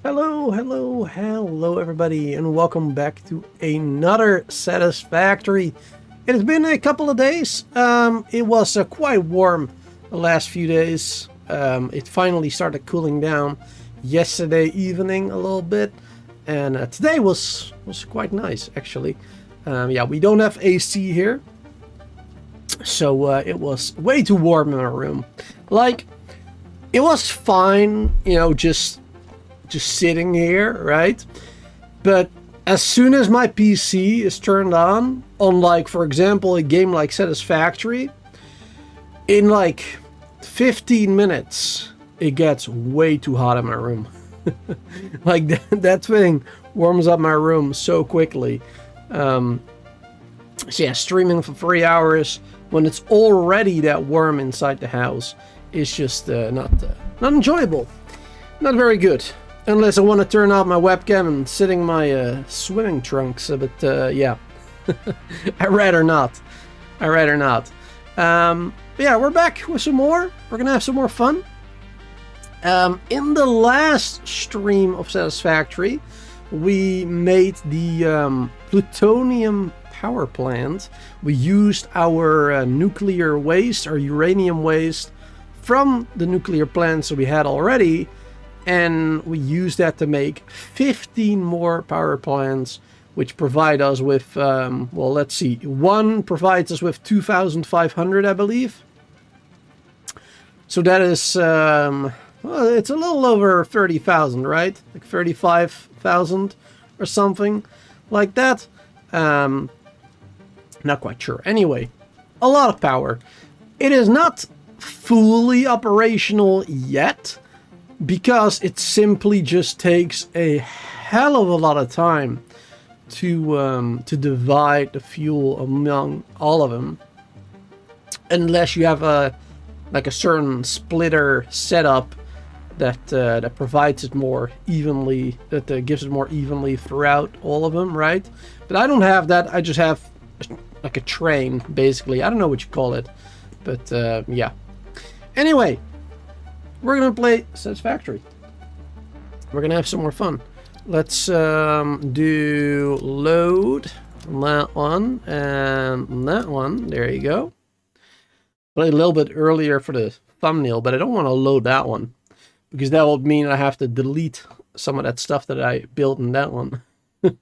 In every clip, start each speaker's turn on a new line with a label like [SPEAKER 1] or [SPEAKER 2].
[SPEAKER 1] Hello everybody, and welcome back to another Satisfactory. It has been a couple of days. It was quite warm the last few days. It finally started cooling down yesterday evening a little bit, and today was quite nice actually. Yeah, we don't have AC here, so it was way too warm in our room. Like, it was fine, you know, just sitting here, right? But as soon as my PC is turned on, like, for example, a game like Satisfactory, in like 15 minutes, it gets way too hot in my room. Like, that thing warms up my room so quickly. So yeah, streaming for 3 hours when it's already that warm inside the house is just not enjoyable. Not very good. Unless I want to turn off my webcam and sit in my swimming trunks, but yeah, I'd rather not. Yeah, we're back with some more. We're gonna have some more fun. In the last stream of Satisfactory, we made the plutonium power plant. We used our nuclear waste, or uranium waste, from the nuclear plants that we had already, and we use that to make 15 more power plants, which provide us with, well, let's see, one provides us with 2,500, I believe. So that is, well, it's a little over 30,000, right? Like 35,000 or something like that. Not quite sure. Anyway, a lot of power. It is not fully operational yet, because it simply just takes a hell of a lot of time to divide the fuel among all of them, unless you have a certain splitter setup that provides it more evenly, that gives it more evenly throughout all of them, right? But I don't have that. I just have like a train, basically. I don't know what you call it, but yeah. Anyway, we're gonna play Satisfactory. We're gonna have some more fun. Let's do load that one and that one. There you go. Play a little bit earlier for the thumbnail, but I don't want to load that one because that will mean I have to delete some of that stuff that I built in that one. I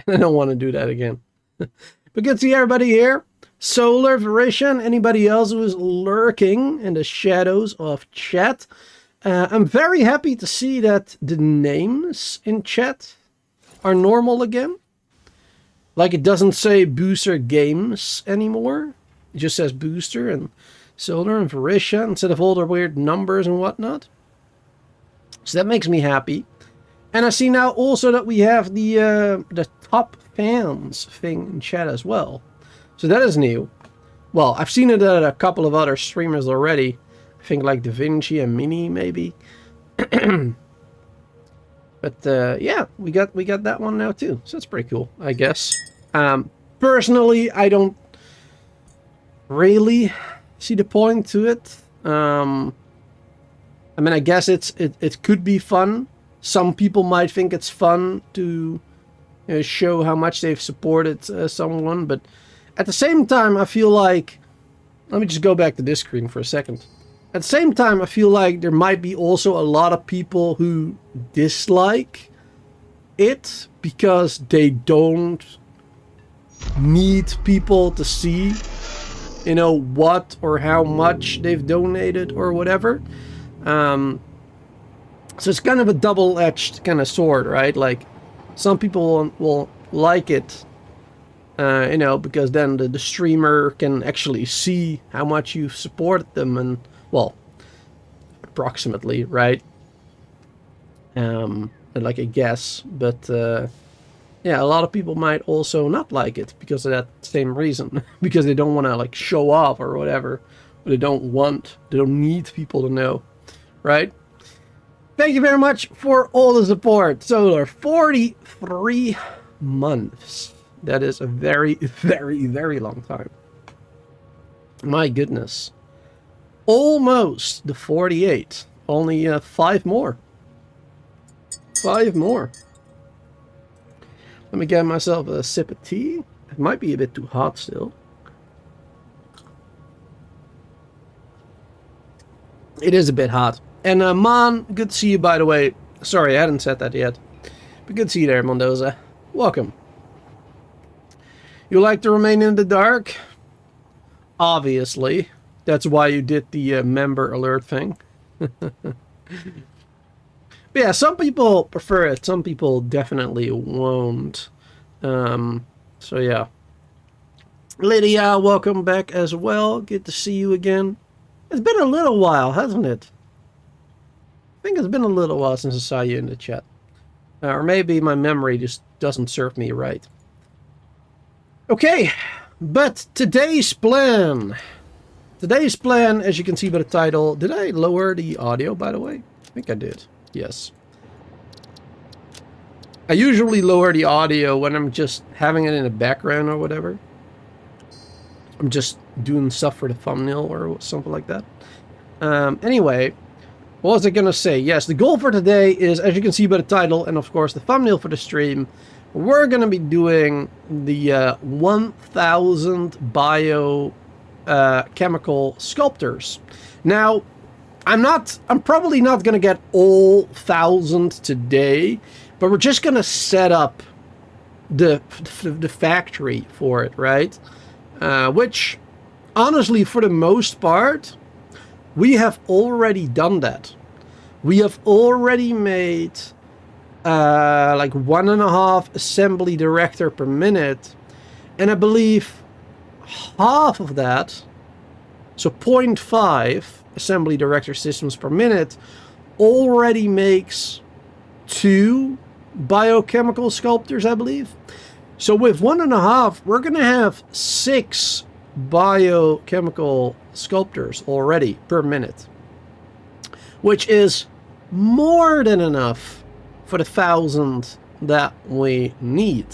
[SPEAKER 1] don't want to do that again. But good to see everybody here. Solar Variation, anybody else who is lurking in the shadows of chat. I'm very happy to see that the names in chat are normal again. Like, it doesn't say Booster Games anymore. It just says Booster and Solar and Variation instead of all the weird numbers and whatnot. So that makes me happy. And I see now also that we have the top fans thing in chat as well. So that is new. Well, I've seen it at a couple of other streamers already. I think like Da Vinci and Mini maybe. But yeah, we got that one now too. So that's pretty cool, I guess. Personally, I don't really see the point to it. I mean, I guess it could be fun. Some people might think it's fun to show how much they've supported someone, but at the same time, I feel like, let me just go back to this screen for a second. At the same time, I feel like there might be also a lot of people who dislike it because they don't need people to see, you know, what or how much they've donated or whatever. So it's kind of a double-edged kind of sword, right? Like, some people will like it, you know, because then the streamer can actually see how much you've supported them, and, well, approximately, right? Like a guess, but yeah, a lot of people might also not like it because of that same reason, because they don't want to like show off or whatever, or they don't need people to know, right? Thank you very much for all the support. Solar, 43 months. That is a very, very, very long time. My goodness. Almost the 48. Only 5 more. 5 more. Let me get myself a sip of tea. It might be a bit too hot still. It is a bit hot. And Mon, good to see you, by the way. Sorry, I hadn't said that yet. But good to see you there, Mendoza. Welcome. You like to remain in the dark? Obviously. That's why you did the member alert thing. But yeah, some people prefer it. Some people definitely won't. So yeah. Lydia, welcome back as well. Good to see you again. It's been a little while, hasn't it? I think it's been a little while since I saw you in the chat. Or maybe my memory just doesn't serve me right. Okay, but today's plan. Today's plan, as you can see by the title... Did I lower the audio, by the way? I think I did. Yes. I usually lower the audio when I'm just having it in the background or whatever. I'm just doing stuff for the thumbnail or something like that. Anyway, what was I gonna say? Yes, the goal for today is, as you can see by the title and of course the thumbnail for the stream, we're gonna be doing the 1000 biochemical sculptors. Now, I'm probably not gonna get all 1000 today, but we're just gonna set up the factory for it, right? Which, honestly, for the most part, we have already done that. We have already made like 1.5 assembly director per minute, and I believe half of that, so 0.5 assembly director systems per minute, already makes 2 biochemical sculptors, I believe. So with 1.5, we're going to have 6 biochemical sculptors already per minute, which is more than enough for the 1000 that we need.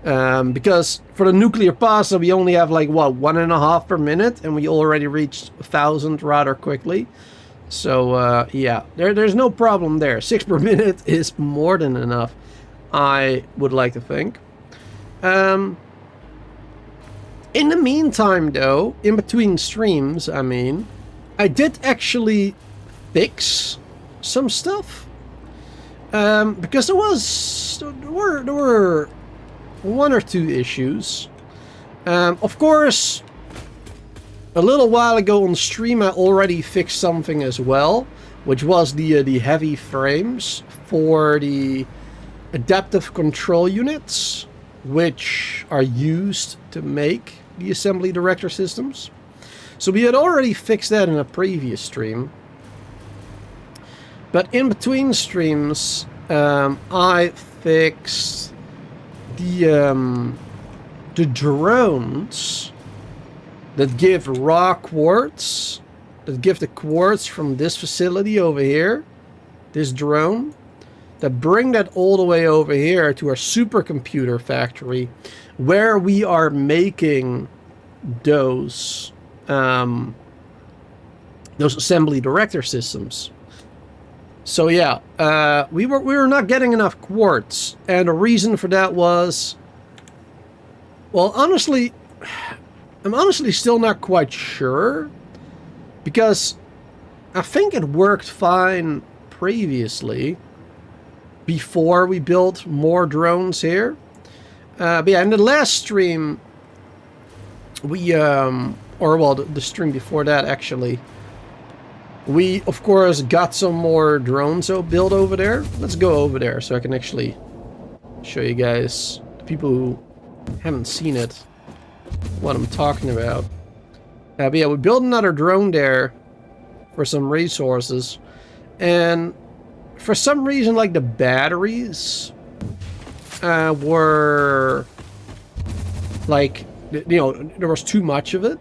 [SPEAKER 1] Because for the nuclear pasta, we only have like, what, 1.5 per minute, and we already reached 1000 rather quickly. So, yeah, there's no problem there. 6 per minute is more than enough, I would like to think. In the meantime, though, in between streams, I mean, I did actually fix some stuff. Because there were 1 or 2 issues. Of course, a little while ago on stream, I already fixed something as well, which was the heavy frames for the adaptive control units, which are used to make the assembly director systems. So we had already fixed that in a previous stream. But in between streams, I fixed the drones that give raw quartz, that give the quartz from this facility over here, this drone, that bring that all the way over here to our supercomputer factory, where we are making those assembly director systems. So yeah, we were not getting enough quartz, and the reason for that was, well, honestly, I'm honestly still not quite sure, because I think it worked fine previously, before we built more drones here. But yeah, in the last stream, we, or well, the stream before that actually, we of course got some more drones built over there. Let's go over there so I can actually show you guys, the people who haven't seen it, what I'm talking about. But yeah, we built another drone there for some resources, and for some reason, like, the batteries were, like, you know, there was too much of it,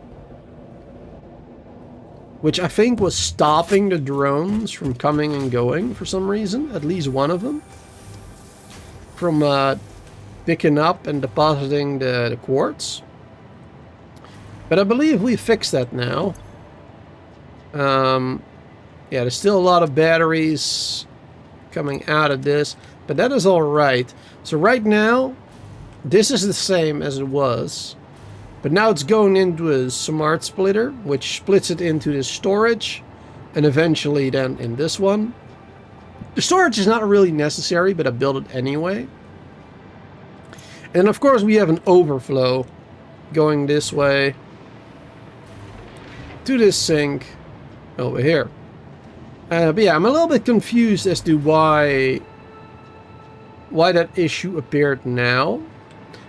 [SPEAKER 1] which I think was stopping the drones from coming and going for some reason, at least one of them, from picking up and depositing the quartz. But I believe we fixed that now. Yeah, there's still a lot of batteries coming out of this. but that is all right. So right now, this is the same as it was, but now it's going into a smart splitter, which splits it into this storage, and eventually then in this one. The storage is not really necessary, but I built it anyway. And of course we have an overflow going this way to this sink over here. But yeah, I'm a little bit confused as to why that issue appeared now.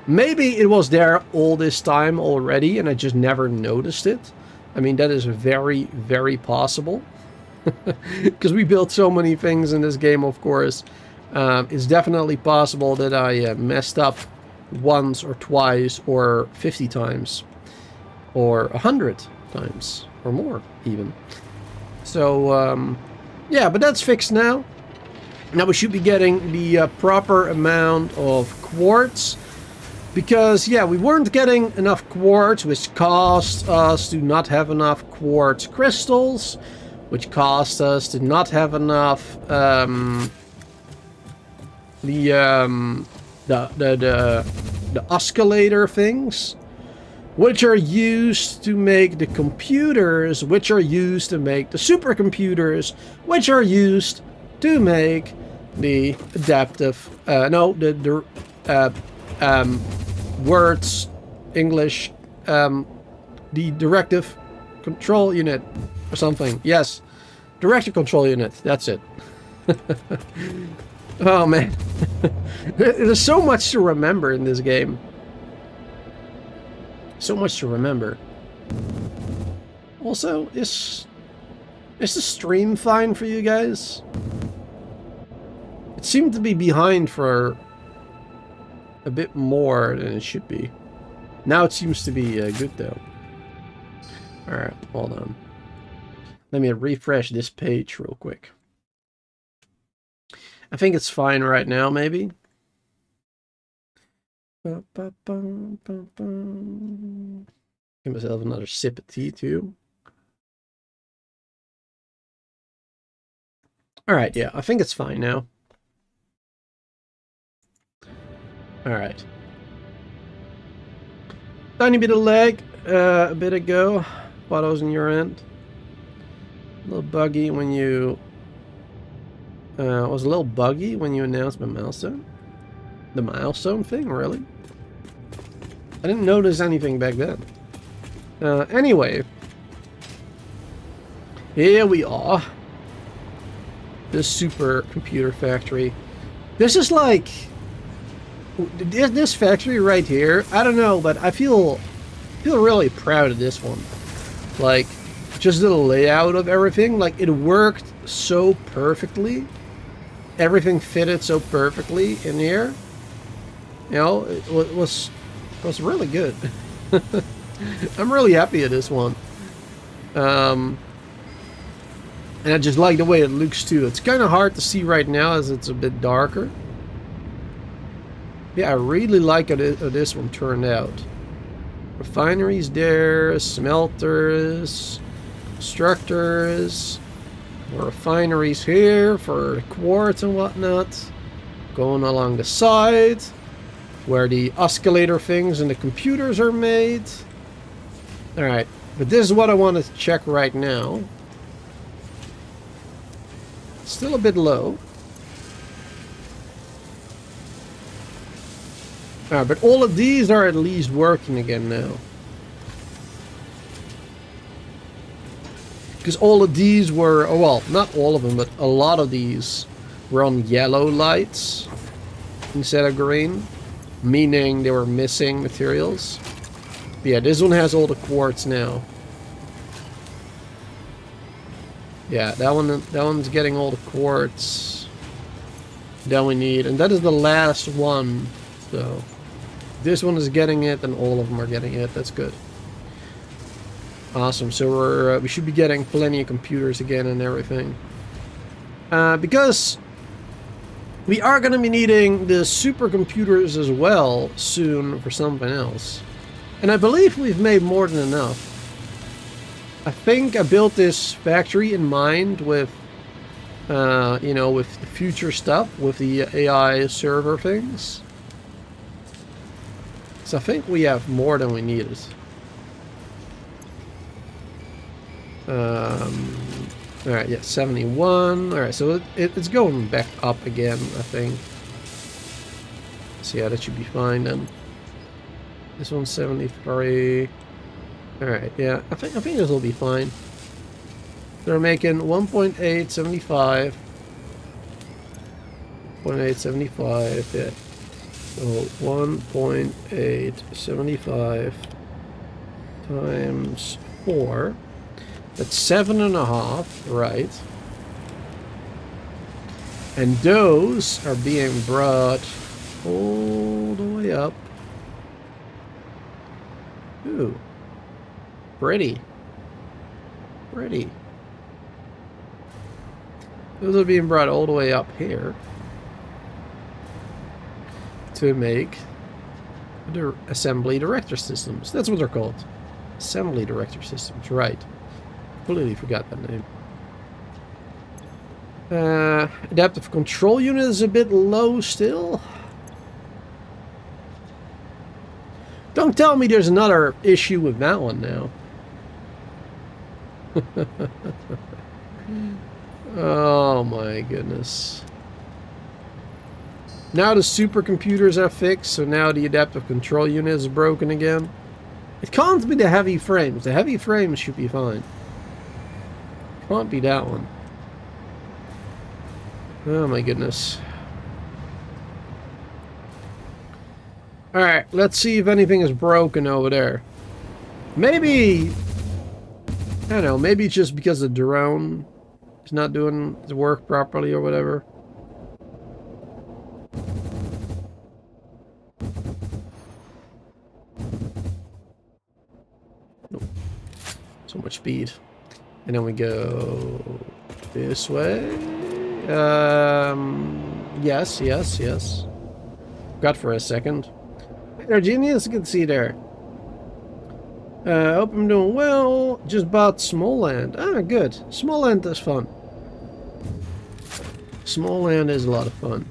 [SPEAKER 1] Maybe it was there all this time already and I just never noticed it. I mean, that is very, very possible. Because we built so many things in this game, of course. It's definitely possible that I messed up once or twice or 50 times. Or 100 times. Or more, even. So, yeah, but that's fixed now. Now we should be getting the proper amount of quartz. Because, yeah, we weren't getting enough quartz, which caused us to not have enough quartz crystals. Which caused us to not have enough the oscillator things, which are used to make the computers, which are used to make the supercomputers, which are used to make the adaptive words English the directive control unit or something. Yes, directive control unit, that's it. Oh man. There's so much to remember in this game. So much to remember. Also, is the stream fine for you guys? It seemed to be behind for a bit more than it should be. Now it seems to be good though. Alright, hold on. Let me refresh this page real quick. I think it's fine right now, maybe. Give myself another sip of tea too. Alright, yeah, I think it's fine now. Alright. Tiny bit of lag a bit ago. While I was in your end. A little buggy when you... was a little buggy when you announced my milestone. The milestone thing, really? I didn't notice anything back then. Anyway. Here we are. This supercomputer factory. This is like... This factory right here, I don't know, but I feel really proud of this one. Like, just the layout of everything, like, it worked so perfectly. Everything fitted so perfectly in here. You know, it was really good. I'm really happy at this one. And I just like the way it looks too. It's kind of hard to see right now as it's a bit darker. Yeah, I really like how this one turned out. Refineries there, smelters, constructors, more refineries here for the quartz and whatnot. Going along the side, where the oscillator things and the computers are made. Alright, but this is what I want to check right now. Still a bit low. Alright, but all of these are at least working again now. Because all of these were, oh well, not all of them, but a lot of these were on yellow lights instead of green. Meaning they were missing materials. But yeah, this one has all the quartz now. Yeah, that one's getting all the quartz that we need. And that is the last one. So... this one is getting it, and all of them are getting it. That's good. Awesome. So we should be getting plenty of computers again and everything. Because we are going to be needing the supercomputers as well soon for something else. And I believe we've made more than enough. I think I built this factory in mind with You know, with the future stuff, with the AI server things. So I think we have more than we needed. Alright, yeah, 71. Alright, so it's going back up again, I think. So yeah, that should be fine then. This one's 73. Alright, yeah, I think this will be fine. They're making 1.875. 0.875, yeah. So 1.875 times 4. That's 7.5, right? And those are being brought all the way up. Ooh. Pretty. Pretty. Those are being brought all the way up here to make the assembly director systems. That's what they're called. Assembly director systems, right. Completely forgot that name. Adaptive control unit is a bit low still. Don't tell me there's another issue with that one now. Oh my goodness. Now the supercomputers are fixed, so now the adaptive control unit is broken again. It can't be the heavy frames. The heavy frames should be fine. Can't be that one. Oh my goodness. Alright, let's see if anything is broken over there. Maybe... I don't know, maybe it's just because the drone is not doing its work properly or whatever. Nope. So much speed. And then we go this way. Yes. Got for a second. Hey, genius, you can see there. Hope I'm doing well. Just bought Small Land. Ah, good. Small Land is fun. Small Land is a lot of fun.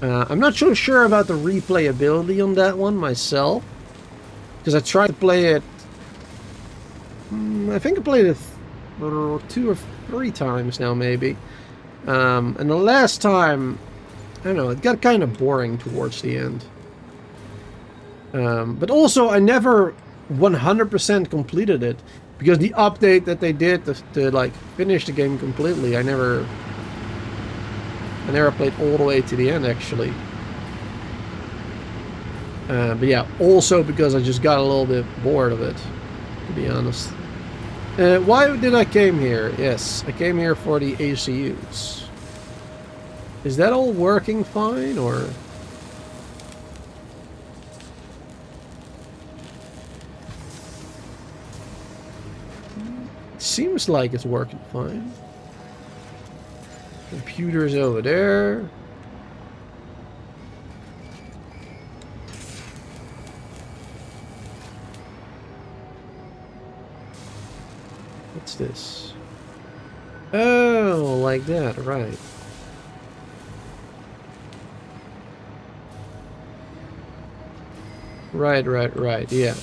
[SPEAKER 1] I'm not so sure about the replayability on that one myself. Because I tried to play it... I think I played it 2 or 3 times now, maybe. And the last time... I don't know, it got kind of boring towards the end. But also, I never 100% completed it. Because the update that they did to like, finish the game completely, I never played all the way to the end, actually. But yeah, also because I just got a little bit bored of it, to be honest. Why did I came here? Yes, I came here for the ACUs. Is that all working fine, or...? Seems like it's working fine. Computers over there. What's this? Oh, like that, right. Right, yeah.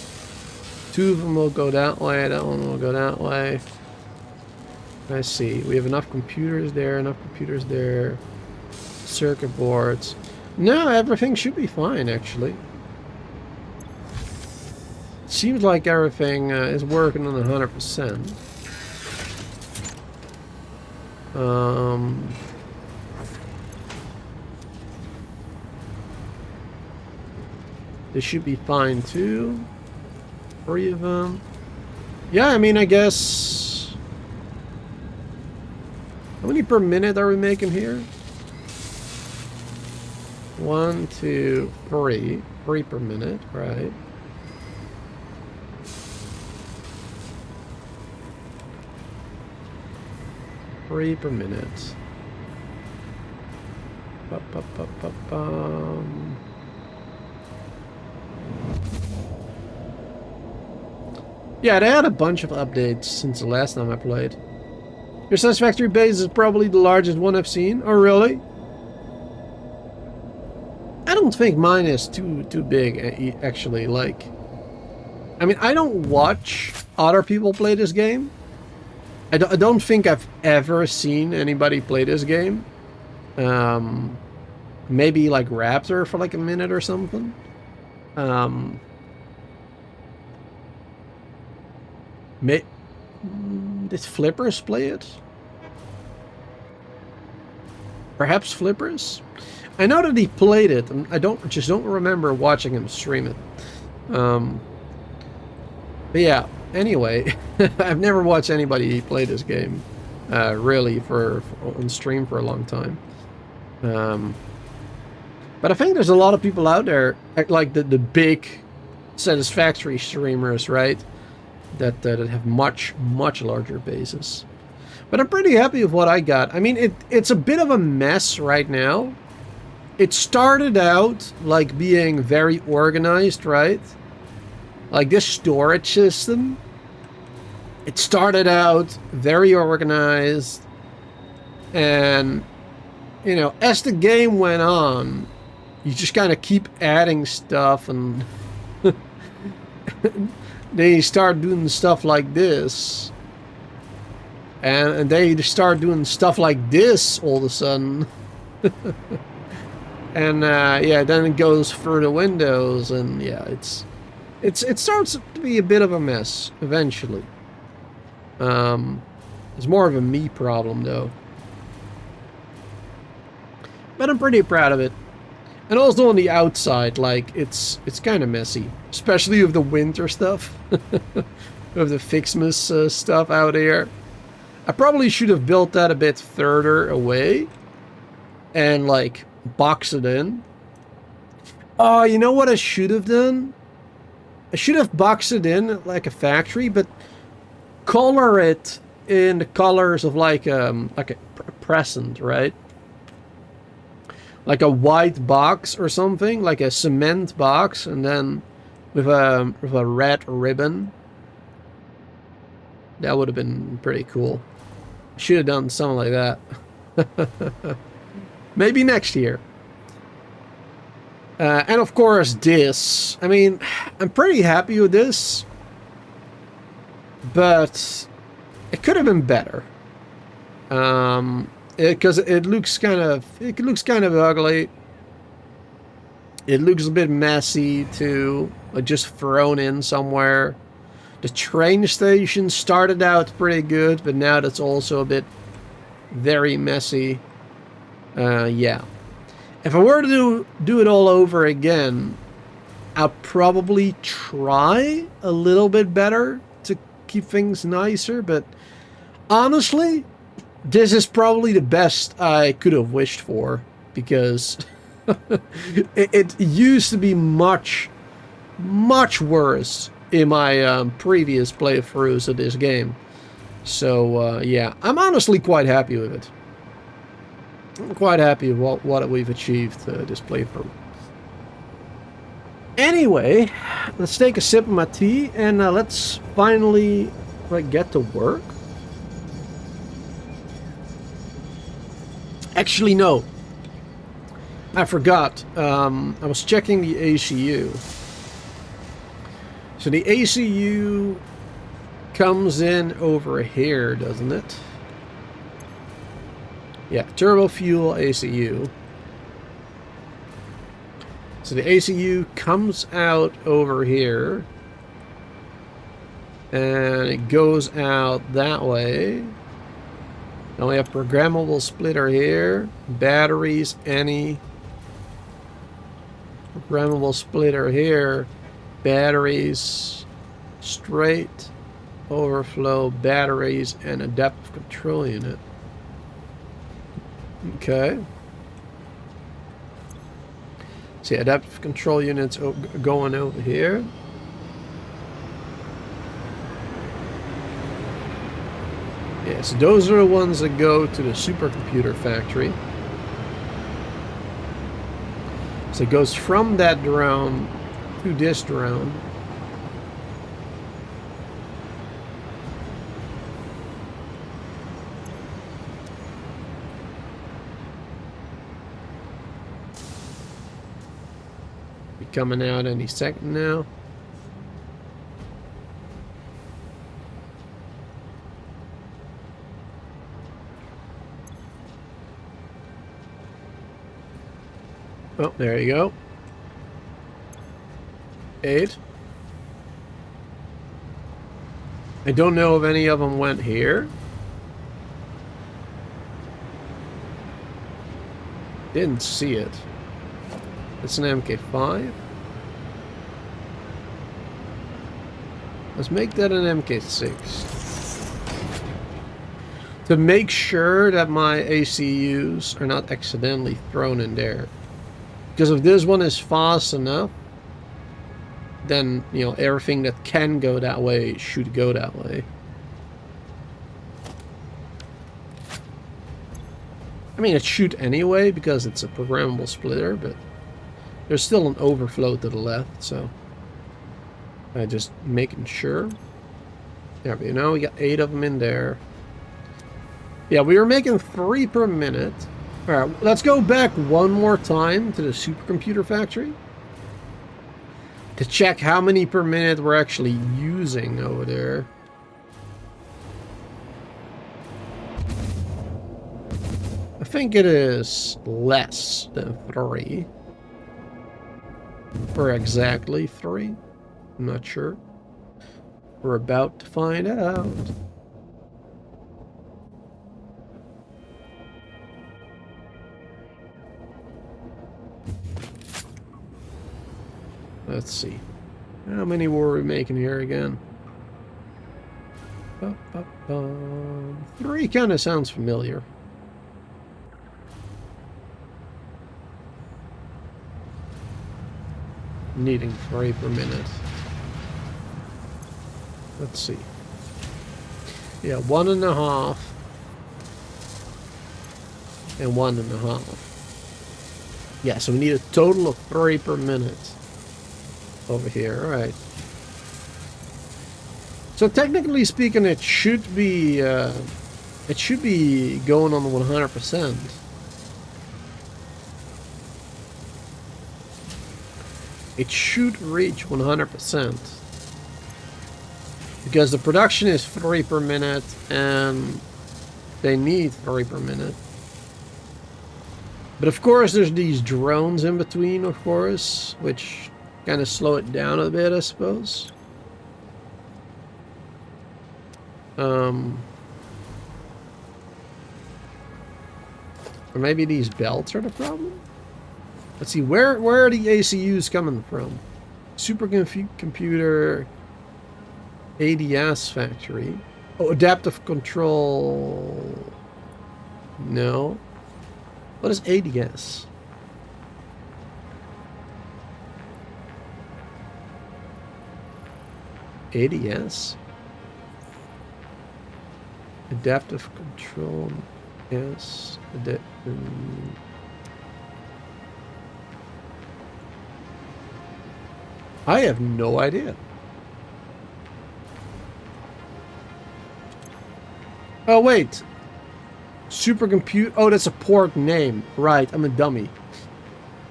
[SPEAKER 1] 2 of them will go that way, that one will go that way. I see. We have enough computers there, circuit boards. No, everything should be fine, actually. Seems like everything is working on 100%. This should be fine too. 3 of them. Yeah, I mean, I guess... How many per minute are we making here? 1, 2, 3. 3 per minute, right. Three per minute. Yeah, they had a bunch of updates since the last time I played. Your Satisfactory base is probably the largest one I've seen. Oh, really? I don't think mine is too big, actually. Like, I mean, I don't watch other people play this game. I don't think I've ever seen anybody play this game. Maybe like Raptor for like a minute or something. Did Flippers play it? Perhaps Flippers? I know that he played it, and I just don't remember watching him stream it. But yeah, anyway, I've never watched anybody play this game really on stream for a long time. But I think there's a lot of people out there, like the big Satisfactory streamers, right? That have much larger bases. But I'm pretty happy with what I got. I mean, it's a bit of a mess right now. It started out like being very organized, right? Like this storage system. It started out very organized. And, you know, as the game went on, you just kind of keep adding stuff and then you start doing stuff like this. And they start doing stuff like this all of a sudden. And yeah, then it goes through the windows, and yeah, it starts to be a bit of a mess eventually. It's more of a me problem though. But I'm pretty proud of it. And also on the outside, like it's kind of messy, especially with the winter stuff, with the Fixmas stuff out here. I probably should have built that a bit further away, and like box it in. Oh, you know what I should have done? I should have boxed it in like a factory, but color it in the colors of like a present, right? Like a white box or something, like a cement box, and then with a red ribbon. That would have been pretty cool. Should have done something like that. Maybe next year. And of course this. I mean, I'm pretty happy with this. But it could have been better. Because it looks kind of ugly. It looks a bit messy too. Like just thrown in somewhere. The train station started out pretty good, but now that's also a bit very messy. Yeah. If I were to do it all over again, I'll probably try a little bit better to keep things nicer, but honestly, this is probably the best I could have wished for, because it used to be much worse in my previous playthroughs of this game. So yeah, I'm honestly quite happy with it. I'm quite happy with what we've achieved this playthrough. Anyway, let's take a sip of my tea and let's finally get to work. Actually, no. I forgot. I was checking the ACU. So the ACU comes in over here, doesn't it? Yeah, turbo fuel ACU. So the ACU comes out over here. And it goes out that way. Then we have programmable splitter here. Batteries, any. Programmable splitter here. Batteries. Straight. Overflow. Batteries. And adaptive control unit. Okay. See, adaptive control units going over here. Yeah, so those are the ones that go to the supercomputer factory. So it goes from that drone to this drone. Be coming out any second now. Oh, there you go. 8. I don't know if any of them went here. Didn't see it. It's an MK5. Let's make that an MK6. To make sure that my ACUs are not accidentally thrown in there. Because if this one is fast enough, then, you know, everything that can go that way should go that way. I mean, it should anyway, because it's a programmable splitter, but there's still an overflow to the left, so just making sure. There we go. We got 8 of them in there. Yeah, we were making 3 per minute. Alright, let's go back one more time to the supercomputer factory to check how many per minute we're actually using over there. I think it is less than 3. Or exactly 3. I'm not sure. We're about to find out. Let's see. How many were we making here again? 3 kind of sounds familiar. Needing 3 per minute. Let's see. Yeah, 1.5. And 1.5. Yeah, so we need a total of 3 per minute. Over here, alright. So technically speaking, it should be going on the 100%. It should reach 100%. Because the production is 3 per minute and they need 3 per minute. But of course there's these drones in between, of course, which kind of slow it down a bit, I suppose. Or maybe these belts are the problem? Let's see, where are the ACUs coming from? Supercomputer ADS factory. Oh, adaptive control. No. What is ADS? ADS? Adaptive control. Yes. I have no idea. Oh, wait. Supercomputer. Oh, that's a port name. Right, I'm a dummy.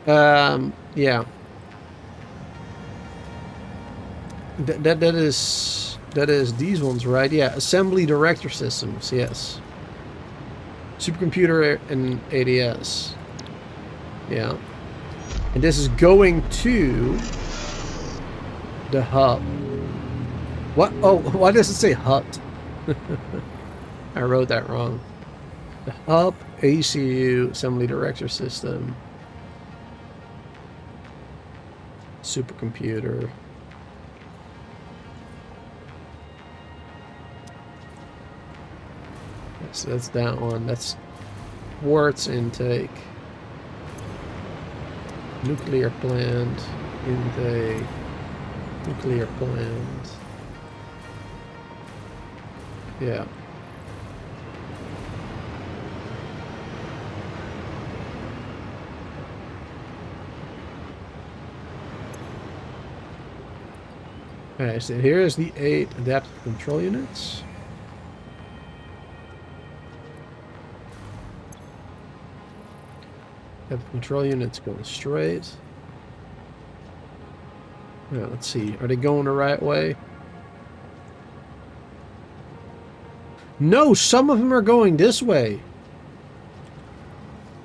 [SPEAKER 1] Yeah. That is these ones, right? Yeah, assembly director systems. Yes. Supercomputer and ADS. Yeah. And this is going to the hub. What? Oh, why does it say hut? I wrote that wrong. The hub, ACU, assembly director system, supercomputer. So that's that one. That's quartz intake. Nuclear plant. Intake. Nuclear plant. Yeah. Alright, so here's the 8 adaptive control units. Adaptive control units going straight. Yeah, let's see. Are they going the right way? No, some of them are going this way.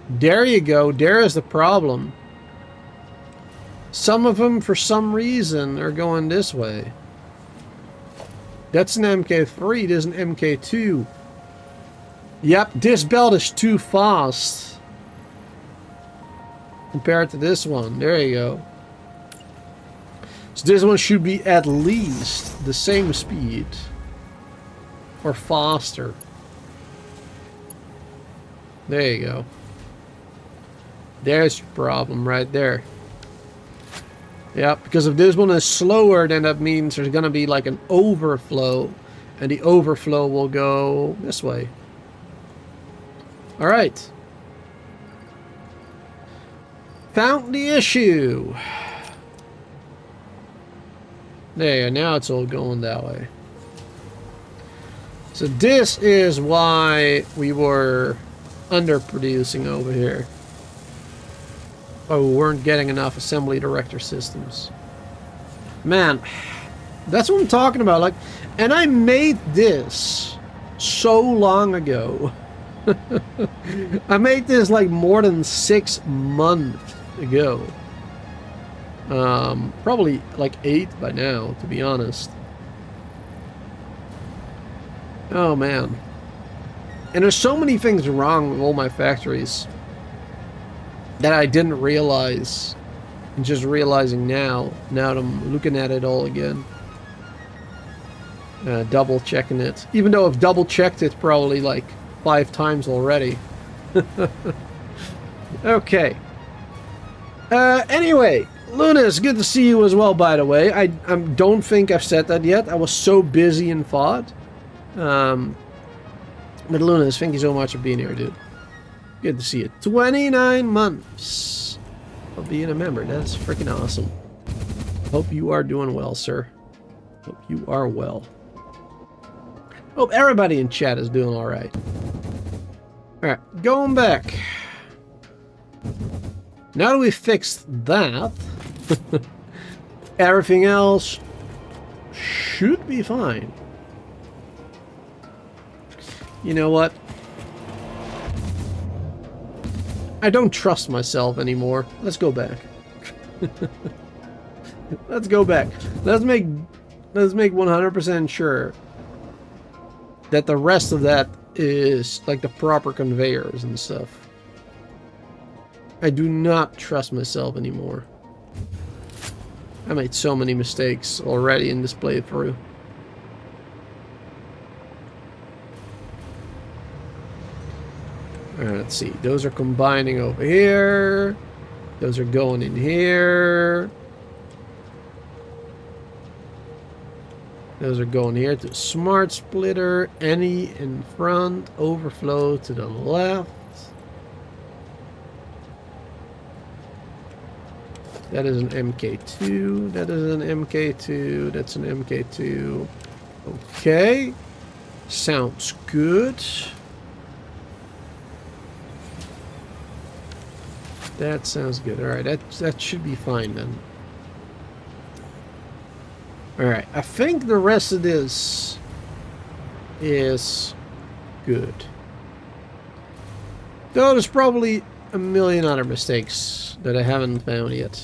[SPEAKER 1] There you go. There is the problem. Some of them, for some reason, are going this way. That's an MK3. There's an MK2. Yep, this belt is too fast compared to this one. There you go. So this one should be at least the same speed. Or faster. There you go. There's your problem right there. Yep, because if this one is slower, then that means there's going to be like an overflow. And the overflow will go this way. Alright. Found the issue. There, now it's all going that way. So this is why we were underproducing over here. Oh, we weren't getting enough assembly director systems. Man, that's what I'm talking about. Like, and I made this so long ago. I made this like more than 6 months ago. Probably like 8 by now, to be honest. Oh man. And there's so many things wrong with all my factories that I didn't realize. I'm just realizing now that I'm looking at it all again. Double checking it. Even though I've double checked it probably like 5 times already. Okay. Anyway, Luna, it's good to see you as well, by the way. I don't think I've said that yet. I was so busy in thought. But Lunas, thank you so much for being here, dude. Good to see you. 29 months of being a member. That's freaking awesome. Hope you are doing well, sir. Hope you are well. Hope everybody in chat is doing alright. Alright, going back. Now that we fixed that, everything else should be fine. You know what? I don't trust myself anymore. Let's go back. Let's go back. Let's make 100% sure that the rest of that is like the proper conveyors and stuff. I do not trust myself anymore. I made so many mistakes already in this playthrough. Alright, let's see. Those are combining over here. Those are going in here. Those are going here to smart splitter. Any in front. Overflow to the left. That is an MK2. That is an MK2. That's an MK2. Okay. Sounds good. That sounds good. Alright, that should be fine then. Alright, I think the rest of this is good. Though there's probably a million other mistakes that I haven't found yet.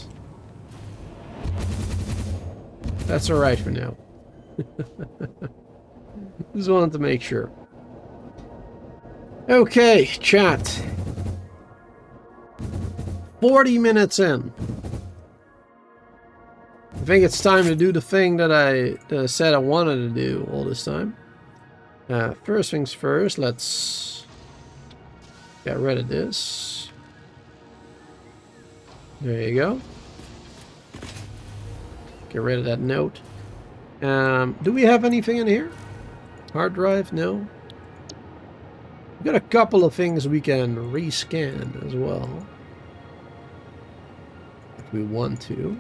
[SPEAKER 1] That's alright for now. Just wanted to make sure. Okay, chat. 40 minutes in. I think it's time to do the thing that I said I wanted to do all this time. First things first, let's get rid of this. There you go. Get rid of that note. Do we have anything in here? Hard drive? No. We've got a couple of things we can rescan as well. If we want to.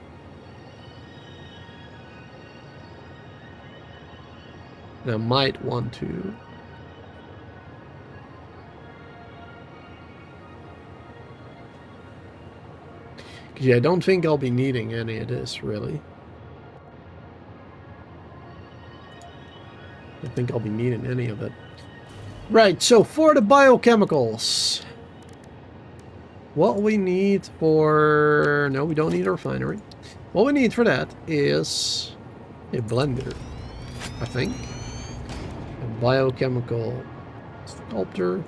[SPEAKER 1] And I might want to. Because yeah, I don't think I'll be needing any of this, really. don't think I'll be needing any of it. Right, so for the biochemicals, what we need for... No, we don't need a refinery. What we need for that is a blender, I think. A biochemical sculptor.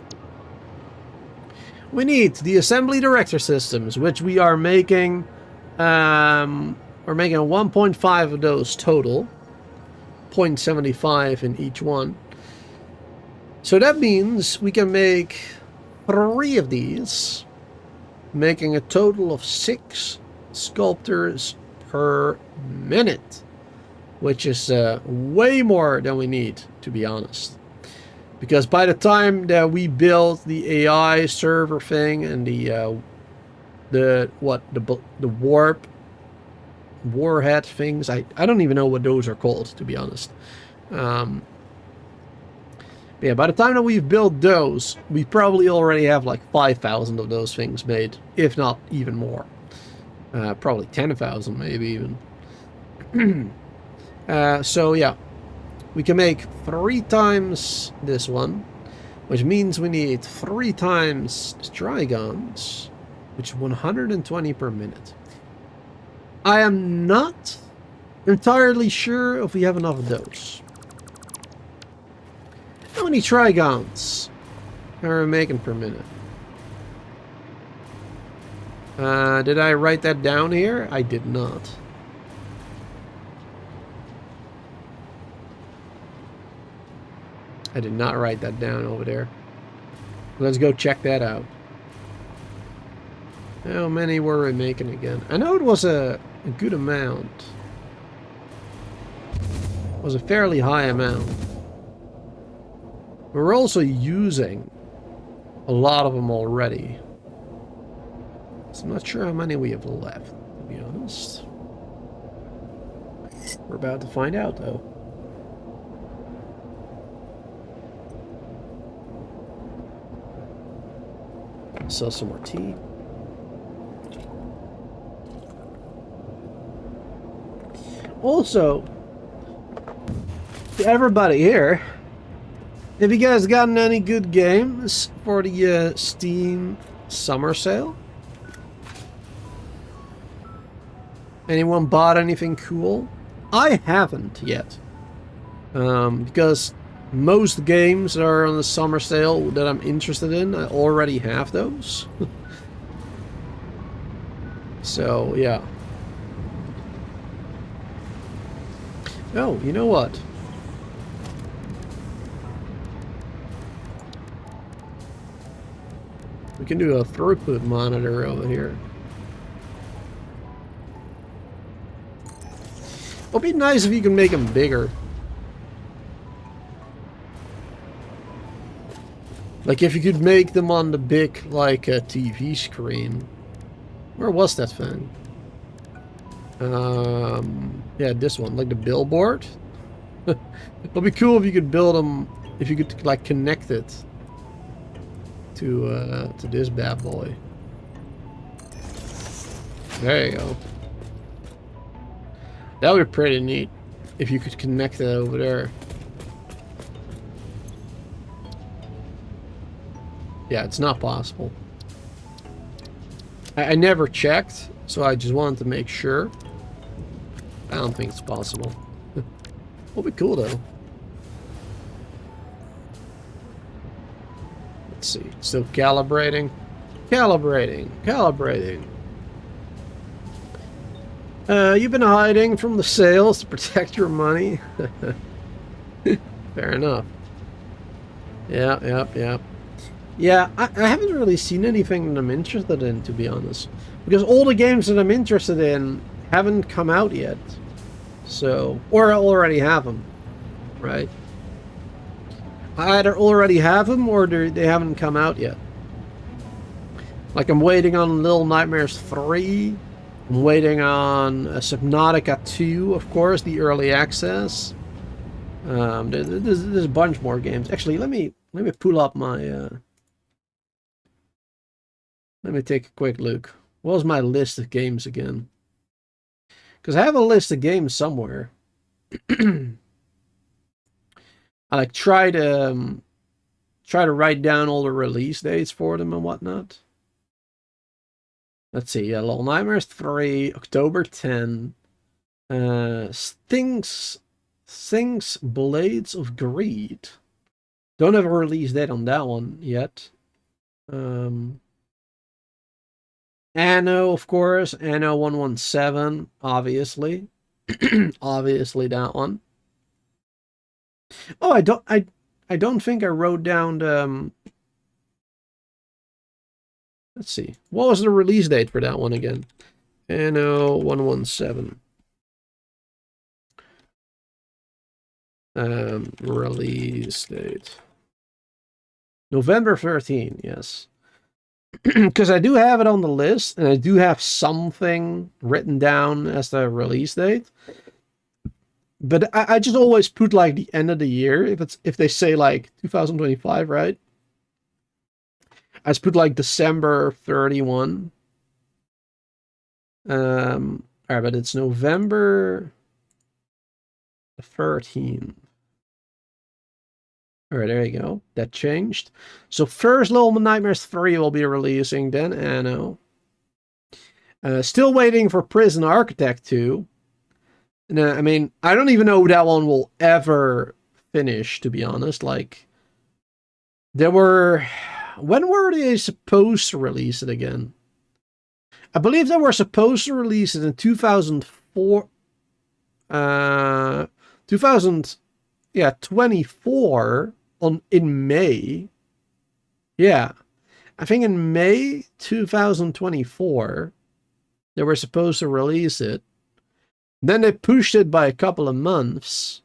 [SPEAKER 1] We need the assembly director systems, which we are making. We're making 1.5 of those total. 0.75 in each one. So that means we can make 3 of these, making a total of 6 sculptors per minute, which is way more than we need, to be honest. Because by the time that we build the AI server thing and the warhead things, I don't even know what those are called, to be honest. Yeah, by the time that we've built those, we probably already have like 5,000 of those things made, if not even more. Probably 10,000, maybe even. So yeah, we can make 3 times this one, which means we need 3 times trigons, which is 120 per minute. I am not entirely sure if we have enough of those. How many trigons are we making per minute? Did I write that down here? I did not. I did not write that down over there. Let's go check that out. How many were we making again? I know it was a good amount. It was a fairly high amount. We're also using a lot of them already. So I'm not sure how many we have left, to be honest. We're about to find out, though. Sell some more tea. Also, to everybody here, have you guys gotten any good games for the Steam summer sale? Anyone bought anything cool? I haven't yet. Because most games that are on the summer sale that I'm interested in, I already have those. So, yeah. Oh, you know what? We can do a throughput monitor over here. It'd be nice if you can make them bigger. Like if you could make them on the big, like, TV screen. Where was that thing? Yeah, this one, like the billboard. It'd be cool if you could build them, if you could, like, connect it to this bad boy. There you go. That would be pretty neat if you could connect it over there. Yeah, it's not possible. I never checked, so I just wanted to make sure. I don't think it's possible. It'll be cool though. Let's see. Still calibrating. Calibrating. Calibrating. You've been hiding from the sales to protect your money. Fair enough. Yeah. Yeah, I haven't really seen anything that I'm interested in, to be honest. Because all the games that I'm interested in haven't come out yet. So, or I already have them, right? I either already have them or they haven't come out yet. Like I'm waiting on Little Nightmares 3. I'm waiting on Subnautica 2, of course, the early access. There's a bunch more games. Actually, let me pull up my... let me take a quick look. What was my list of games again? Because I have a list of games somewhere. I like try to write down all the release dates for them and whatnot. Let's see, Little Nightmares 3, October 10. Things Blades of Greed. Don't have a release date on that one yet. Anno, of course, Anno 117, obviously. Obviously that one. Oh, I don't think I wrote down the let's see. What was the release date for that one again? Anno 117. Release date. November 13, yes. Because I do have it on the list, and I do have something written down as the release date. But I just always put like the end of the year if they say like 2025, right? I just put like December 31. Alright, but it's November 13th. Alright, there you go. That changed. So first Little Nightmares 3 will be releasing, then Anno. Still waiting for Prison Architect 2. And, I mean, I don't even know if that one will ever finish, to be honest. Like, there were... When were they supposed to release it again? I believe they were supposed to release it in 2004... 24 in May. Yeah. I think in May 2024 they were supposed to release it. Then they pushed it by a couple of months.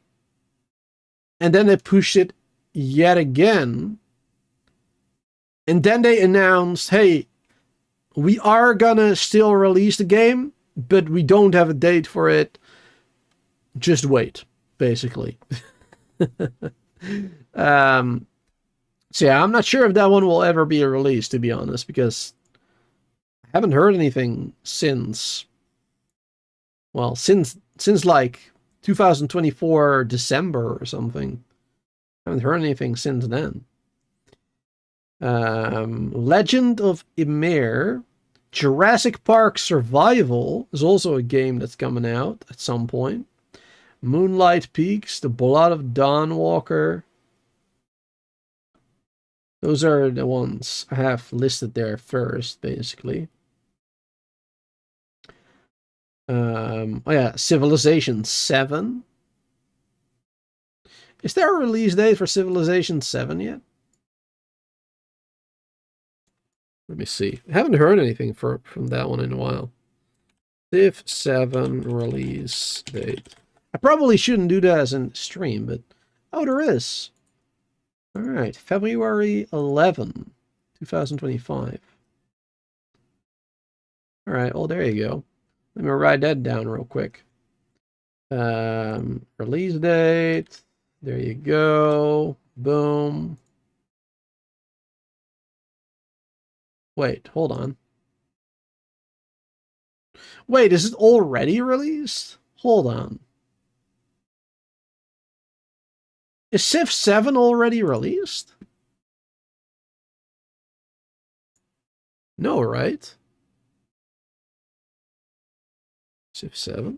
[SPEAKER 1] And then they pushed it yet again. And then they announced, hey, we are gonna still release the game, but we don't have a date for it. Just wait, basically. So yeah, I'm not sure if that one will ever be released, to be honest, because I haven't heard anything since, well, since like 2024 December or something. I haven't heard anything since then. Legend of Ymir, Jurassic Park Survival is also a game that's coming out at some point. Moonlight Peaks, The Blood of Dawnwalker. Those are the ones I have listed there first, basically. Oh yeah, Civilization 7. Is there a release date for Civilization 7 yet? Let me see. I haven't heard anything from that one in a while. Civ 7 release date. I probably shouldn't do that as a stream, but... Oh, there is. Alright, February 11, 2025. Alright, oh, there you go. Let me write that down real quick. Release date. There you go. Boom. Wait, hold on. Wait, is it already released? Hold on. Is Civ 7 already released? No, right? Civ 7?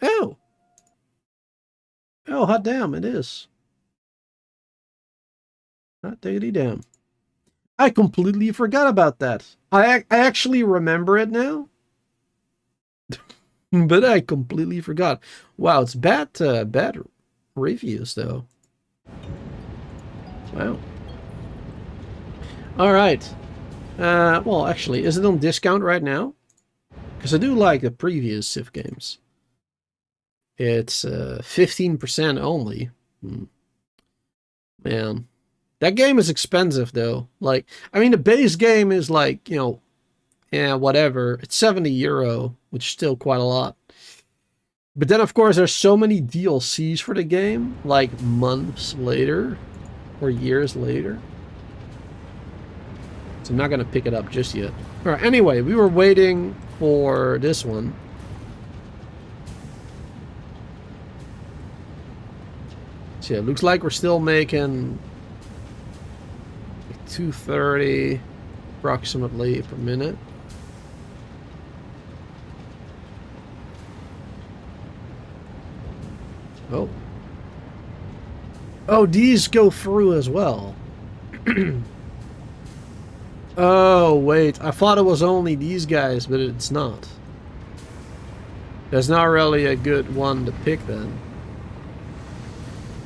[SPEAKER 1] Oh! Oh, hot damn, it is. Hot diggity damn. I completely forgot about that. I actually remember it now. But I completely forgot. Wow, it's bad reviews, though. Wow. Alright. Well, actually, is it on discount right now? Because I do like the previous Civ games. It's 15% only. Man. That game is expensive, though. Like, I mean, the base game is like, you know, yeah, whatever. It's €70, which is still quite a lot. But then, of course, there's so many DLCs for the game, like months later or years later. So I'm not going to pick it up just yet. All right, anyway, we were waiting for this one. So yeah, it looks like we're still making 230 approximately per minute. Oh. Oh, these go through as well. Oh, wait. I thought it was only these guys, but it's not. That's not really a good one to pick then.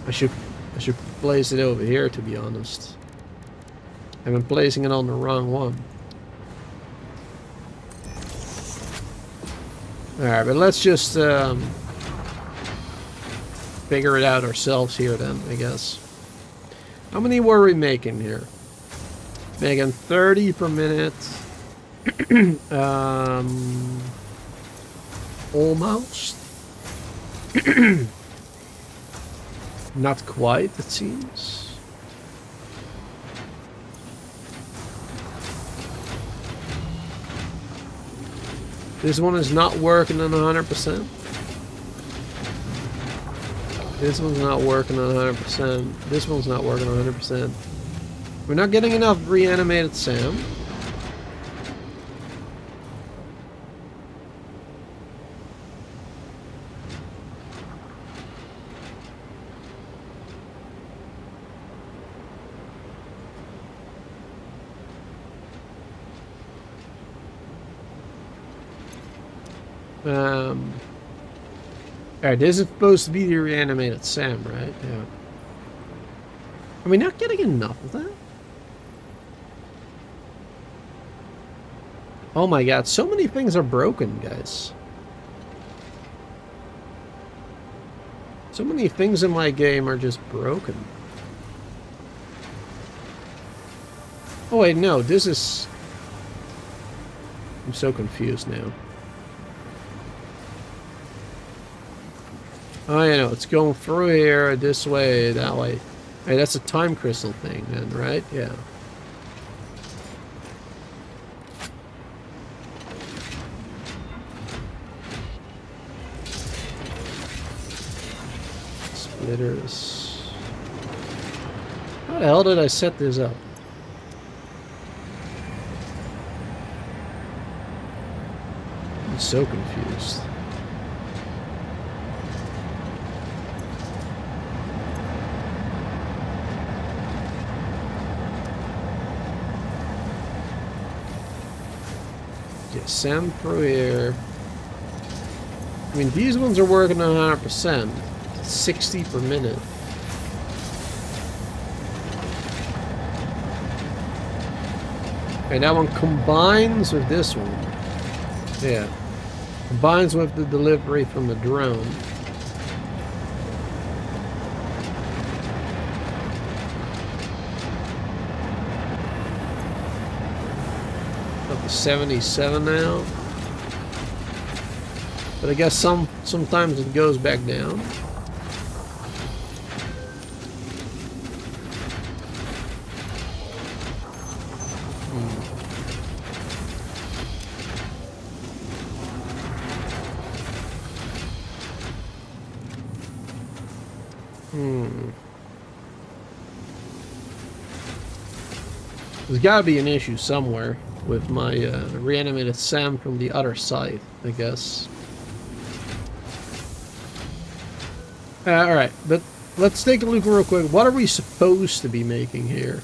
[SPEAKER 1] I should place it over here, to be honest. I've been placing it on the wrong one. Alright, but let's just figure it out ourselves here then, I guess. How many were we making here? Making 30 per minute. Almost. Not quite, it seems. This one is not working on 100%. This one's not working on 100%. This one's not working on 100%. We're not getting enough reanimated Sam. Alright, this is supposed to be the reanimated Sam, right? Yeah. Are we not getting enough of that? Oh my god, so many things are broken, guys. So many things in my game are just broken. Oh wait, no, this is... I'm so confused now. Oh, you know, it's going through here, this way, that way. Hey, that's a time crystal thing then, right? Yeah. Splitters. How the hell did I set this up? I'm so confused. Sam through here. I mean, these ones are working on 100%. 60 per minute. Okay, that one combines with this one. Yeah. Combines with the delivery from the drone. Up to 77 now. But I guess sometimes it goes back down. There's gotta be an issue somewhere with my reanimated Sam from the other side, I guess. Alright, but let's take a look real quick. What are we supposed to be making here?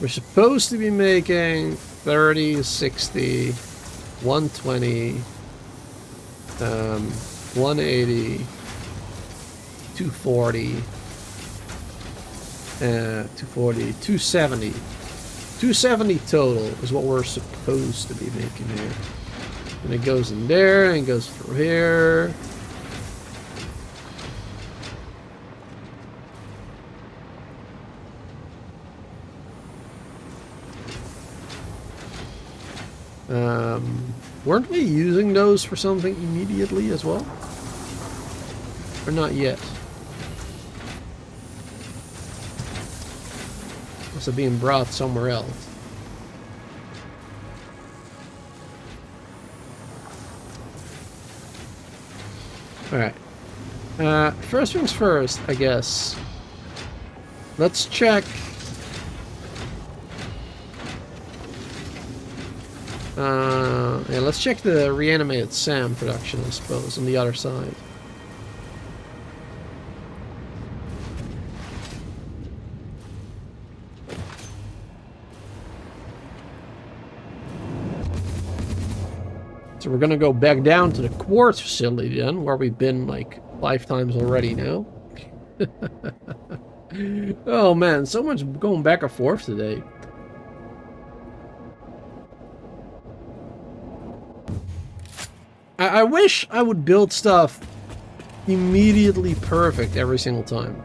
[SPEAKER 1] We're supposed to be making 30, 60, 120, 180, 240, 240, 270. 270 total is what we're supposed to be making here. And it goes in there and goes through here. Weren't we using those for something immediately as well? Or not yet? Must have been brought somewhere else. Alright. First things first, I guess. Let's check. Yeah, let's check the reanimated SAM production, I suppose, on the other side. So we're gonna go back down to the quartz facility then, where we've been like 5 times already now. Oh man, so much going back and forth today. I wish I would build stuff immediately perfect every single time.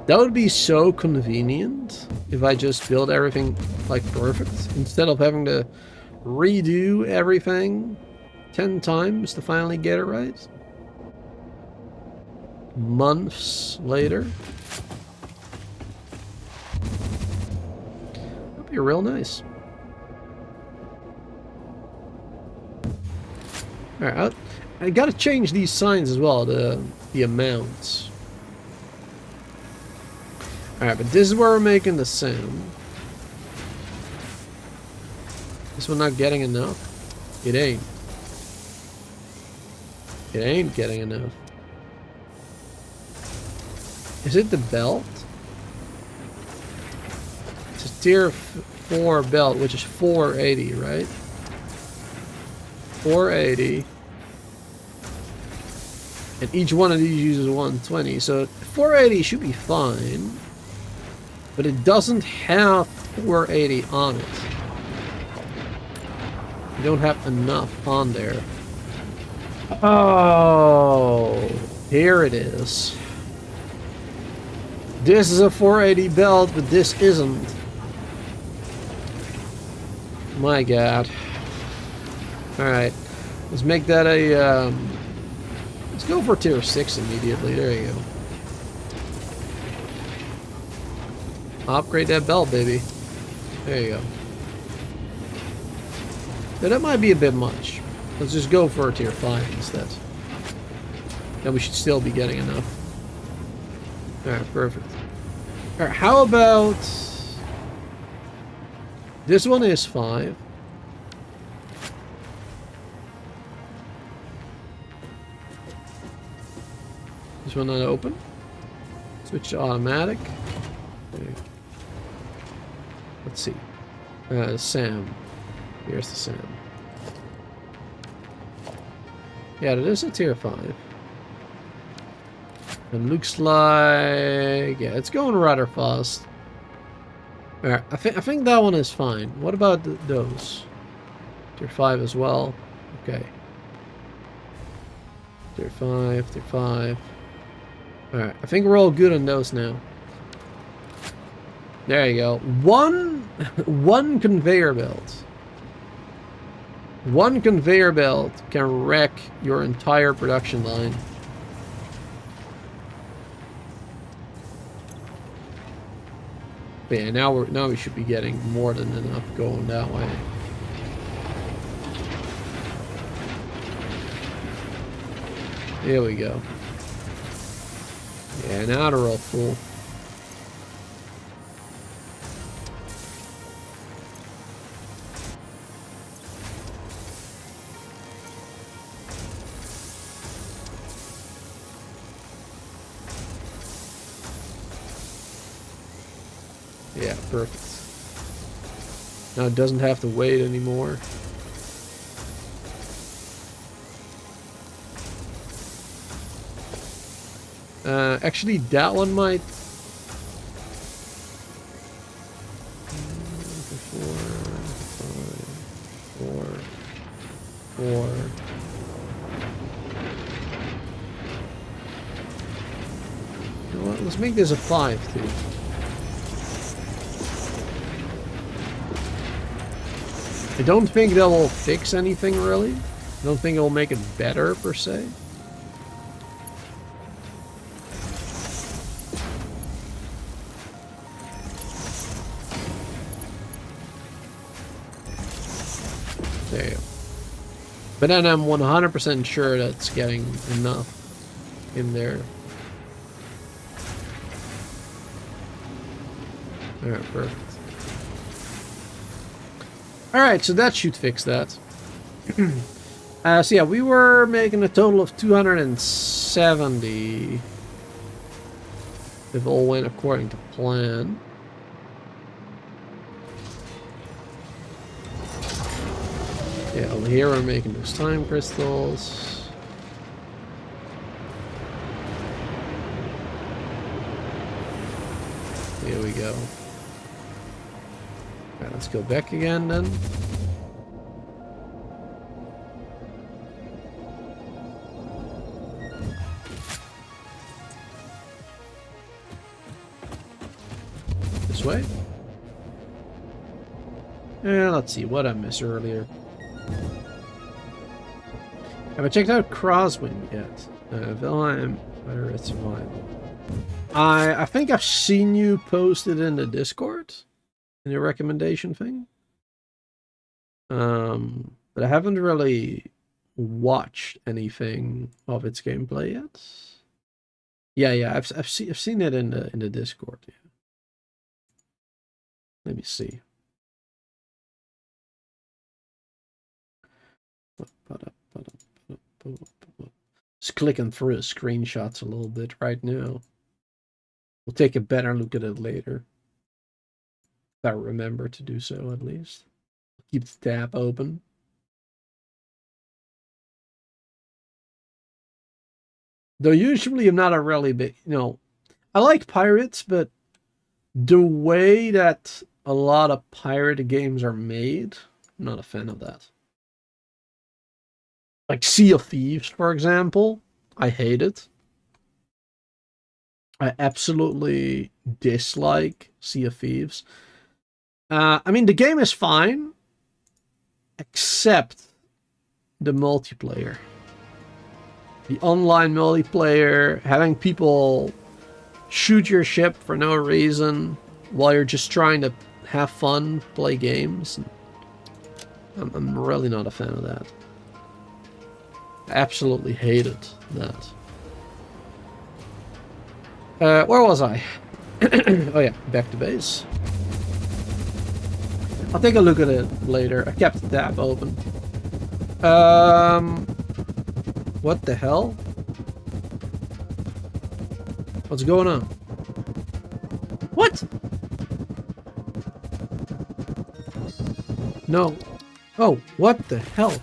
[SPEAKER 1] That would be so convenient if I just build everything like perfect instead of having to redo everything 10 times to finally get it right. Months later. That'd be real nice. Alright, I gotta change these signs as well, the amounts. Alright, but this is where we're making the sound. This one not getting enough? It ain't. It ain't getting enough. Is it the belt? It's a tier 4 belt, which is 480, right? 480. And each one of these uses 120, so 480 should be fine. But it doesn't have 480 on it. You don't have enough on there. Oh, here it is. This is a 480 belt, but this isn't. My god. Alright. Let's make that a, let's go for tier 6 immediately. There you go. Upgrade that belt, baby. There you go. Now, that might be a bit much. Let's just go for a tier 5 instead. Then we should still be getting enough. Alright, perfect. Alright, how about... This one is 5. This one not open. Switch to automatic. Okay. Let's see. Sam. Here's the Sam. Yeah, it is a tier 5. It looks like... Yeah, it's going rather fast. Alright, I think that one is fine. What about those? Tier 5 as well. Okay. Tier 5, tier 5. Alright, I think we're all good on those now. There you go. One conveyor belt. One conveyor belt can wreck your entire production line. But yeah, now we should be getting more than enough going that way. There we go. Yeah, now they're all full. Yeah, perfect. Now it doesn't have to wait anymore. Actually, that one might... Four. You know what? Let's make this a 5 too. I don't think that will fix anything really. I don't think it will make it better per se. There you go. But then I'm 100% sure that's getting enough. in there. Alright, perfect. Alright, so that should fix that. So yeah, we were making a total of 270. If all went according to plan. Yeah, over here we're making those time crystals. Here we go. Alright, let's go back again then. This way. And let's see what I missed earlier. Have I checked out Crosswind yet? Valheim Pirate Survival. I think I've seen you post it in the Discord, in your recommendation thing. But I haven't really watched anything of its gameplay yet. Yeah, I've seen it in the Discord. Yeah. Let me see. Just clicking through the screenshots a little bit right now. We'll take a better look at it later. If I remember to do so, at least. Keep the tab open. Though usually I'm not a really big, I like pirates, but the way that a lot of pirate games are made, I'm not a fan of that. Like Sea of Thieves, for example, I hate it. I absolutely dislike Sea of Thieves. I mean, the game is fine, except the multiplayer. The online multiplayer, having people shoot your ship for no reason while you're just trying to have fun, play games. I'm really not a fan of that. I absolutely hated that. Where was I? Oh yeah, back to base. I'll take a look at it later. I kept the tab open. What the hell? What's going on? What? No. Oh, what the hell?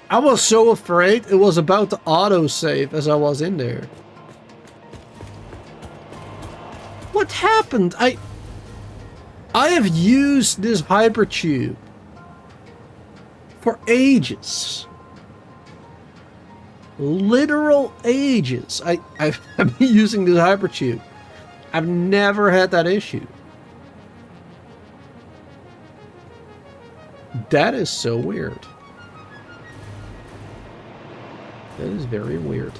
[SPEAKER 1] I was so afraid it was about to autosave as I was in there. What happened? I have used this hypertube for ages. Literal ages. I've been using this hypertube. I've never had that issue. That is so weird. That is very weird.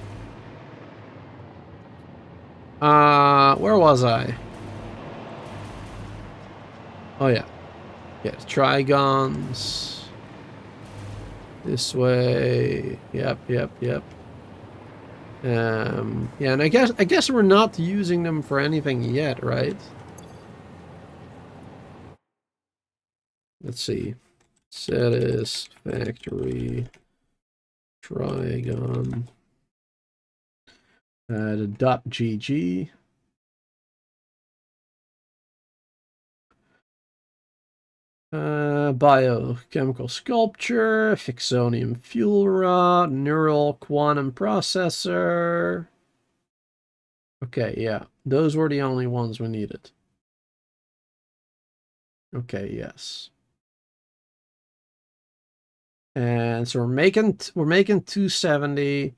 [SPEAKER 1] Where was I? Oh yeah. Yeah, trigons. This way. Yep. Yeah, and I guess we're not using them for anything yet, right? Let's see. Satisfactory Trigon. The .gg. Biochemical sculpture, Fixonium fuel rod, neural quantum processor. Okay, yeah. Those were the only ones we needed. Okay, yes. And so we're making 270.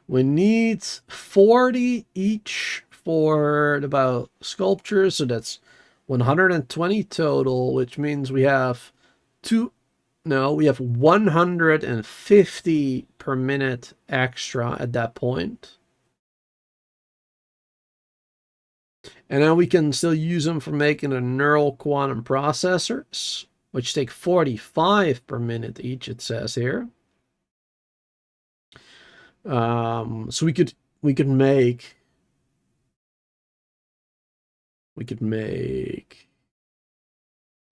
[SPEAKER 1] We need 40 each for the sculptures, so that's 120 total, which means we have 150 per minute extra at that point. And then we can still use them for making the neural quantum processors, which take 45 per minute each, it says here. So we could make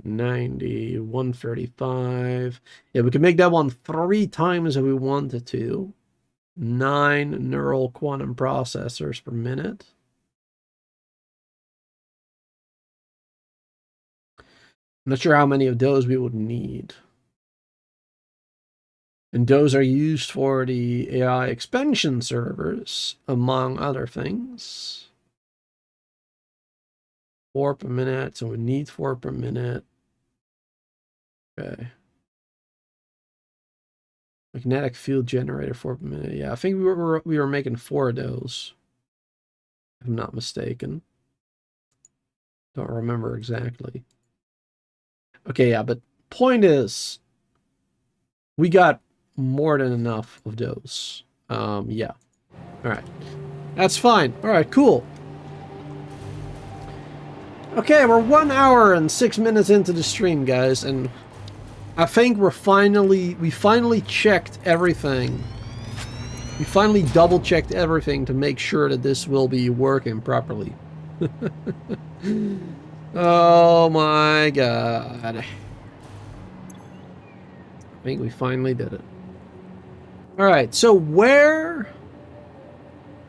[SPEAKER 1] 90, 135. Yeah, we can make that one 3 times if we wanted to. 9 neural quantum processors per minute. I'm not sure how many of those we would need. And those are used for the AI expansion servers, among other things. 4 per minute, so we need 4 per minute. Okay. Magnetic field generator 4 per minute. Yeah, I think we were making 4 of those, if I'm not mistaken. Don't remember exactly. Okay, yeah, but point is, we got more than enough of those. Yeah. All right. That's fine. All right, cool. Okay, we're 1 hour and 6 minutes into the stream, guys, and I think we finally checked everything. We finally double-checked everything to make sure that this will be working properly. Oh my god. I think we finally did it. Alright, so where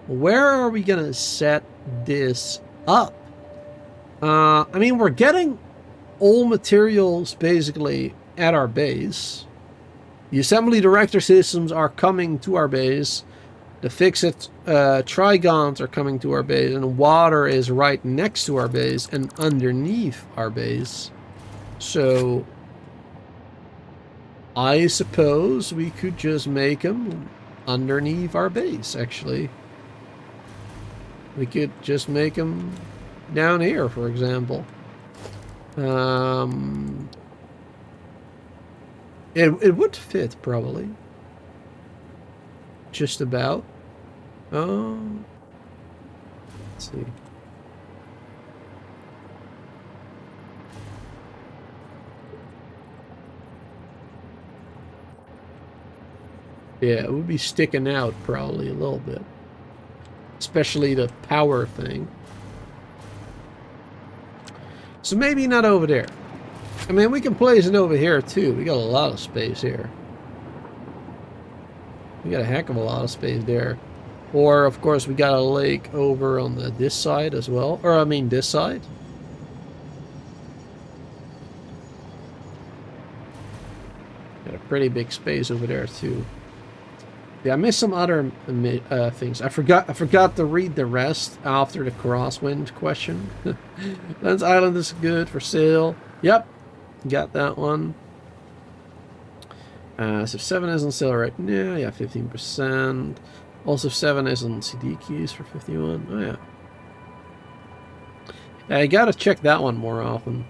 [SPEAKER 1] are we gonna set this up? I mean, we're getting all materials basically at our base. The assembly director systems are coming to our base. The FICSIT trigons are coming to our base, and water is right next to our base and underneath our base. So I suppose we could just make them underneath our base, actually. We could just make them down here, for example. It would fit, probably. Just about. Oh. Let's see. Yeah, it would be sticking out probably a little bit. Especially the power thing. So maybe not over there. I mean, we can place it over here too. We got a lot of space here. We got a heck of a lot of space there. Or, of course, we got a lake over on this side as well. Or, I mean, this side. Got a pretty big space over there too. Yeah, I missed some other things. I forgot to read the rest after the crosswind question. Lens Island is good for sale. Yep, got that one. So 7 is on sale right now. Yeah, 15%. Also 7 is on CD keys for 51. Oh yeah. Yeah, I gotta check that one more often.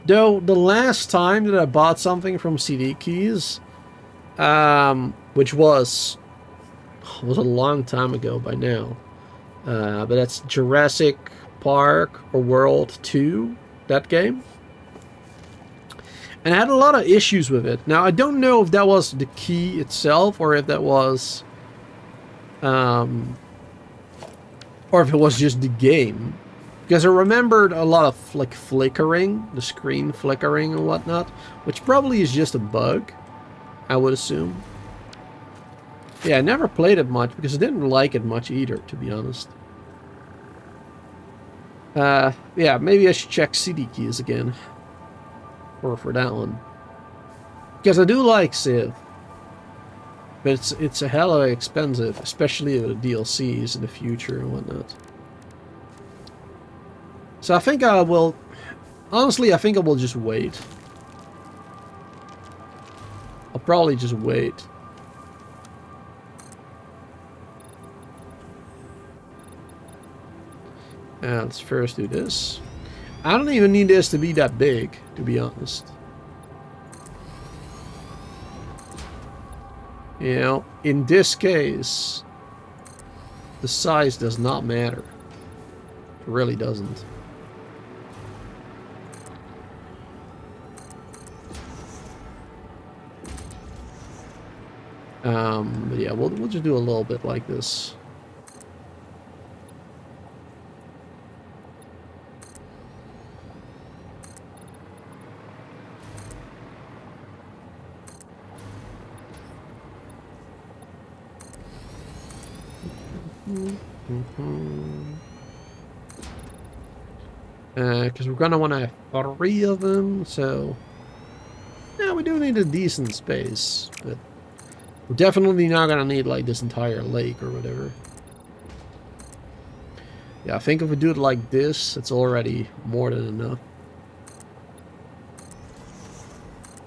[SPEAKER 1] Though the last time that I bought something from CD keys, which was a long time ago by now, but that's Jurassic Park or World 2, that game. And I had a lot of issues with it. Now, I don't know if that was the key itself or if that was, or if it was just the game. Because I remembered a lot of like flickering, the screen flickering and whatnot, which probably is just a bug, I would assume. Yeah, I never played it much because I didn't like it much either, to be honest. Yeah, maybe I should check CD keys again. Or for that one. Because I do like Civ. But it's a hell of expensive, especially with the DLCs in the future and whatnot. So I think I will... Honestly, I think I will just wait. I'll probably just wait. Let's first do this. I don't even need this to be that big, to be honest. You know, in this case, the size does not matter really doesn't. But yeah, we'll just do a little bit like this. Because we're gonna want to have 3 of them, so yeah, we do need a decent space, but we're definitely not gonna need like this entire lake or whatever. Yeah, I think if we do it like this, it's already more than enough.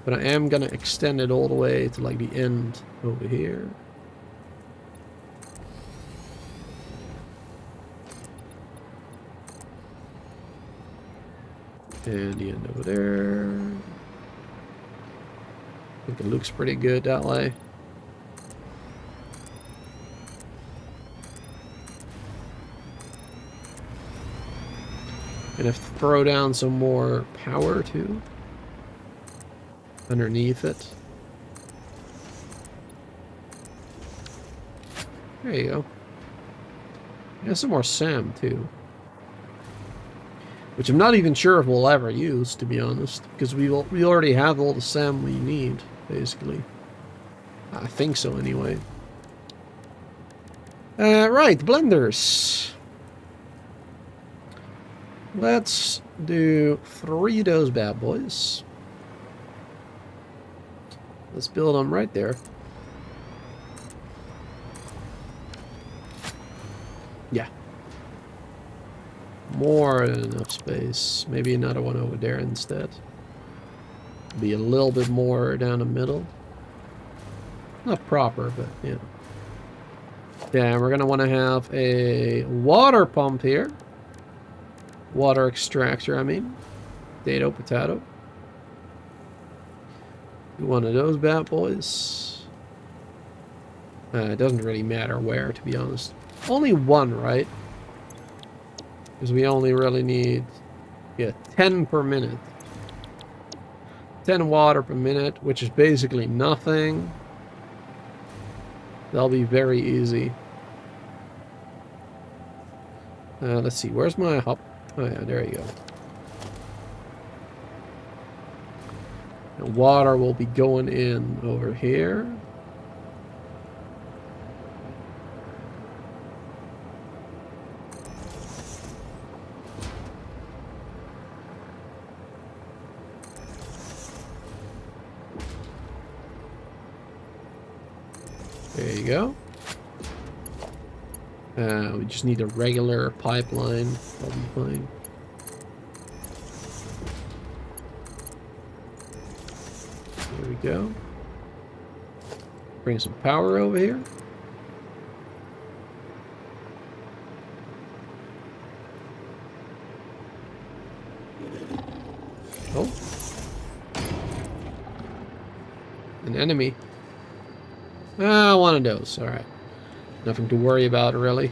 [SPEAKER 1] But I am gonna extend it all the way to like the end over here. And the end over there. I think it looks pretty good that way. Gonna throw down some more power too underneath it. There you go. Yeah, some more SAM too. Which I'm not even sure if we'll ever use, to be honest, because we already have all the SAM we need, basically. I think so, anyway. Right, blenders. Let's do 3 of those bad boys. Let's build them right there. Yeah. More than enough space. Maybe another one over there instead. Be a little bit more down the middle. Not proper, but yeah. Yeah, we're gonna want to have a water pump here. Water extractor, I mean. Potato. One of those bad boys. It doesn't really matter where, to be honest. Only one, right? Because we only really need, yeah, 10 per minute. 10 water per minute, which is basically nothing. That'll be very easy. Let's see, where's my hop? Oh yeah, there you go. And water will be going in over here. There you go. We just need a regular pipeline. That'll be fine. There we go. Bring some power over here. Oh. An enemy. One of those. Alright. Nothing to worry about, really.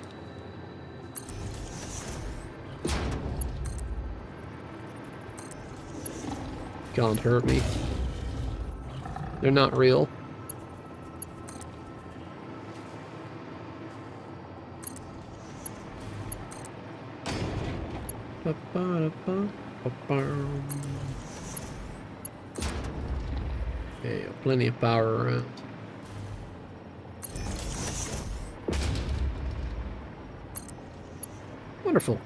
[SPEAKER 1] Can't hurt me. They're not real. Okay, plenty of power around. Wonderful.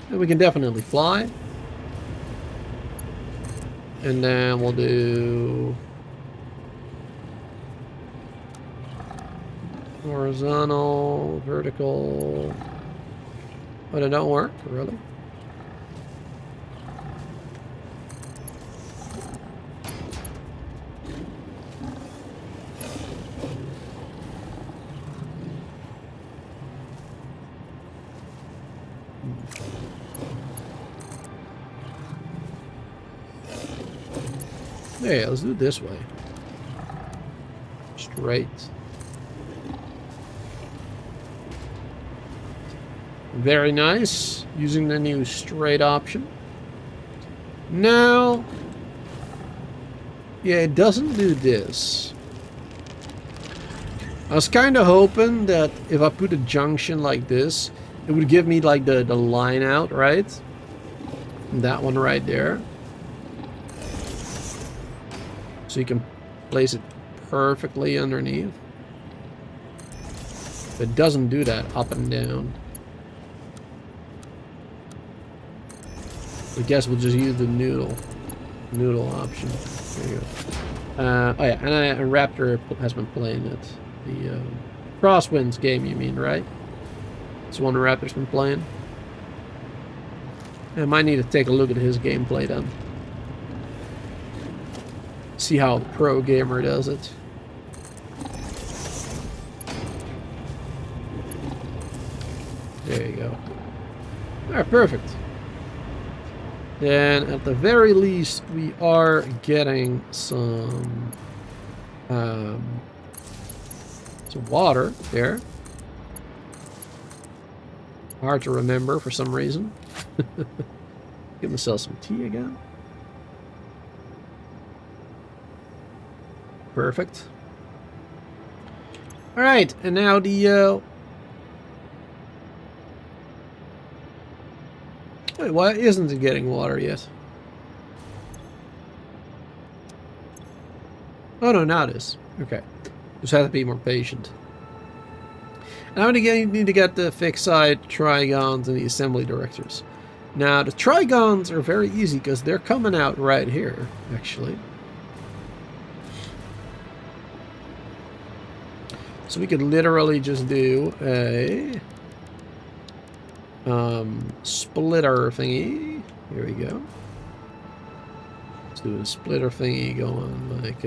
[SPEAKER 1] And we can definitely fly. And then we'll do horizontal, vertical. But it don't work, really. Yeah, let's do it this way. Straight. Very nice. Using the new straight option. Now, yeah, it doesn't do this. I was kind of hoping that if I put a junction like this, it would give me like the line out, right? That one right there. So you can place it perfectly underneath. It doesn't do that up and down. I guess we'll just use the noodle option. There you go. Oh yeah, and Raptor has been playing it. The Crosswinds game, you mean, right? It's one Raptor's been playing. I might need to take a look at his gameplay then. See how a pro gamer does it. There you go. Alright, perfect. Then, at the very least, we are getting some water there. Hard to remember for some reason. Give myself some tea again. Perfect. Alright, and now the... Wait, why isn't it getting water yet? Oh no, now it is. Okay. Just have to be more patient. And I'm going to need to get the FICSIT, trigons, and the assembly directors. Now, the trigons are very easy because they're coming out right here, actually. So we could literally just do a splitter thingy. Here we go. Let's do a splitter thingy going like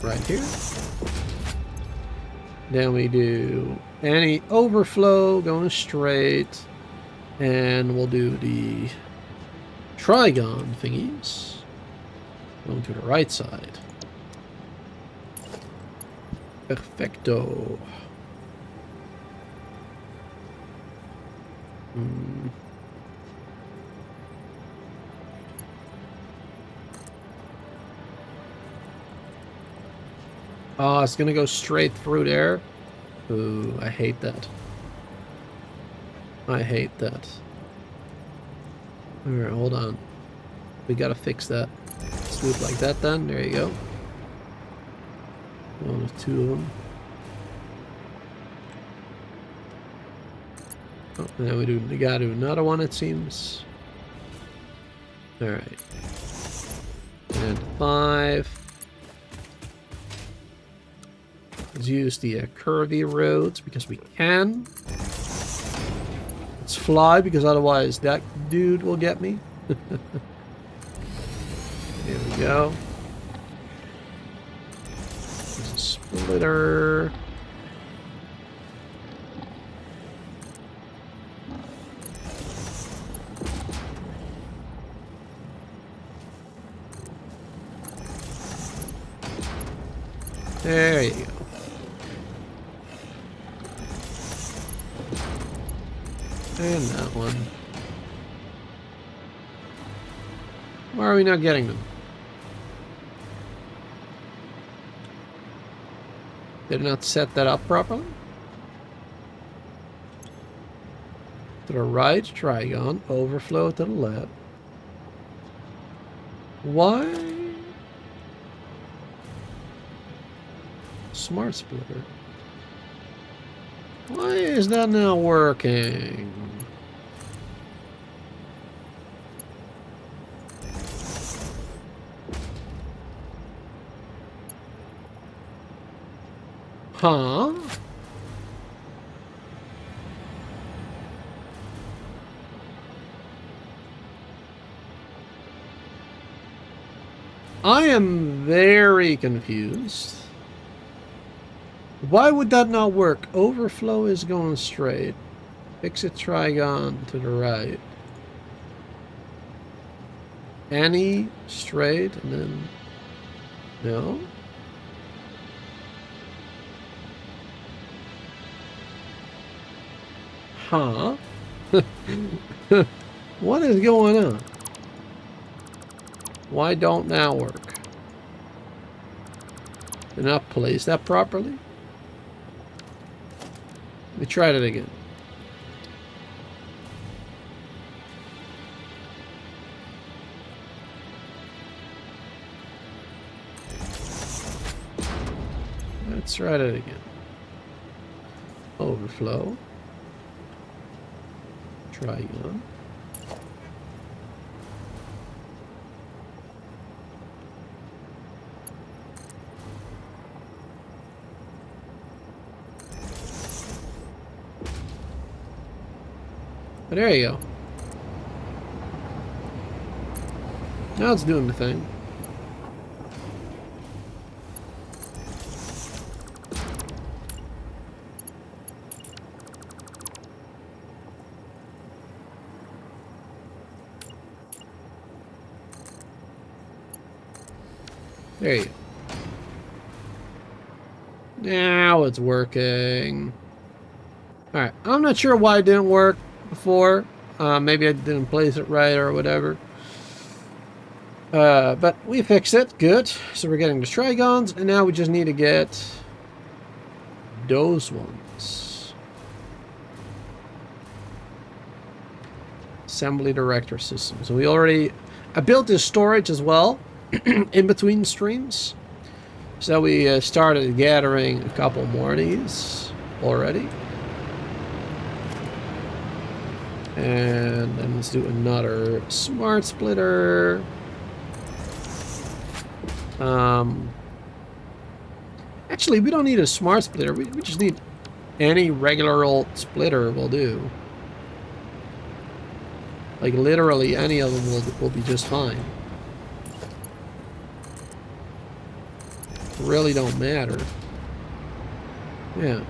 [SPEAKER 1] right here. Then we do any overflow going straight, and we'll do the trigon thingies going to the right side. Perfecto. Oh, it's gonna go straight through there. Ooh, I hate that. I hate that. Alright, hold on. We gotta fix that. Let's do it like that then. There you go. One of two of them. Oh, and then we gotta do another one, it seems. Alright. And 5. Let's use the curvy roads because we can. Let's fly because otherwise that dude will get me. There we go. There's a splitter. There you go. And that one. Why are we not getting them? Did I not set that up properly? To the right, trigon, overflow to the left. Why? Smart splitter. Why is that not working? Huh? I am very confused. Why would that not work? Overflow is going straight. FICSIT trigon to the right. Any straight and then... No? Huh? What is going on? Why don't that work? Did not place that properly? We tried it again. Let's try it again. Overflow. Try again. But there you go. Now it's doing the thing. There you go. Now it's working. Alright, I'm not sure why it didn't work before. Maybe I didn't place it right or whatever. But we fixed it. Good. So we're getting the trigons, and now we just need to get those ones. Assembly director system. So we already... I built this storage as well in between streams. So we started gathering a couple more of these already. And then let's do another smart splitter. Actually, we don't need a smart splitter. We just need any regular old splitter will do. Like literally any of them will be just fine. Really don't matter. Yeah.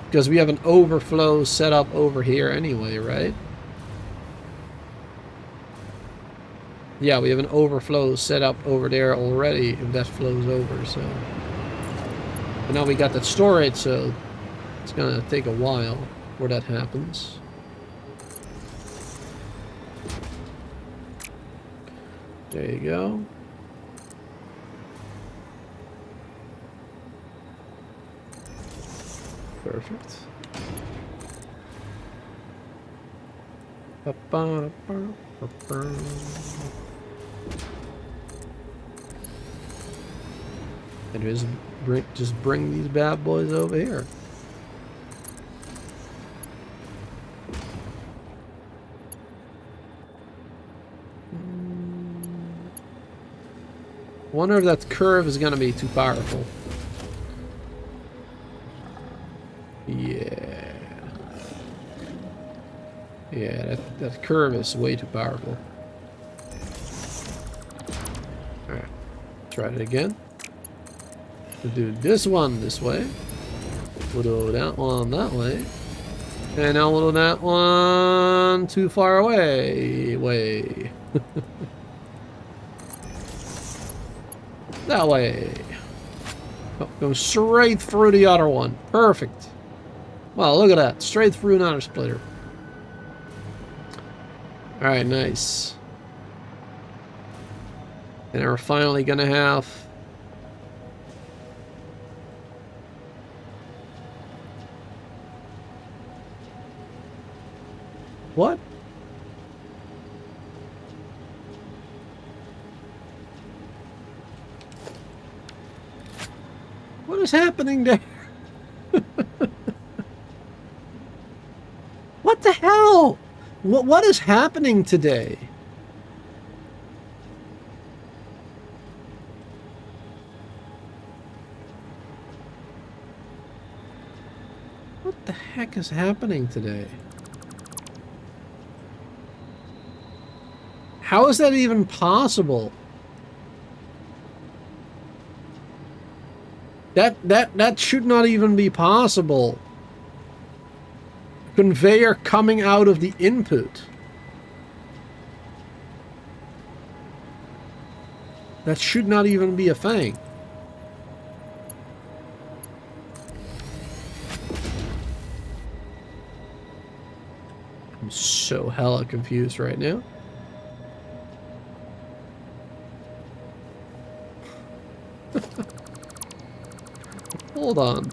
[SPEAKER 1] Because we have an overflow set up over here anyway, right? Yeah, we have an overflow set up over there already if that flows over, so. But now we got that storage, so it's gonna take a while before that happens. There you go. Perfect. And just bring these bad boys over here. Wonder if that curve is gonna be too powerful. Yeah. Yeah, that curve is way too powerful. Alright. Try it again. We'll do this one this way. We'll do that one that way. And now we'll do that one too far away. That way. Oh, go straight through the other one. Perfect. Wow, look at that. Straight through another splitter. Alright, nice. And we're finally gonna have... What? What is happening there? What the hell? What is happening today? What the heck is happening today? How is that even possible? That should not even be possible. Conveyor coming out of the input. That should not even be a thing. I'm so hella confused right now. Hold on.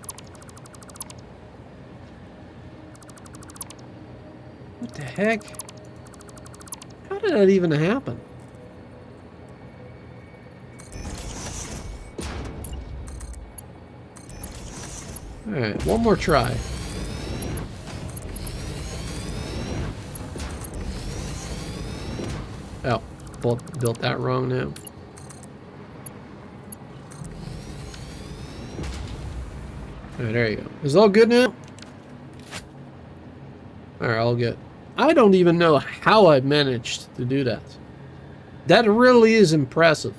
[SPEAKER 1] What the heck? How did that even happen? Alright, one more try. Oh, built that wrong now. Alright, there you go. Is it all good now? Alright, all good. I don't even know how I managed to do that. That really is impressive.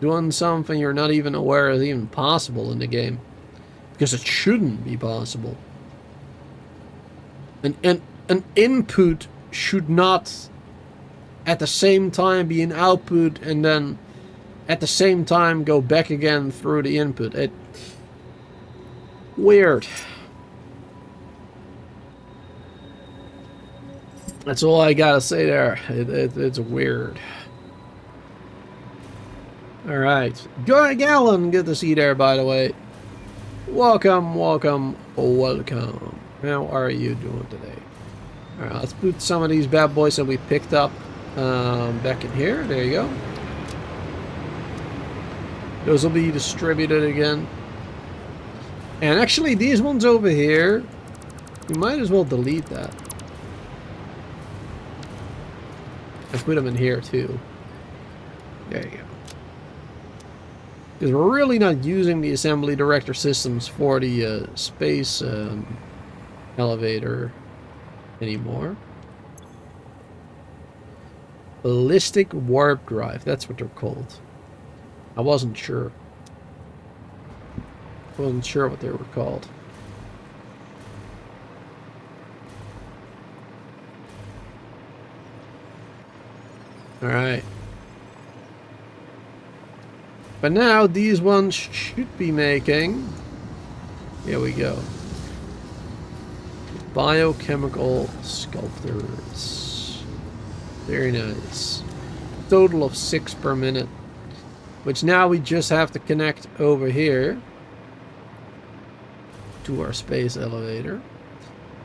[SPEAKER 1] Doing something you're not even aware is even possible in the game. Because it shouldn't be possible. An input should not at the same time be an output and then at the same time go back again through the input. Weird. That's all I gotta say there. It's weird. Alright. Gallon, good to see you there, by the way. Welcome, welcome, welcome. How are you doing today? Alright, let's put some of these bad boys that we picked up back in here. There you go. Those will be distributed again. And actually, these ones over here, we might as well delete that. And put them in here too. There you go. Because we're really not using the assembly director systems for the space elevator anymore. Ballistic warp drive, that's what they're called. I wasn't sure. I wasn't sure what they were called. Alright. But now these ones should be making... Here we go. Biochemical sculptors. Very nice. Total of 6 per minute. Which now we just have to connect over here to our space elevator.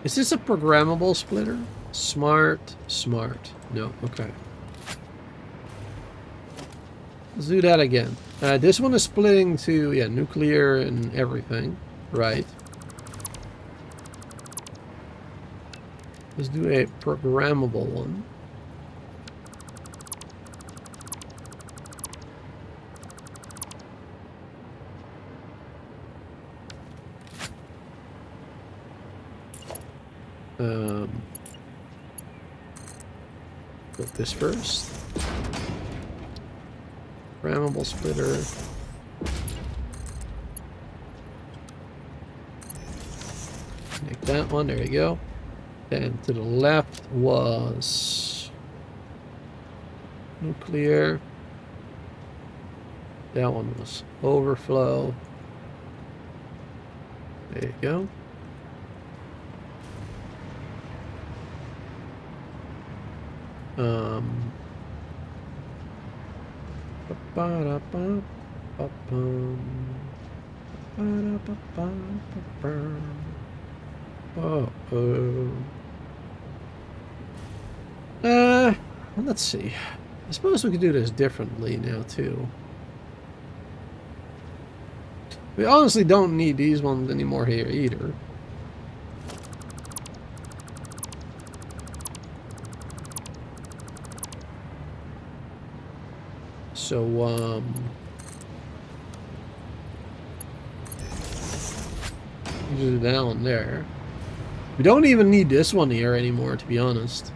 [SPEAKER 1] Is this a programmable splitter? Smart. No, okay. Let's do that again. This one is splitting to, yeah, nuclear and everything. Right. Let's do a programmable one. Put this first. Programmable splitter. Make that one, there you go. And to the left was nuclear. That one was overflow. There you go. Let's see. I suppose we could do this differently now too. We honestly don't need these ones anymore here either. So, do that one there. We don't even need this one here anymore, to be honest.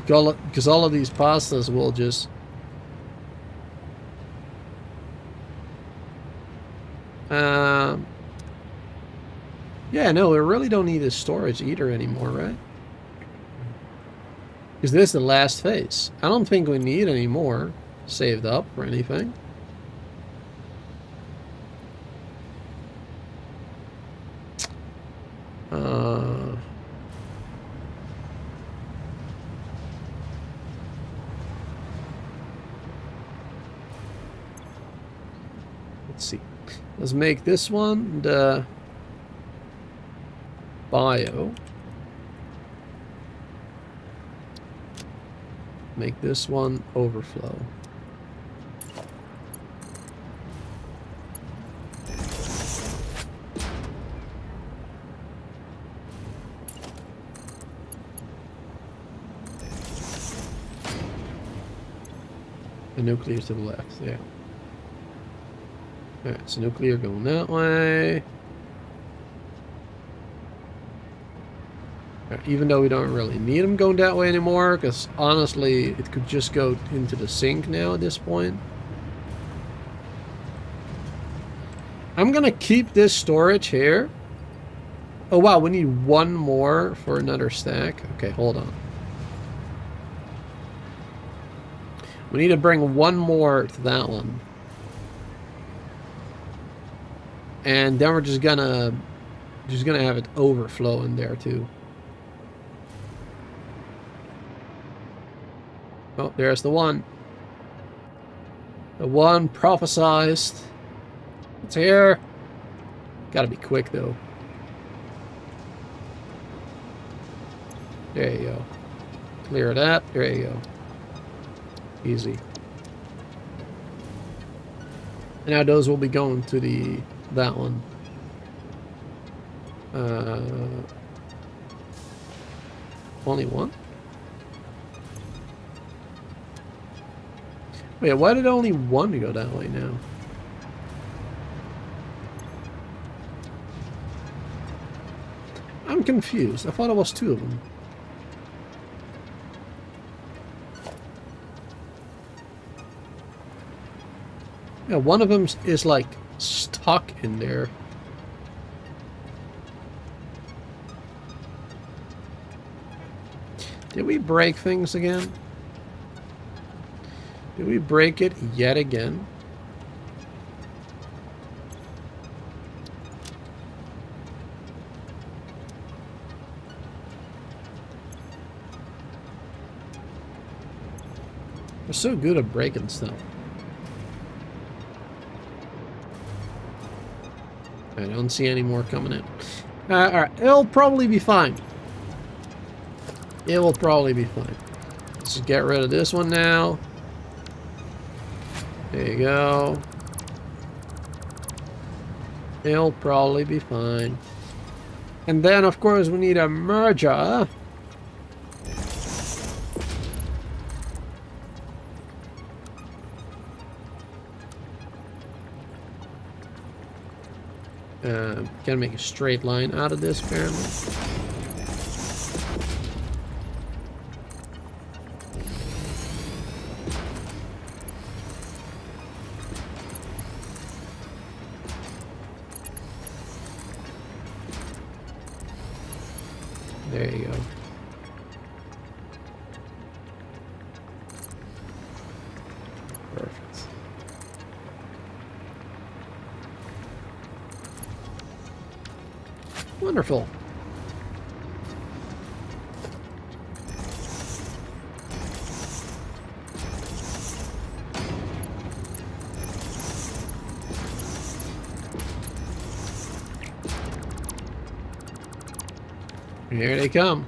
[SPEAKER 1] Because all of these pastas will just... yeah, no, we really don't need this storage either anymore, right? Because this is the last phase. I don't think we need any more saved up or anything. Let's make this one the bio. Make this one overflow. The nuclear to the left, yeah. Alright, so nuclear going that way. Right, even though we don't really need them going that way anymore, because honestly, it could just go into the sink now at this point. I'm gonna keep this storage here. Oh wow, we need one more for another stack. Okay, hold on. We need to bring one more to that one. And then we're just gonna have it overflow in there too. Oh, there's the one. The one prophesized. It's here. Gotta be quick though. There you go. Clear that. There you go. Easy. And now those will be going to that one. Only one? Wait, why did only one go that way now? I'm confused. I thought it was two of them. Yeah, one of them is like stuck in there. Did we break things again? Did we break it yet again? We're so good at breaking stuff. I don't see any more coming in. Alright, it'll probably be fine. It will probably be fine. Let's just get rid of this one now. There you go. It'll probably be fine. And then, of course, we need a merger. Gotta make a straight line out of this, apparently. There you go. Perfect. Wonderful. Here they come.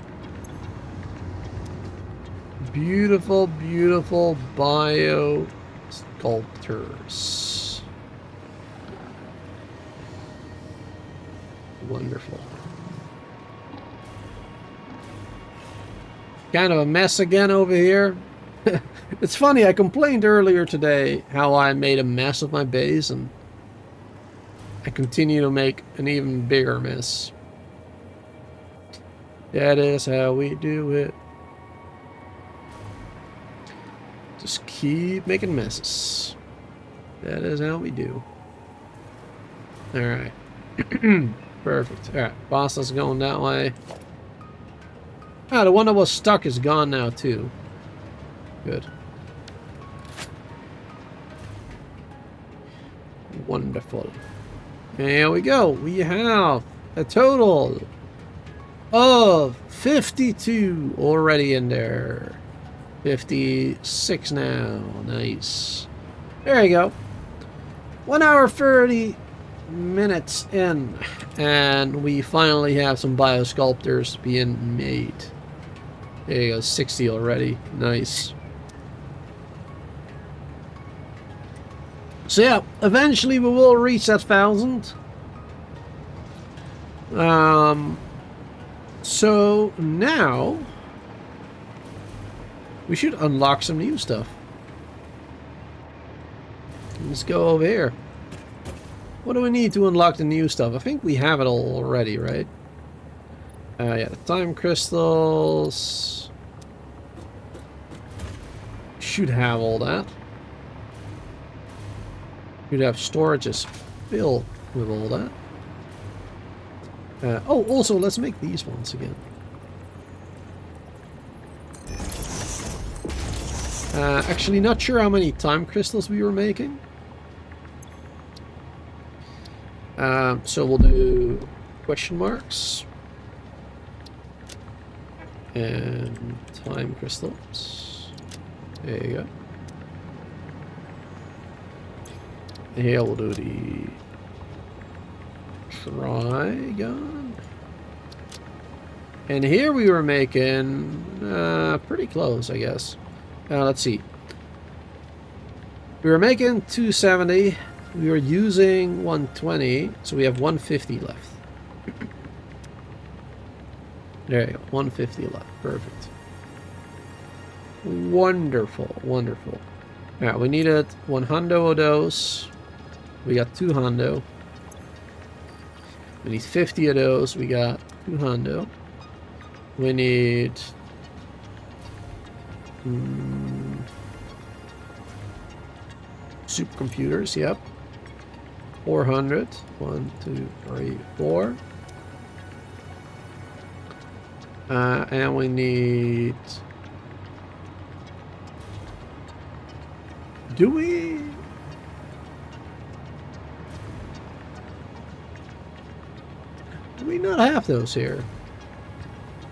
[SPEAKER 1] Beautiful, beautiful bio sculptors. Wonderful. Kind of a mess again over here. It's funny, I complained earlier today how I made a mess of my base, and I continue to make an even bigger mess. That is how we do it. Just keep making messes. That is how we do. Alright. Perfect. Alright, boss is going that way. Ah, the one that was stuck is gone now too. Good. Wonderful. There we go. We have a total of 52 already in there. 56 now. Nice. There you go. 1 hour 30 minutes in, and we finally have some Biosculptors being made. There you go, 60 already. Nice. So yeah, eventually we will reach that 1,000. So now we should unlock some new stuff. Let's go over here. What do we need to unlock the new stuff? I think we have it all already, right? Yeah, the time crystals. Should have all that. Should have storages filled with all that. Oh, also, let's make these ones again. Actually, not sure how many time crystals we were making. So we'll do question marks. And time crystals. There you go. And here we'll do the trigon. And here we were making pretty close, I guess. Let's see. We were making 270. We were using 120, so we have 150 left. There you go, 150 left. Perfect. Wonderful, wonderful. Alright, we needed 100 of those. We got 200. We need 50 of those. We got 200. We need... supercomputers, yep. 400. 1, 2, 3, 4. And we need... Do we not have those here?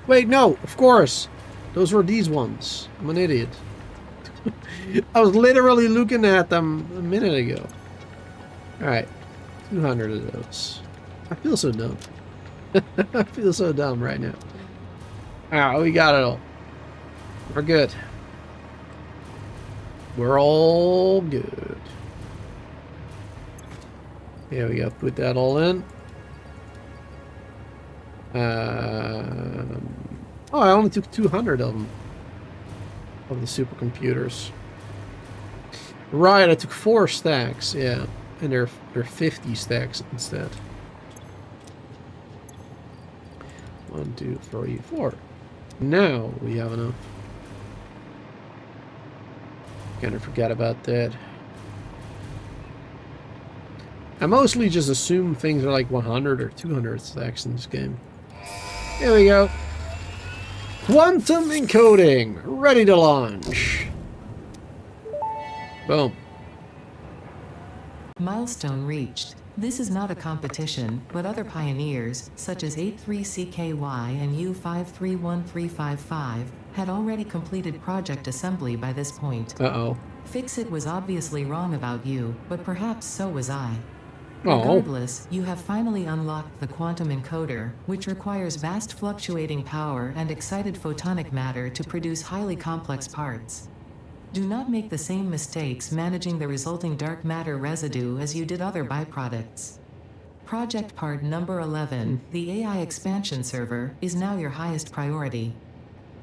[SPEAKER 1] Wait, no, of course. Those were these ones. I'm an idiot. I was literally looking at them a minute ago. Alright. 200 of those. I feel so dumb. I feel so dumb right now. Alright, we got it all. We're good. We're all good. Here we go. Put that all in. Oh, I only took 200 of them. Of the supercomputers. Right, I took 4 stacks, yeah. And they're 50 stacks instead. 1, 2, 3, 4. Now we have enough. Gonna forget about that. I mostly just assume things are like 100 or 200 stacks in this game. Here we go. Quantum encoding, ready to launch. Boom.
[SPEAKER 2] Milestone reached. This is not a competition, but other pioneers, such as 83CKY and U531355, had already completed project assembly by this point.
[SPEAKER 1] Uh-oh.
[SPEAKER 2] FICSIT was obviously wrong about you, but perhaps so was I.
[SPEAKER 1] Oh.
[SPEAKER 2] Regardless, you have finally unlocked the quantum encoder, which requires vast fluctuating power and excited photonic matter to produce highly complex parts. Do not make the same mistakes managing the resulting dark matter residue as you did other byproducts. Project part number 11, the AI expansion server, is now your highest priority.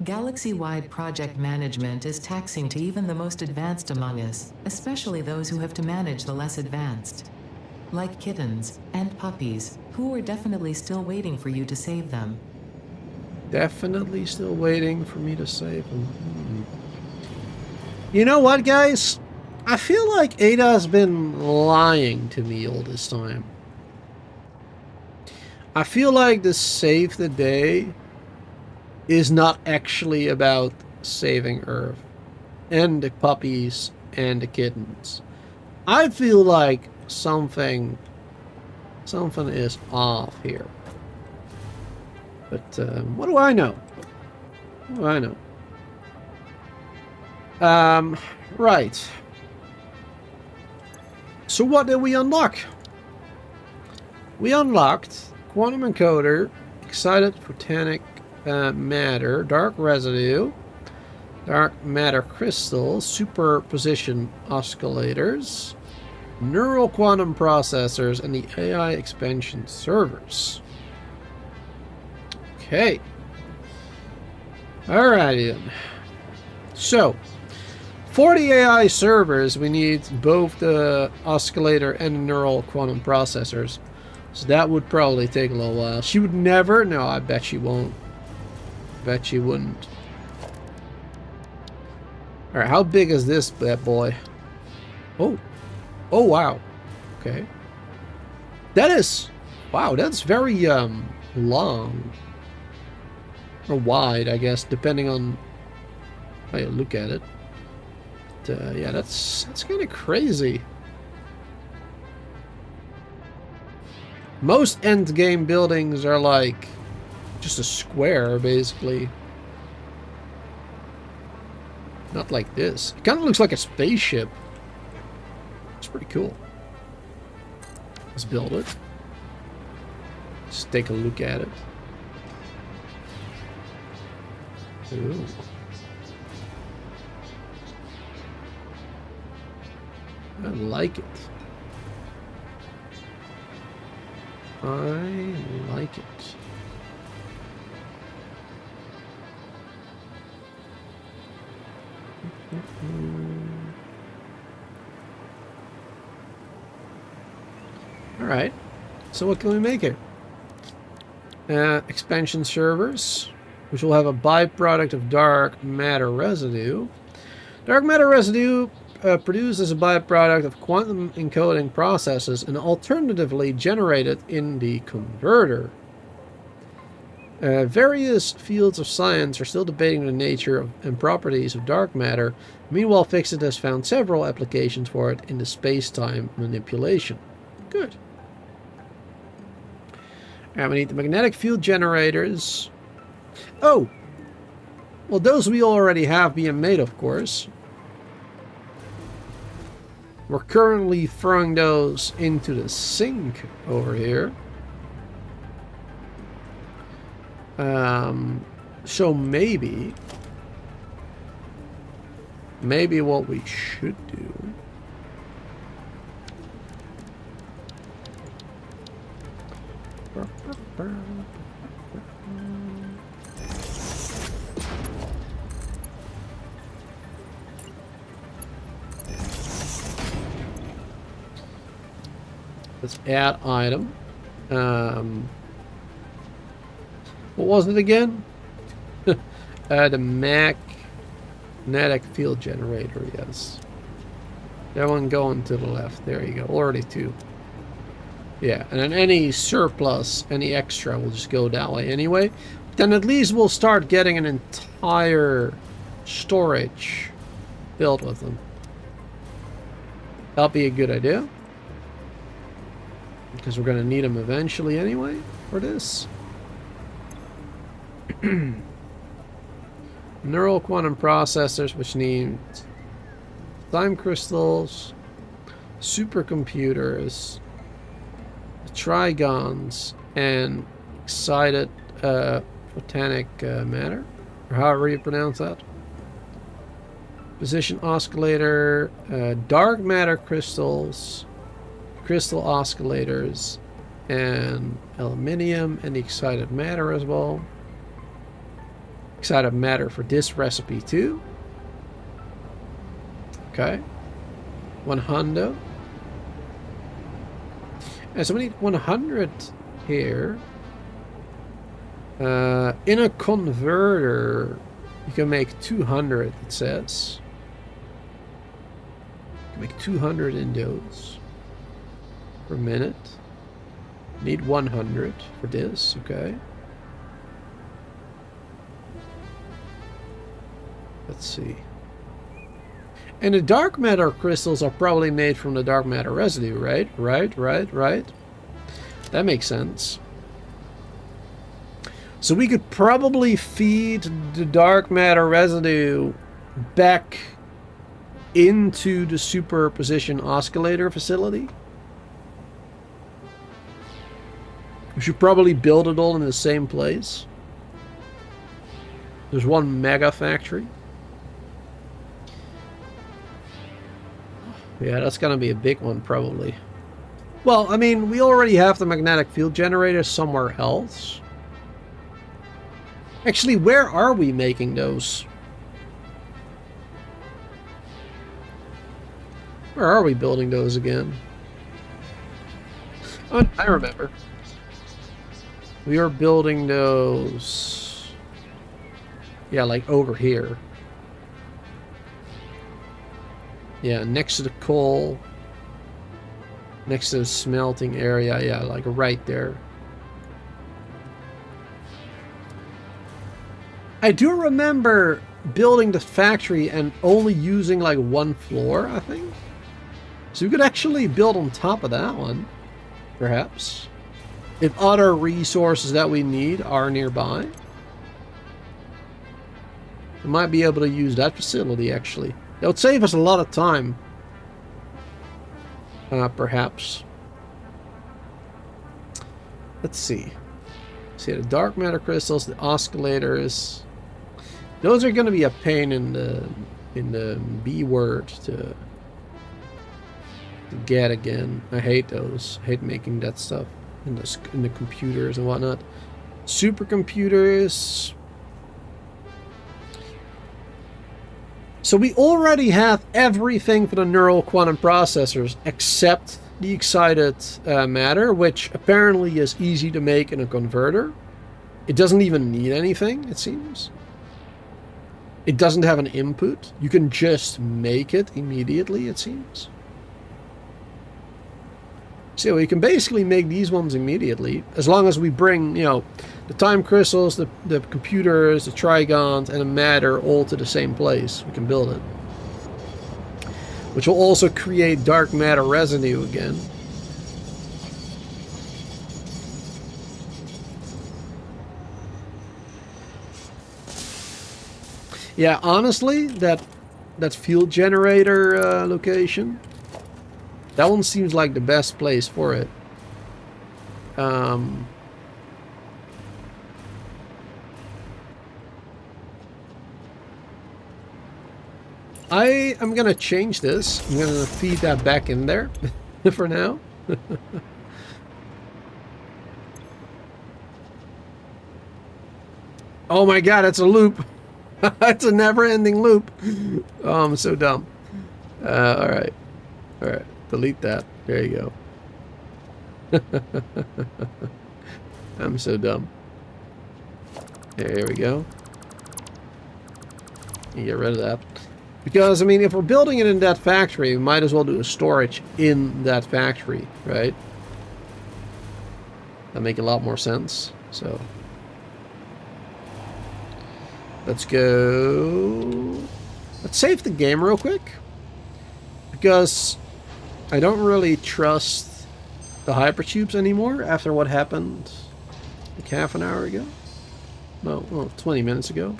[SPEAKER 2] Galaxy-wide project management is taxing to even the most advanced among us, especially those who have to manage the less advanced. Like kittens and puppies, who are definitely still waiting for you to save them.
[SPEAKER 1] Definitely still waiting for me to save them. You know what, guys? I feel like Ada's been lying to me all this time. I feel like the save the day is not actually about saving Earth and the puppies and the kittens. I feel like something is off here. But what do I know? What do I know? Right. So what did we unlock? we unlocked quantum encoder, excited photonic matter, dark residue, dark matter crystals, superposition oscillators, neural quantum processors, and the AI expansion servers. Okay. Alrighty then. So, for the AI servers, we need both the oscillator and the neural quantum processors. So that would probably take a little while. She would never... No, I bet she won't. Bet she wouldn't. Alright, how big is this bad boy? Oh. Oh, wow. Okay. That is... Wow, that's very, long. Or wide, I guess, depending on how you look at it. But, yeah, that's kind of crazy. Most endgame buildings are like just a square, basically. Not like this. It kind of looks like a spaceship. It's pretty cool. Let's build it. Let's take a look at it. Ooh. I like it. I like it. Alright, so what can we make it? Expansion servers, which will have a byproduct of dark matter residue. Dark matter residue produced as a byproduct of quantum encoding processes and alternatively generated in the converter. Various fields of science are still debating the nature and properties of dark matter. Meanwhile, FICSIT has found several applications for it in the space-time manipulation. Good. And we need the magnetic field generators. Oh! Well, those we already have being made, of course. We're currently throwing those into the sink over here. So maybe what we should do let's add item. What was it again? The magnetic field generator, yes. That one going to the left. There you go. Already two. Yeah, and then any surplus, any extra will just go that way anyway. Then at least we'll start getting an entire storage built with them. That'll be a good idea. Because we're going to need them eventually anyway for this. Neural quantum processors, which need time crystals, supercomputers, trigons, and excited photonic matter, or however you pronounce that. Position oscillator, dark matter crystals, crystal oscillators, and aluminium, and the excited matter as well. Excited matter for this recipe too. Okay. 100. And so we need 100 here. In a converter, you can make 200, it says. You can make 200 in those per minute. Need 100 for this, okay. Let's see. And the dark matter crystals are probably made from the dark matter residue, right? Right. That makes sense. So we could probably feed the dark matter residue back into the superposition oscillator facility. We should probably build it all in the same place. There's one mega factory. Yeah, that's gonna be a big one, probably. Well, I mean, we already have the magnetic field generator somewhere else. Actually, where are we making those? Where are we building those again? Oh, I remember. We are building those... Yeah, like over here. Yeah, next to the coal. Next to the smelting area. Yeah, like right there. I do remember building the factory and only using like one floor, I think. So we could actually build on top of that one, perhaps. If other resources that we need are nearby. We might be able to use that facility, actually. That would save us a lot of time. Perhaps. Let's see. See, the dark matter crystals, the oscillators. Those are going to be a pain in the B word to get again. I hate those. I hate making that stuff in the computers and whatnot. Supercomputers. So we already have everything for the neural quantum processors except the excited matter, which apparently is easy to make in a converter. It doesn't even need anything, it seems. It doesn't have an input. You can just make it immediately, it seems. So we can basically make these ones immediately, as long as we bring, you know, the time crystals, the computers, the trigons, and the matter all to the same place. We can build it. Which will also create dark matter residue again. Yeah, honestly, that field generator location, that one seems like the best place for it. I am gonna change this. I'm gonna feed that back in there for now. Oh my god, it's a loop. It's a never-ending loop. Oh, I'm so dumb. Alright. Alright. Delete that. There you go. I'm so dumb. There we go. You get rid of that. Because, I mean, if we're building it in that factory, we might as well do a storage in that factory, right? That make a lot more sense. So... let's go... let's save the game real quick. Because I don't really trust the hypertubes anymore after what happened like half an hour ago. No, well, 20 minutes ago.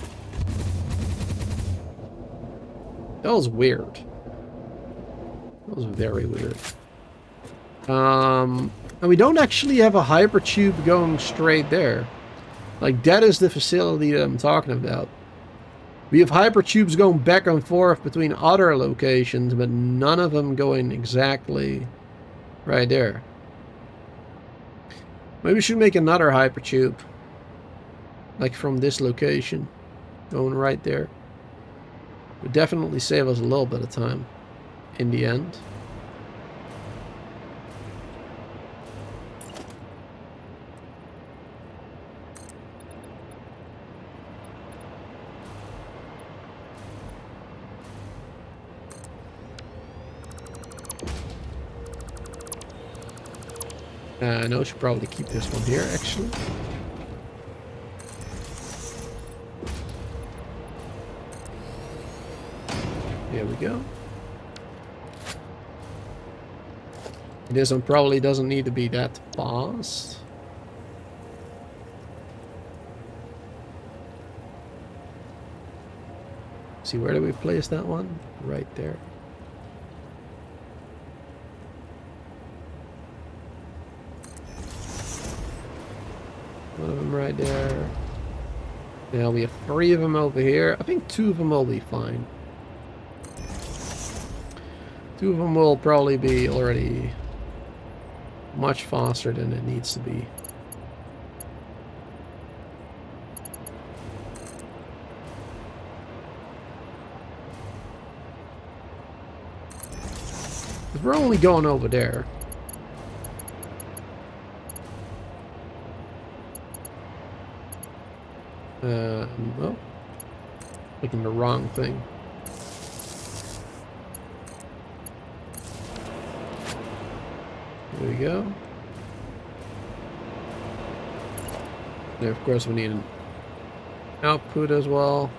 [SPEAKER 1] That was weird. That was very weird. And we don't actually have a hypertube going straight there. Like, that is the facility that I'm talking about. We have hypertubes going back and forth between other locations, but none of them going exactly right there. Maybe we should make another hypertube. Like from this location. Going right there. Would definitely save us a little bit of time in the end. No, I should probably keep this one here, actually. There we go. This one probably doesn't need to be that fast. See, where do we place that one? Right there. One of them right there. Now we have 3 of them over here. I think 2 of them will be fine. 2 of them will probably be already much faster than it needs to be. Because we're only going over there. Oh, clicking the wrong thing. There we go. And of course we need an output as well.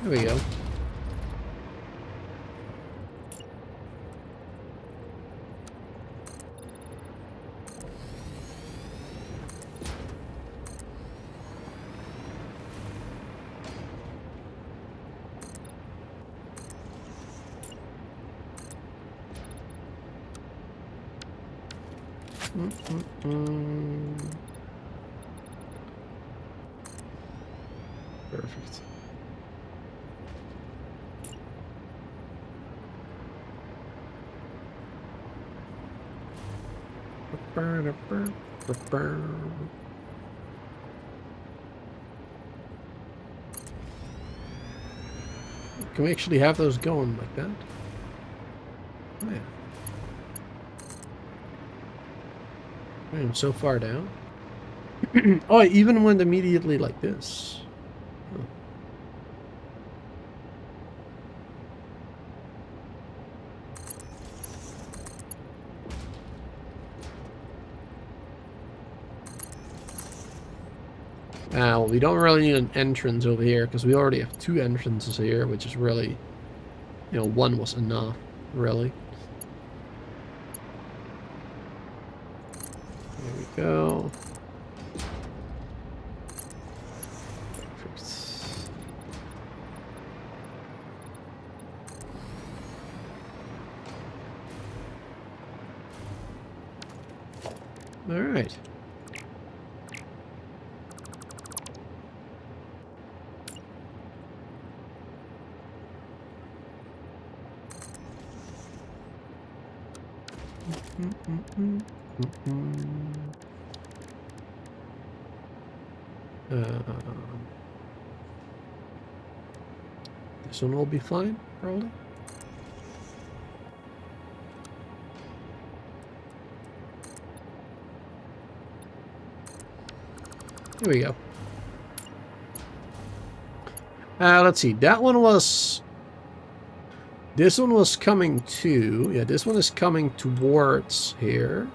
[SPEAKER 1] There we go. Perfect. Can we actually have those going like that? Oh, yeah. I am so far down. Oh, I even went immediately like this. Oh. Well, we don't really need an entrance over here because we already have 2 entrances here, which is really, you know, 1 was enough, really. There we go. Perfect. All right. This one will be fine, probably. Here we go. Let's see. That one was... This one was coming to... Yeah, this one is coming towards here.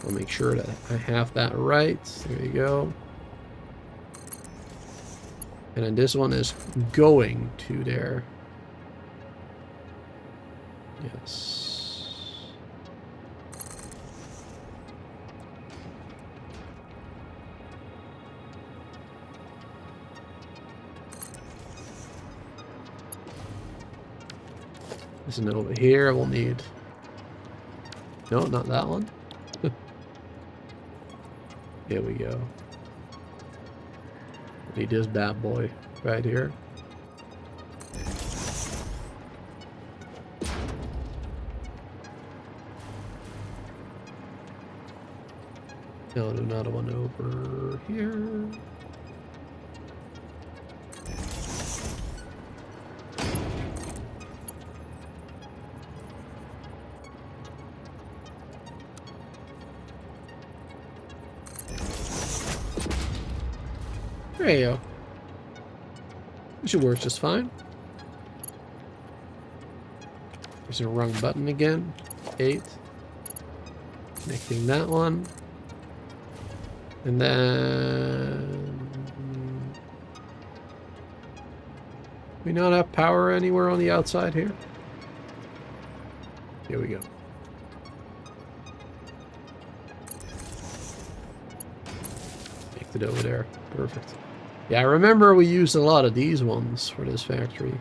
[SPEAKER 1] I'll make sure that I have that right. There you go. And then this one is going to there. Yes. Isn't it over here? We'll need... No, not that one. Here we go. Need this bad boy right here. Now do another one over here. There you go. It should work just fine. There's the wrong button again. 8. Connecting that one. And then... We not have power anywhere on the outside here? Here we go. Make it over there. Perfect. Yeah, I remember we used a lot of these ones for this factory.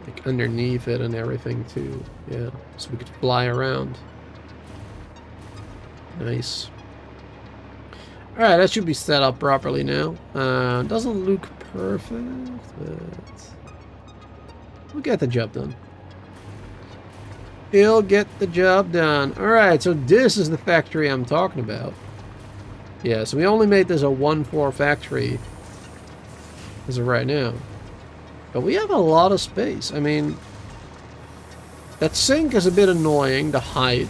[SPEAKER 1] Like underneath it and everything too. Yeah, so we could fly around. Nice. Alright, that should be set up properly now. Doesn't look perfect, but we'll get the job done. He'll get the job done. Alright, so this is the factory I'm talking about. Yeah, so we only made this a 1-4 factory as of right now. But we have a lot of space. I mean, that sink is a bit annoying, the height.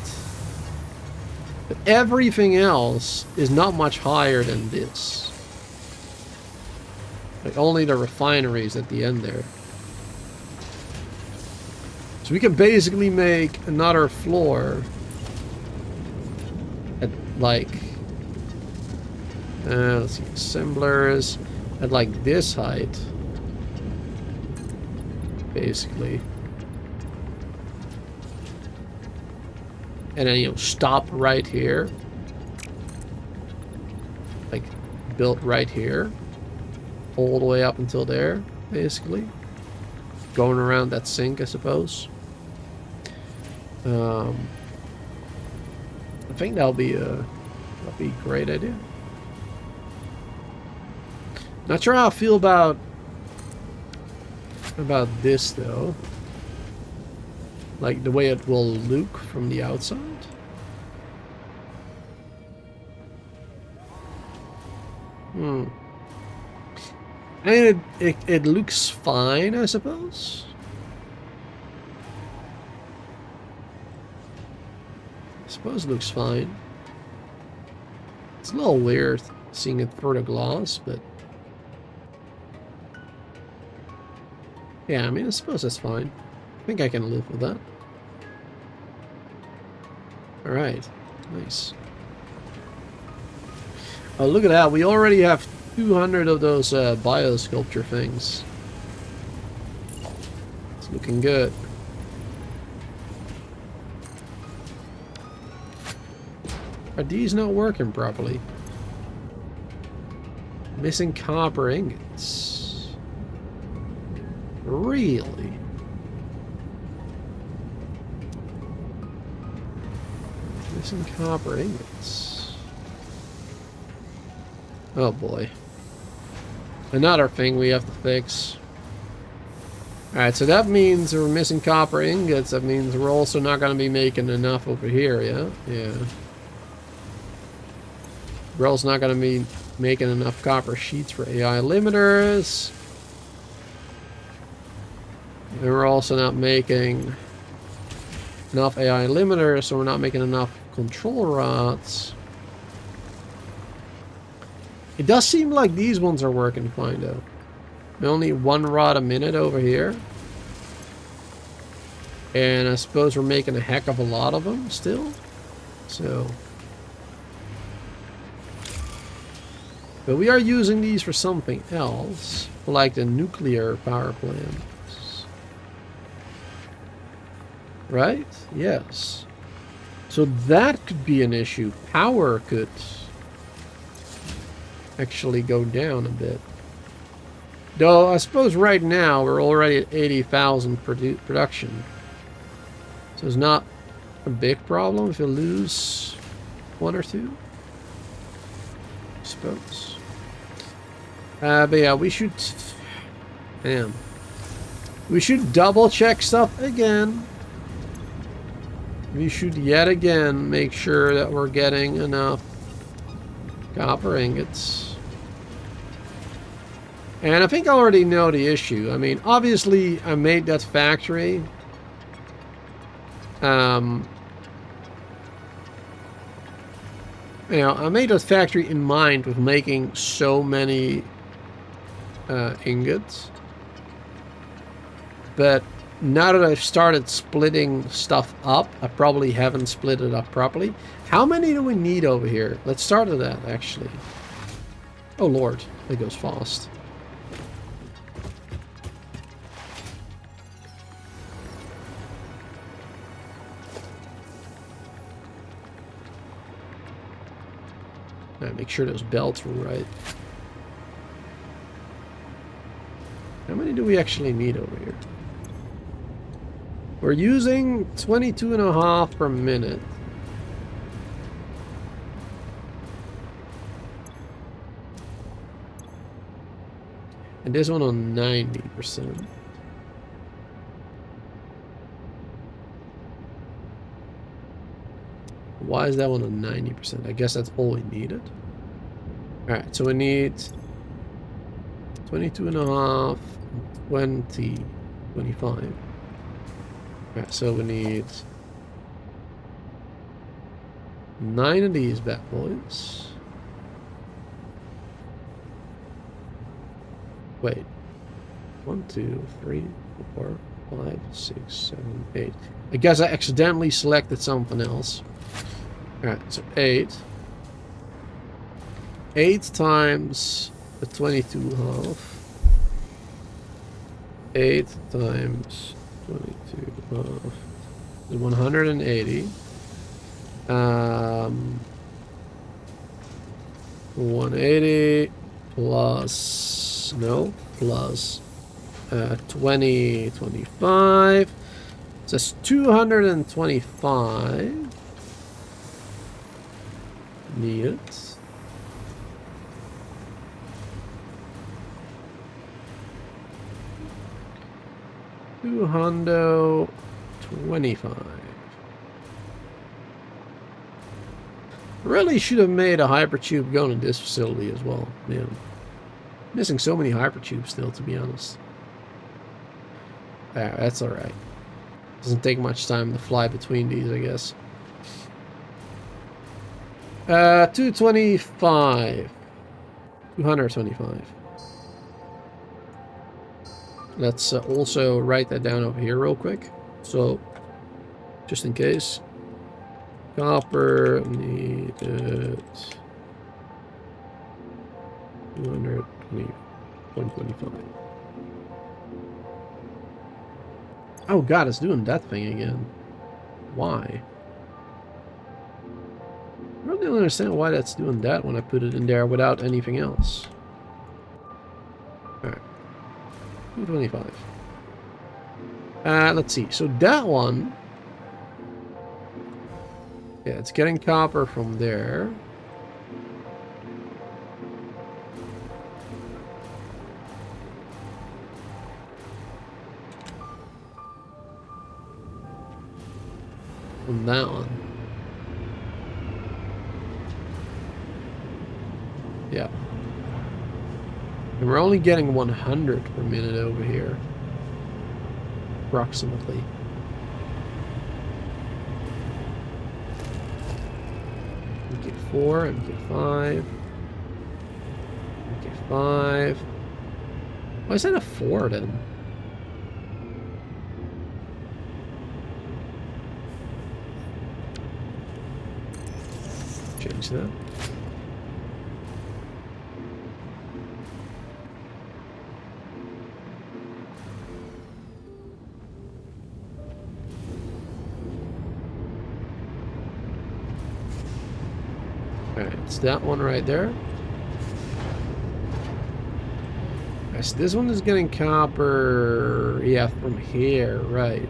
[SPEAKER 1] But everything else is not much higher than this. Like only the refineries at the end there. So we can basically make another floor at like, let's see, assemblers at like this height, basically. And then, you know, stop right here. Like, built right here. All the way up until there, basically. Going around that sink, I suppose. I think that'll be a great idea. Not sure how I feel about this though. Like the way it will look from the outside. I mean, it looks fine, I suppose. I suppose it looks fine. It's a little weird seeing it through the glass, but yeah, I mean, I suppose that's fine. I think I can live with that. Alright, nice. Oh, look at that. We already have 200 of those biosculpture things. It's looking good. Are these not working properly? Missing copper ingots. Really? Missing copper ingots. Oh boy. Another thing we have to fix. Alright, so that means we're missing copper ingots. That means we're also not going to be making enough over here, yeah? Yeah. We're also not going to be making enough copper sheets for AI limiters. And we're also not making enough AI limiters, so we're not making enough control rods. It does seem like these ones are working fine though. Only 1 rod a minute over here. And I suppose we're making a heck of a lot of them still. So. But we are using these for something else. Like the nuclear power plants. Right? Yes. So that could be an issue. Power could actually go down a bit. Though I suppose right now we're already at 80,000 production. So it's not a big problem if you lose 1 or 2. I suppose. But yeah, we should... Damn. We should double check stuff again. We should yet again make sure that we're getting enough copper ingots. And I think I already know the issue. I mean, obviously I made that factory. You know, I made that factory in mind with making so many ingots. But now that I've started splitting stuff up, I probably haven't split it up properly. How many do we need over here? Let's start with that, actually. Oh, Lord. It goes fast. Make sure those belts were right. How many do we actually need over here? We're using 22.5 per minute. And this one on 90%. Why is that one on 90%? I guess that's all we needed. Alright, so we need 22.5, 20, 25. Alright, so we need 9 of these bad boys. Wait. 1, 2, 3, 4, 5, 6, 7, 8. I guess I accidentally selected something else. Alright, so 8. 8 times the 22.5. 8 times 22.5 is 180. 180 plus, no, plus 20, 25. So it's 225 needed. $225. Really should have made a hypertube going in this facility as well, man. Missing so many hypertubes still, to be honest. That's alright. Doesn't take much time to fly between these, I guess. 225. 225. Let's also write that down over here real quick. So, just in case. Copper needed 220.25. Oh god, it's doing that thing again. Why? I really don't understand why that's doing that when I put it in there without anything else. Alright. 225. Let's see. So that one... yeah, it's getting copper from there. From that one. Yeah. And we're only getting 100 per minute over here. Approximately. MK4, MK5. MK5. Why is that a 4 then? Change that. Alright, it's that one right there. Yes, this one is getting copper, yeah, from here, right.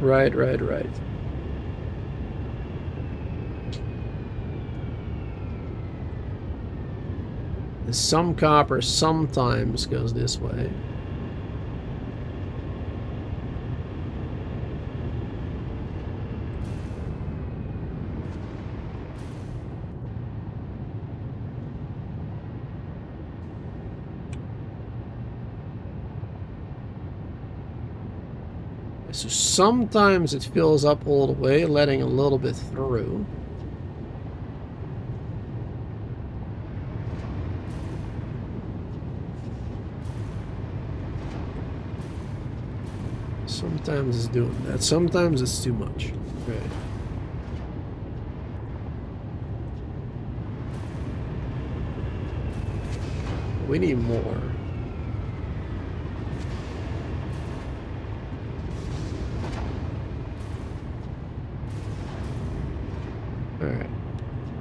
[SPEAKER 1] Right. Some copper sometimes goes this way. So sometimes it fills up all the way, letting a little bit through. Sometimes it's doing that. Sometimes it's too much. Right. We need more. Alright.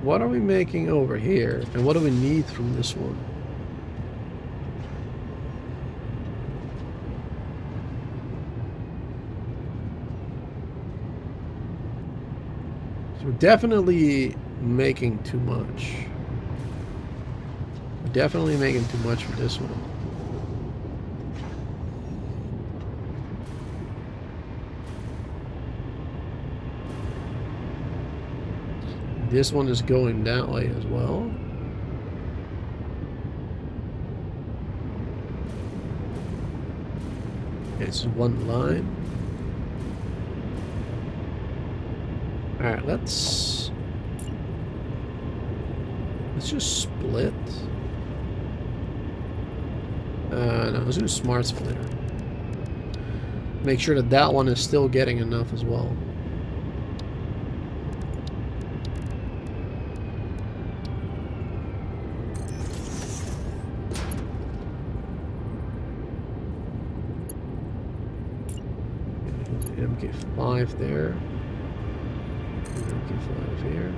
[SPEAKER 1] What are we making over here? And what do we need from this one? So we're definitely making too much. We're definitely making too much for this one. This one is going that way as well. Okay, it's one line. Alright, let's just split. No, let's do a smart splitter. Make sure that that one is still getting enough as well. MK5 there. MK5 here.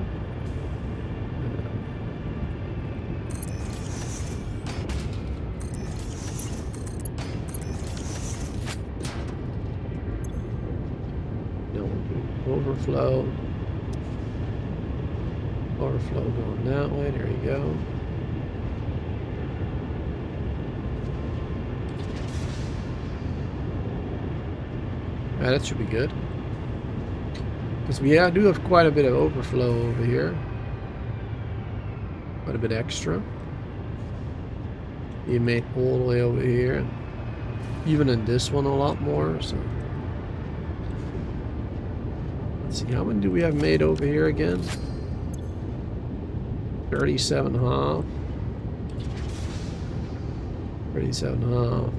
[SPEAKER 1] No, overflow. Overflow going that way. There you go. That should be good. Because we do have quite a bit of overflow over here. Quite a bit extra. You made all the way over here. Even in this one a lot more. So let's see, how many do we have made over here again? 37.5. 37.5.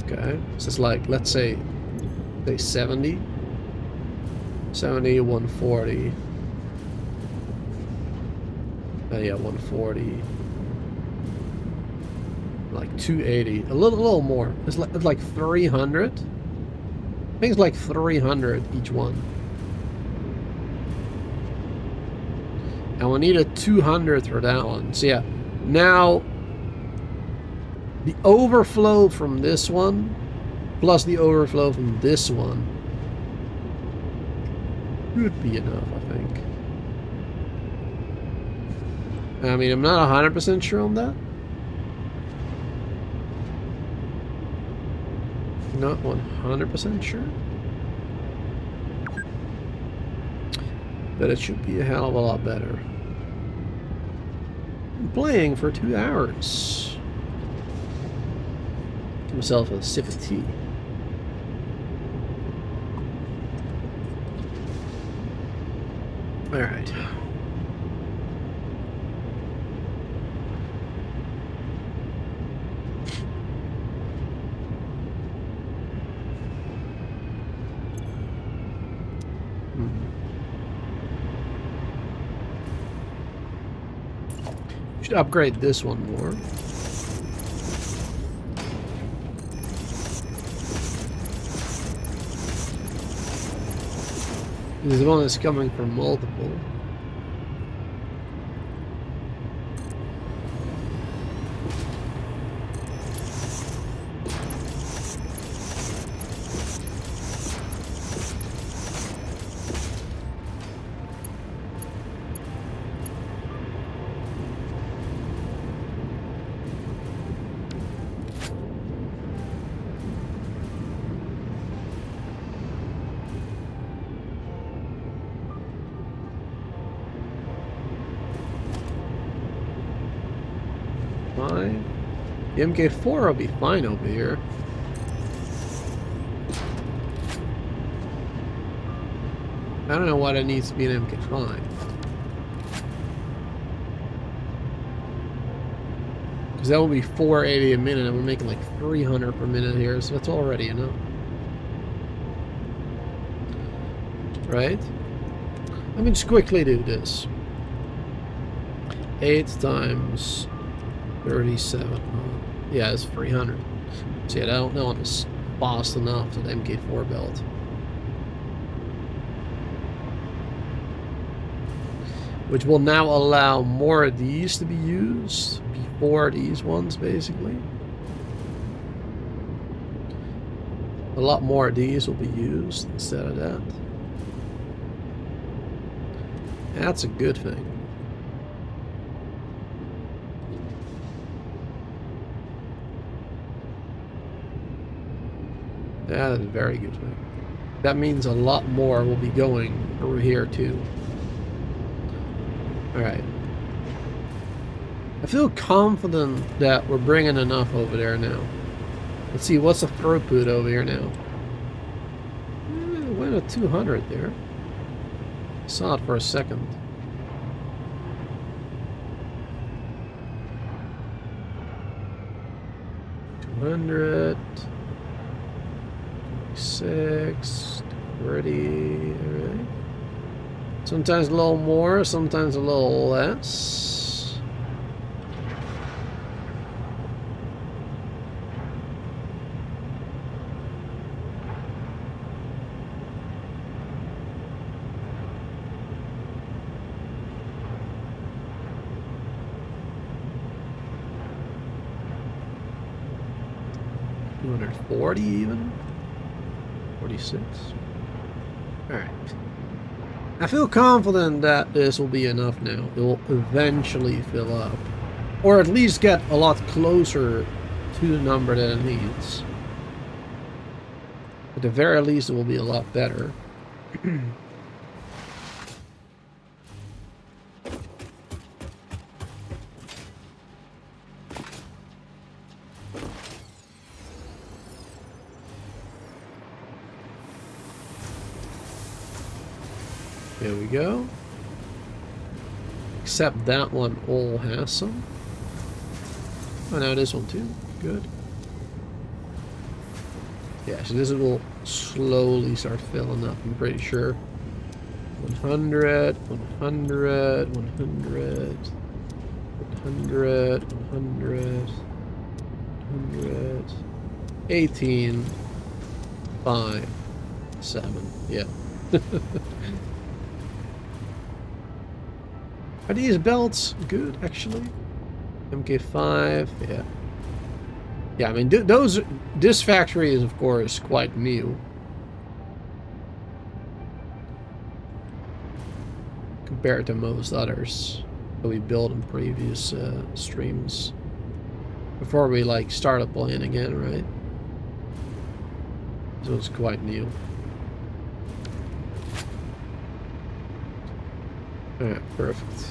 [SPEAKER 1] Okay, so it's like, let's say 70, 140. Yeah, 140. Like 280, a little more. It's like 300. I think it's like 300 each one. And we need a 200 for that one. So yeah, now the overflow from this one, plus the overflow from this one, should be enough, I think. I mean, I'm not 100% sure on that. Not 100% sure. But it should be a hell of a lot better. I'm playing for 2 hours. Myself a sip of tea. All right. Should upgrade this one more. There's one that's coming from multiple. The MK4 will be fine over here. I don't know why that needs to be an MK5. Because that will be 480 a minute, and we're making like 300 per minute here, so that's already enough. Right? Let me just quickly do this. 8 times 37. Yeah, it's 300. See, I don't know if it's fast enough for the MK4 belt. Which will now allow more of these to be used before these ones, basically. a lot more of these will be used instead of that. That's a good thing. That is a very good thing. That means a lot more will be going over here too. Alright. I feel confident that we're bringing enough over there now. Let's see, what's the throughput over here now? It went at 200 there. Saw it for a second. $200, 6, 30. Alright. Sometimes a little more, sometimes a little less. $240 even? 46? Alright. I feel confident that this will be enough now. It will eventually fill up. Or at least get a lot closer to the number that it needs. At the very least, it will be a lot better. There we go. Except that one all has some. Oh, now this one too. Good. Yeah, so this will slowly start filling up, I'm pretty sure. 100, 100, 100, 100, 100, 100, 18, 5, 7. Yeah. Are these belts good, actually? MK5, yeah. Yeah, I mean, this factory is, of course, quite new. Compared to most others that we built in previous streams. Before we, like, started playing again, right? So it's quite new. Alright, perfect.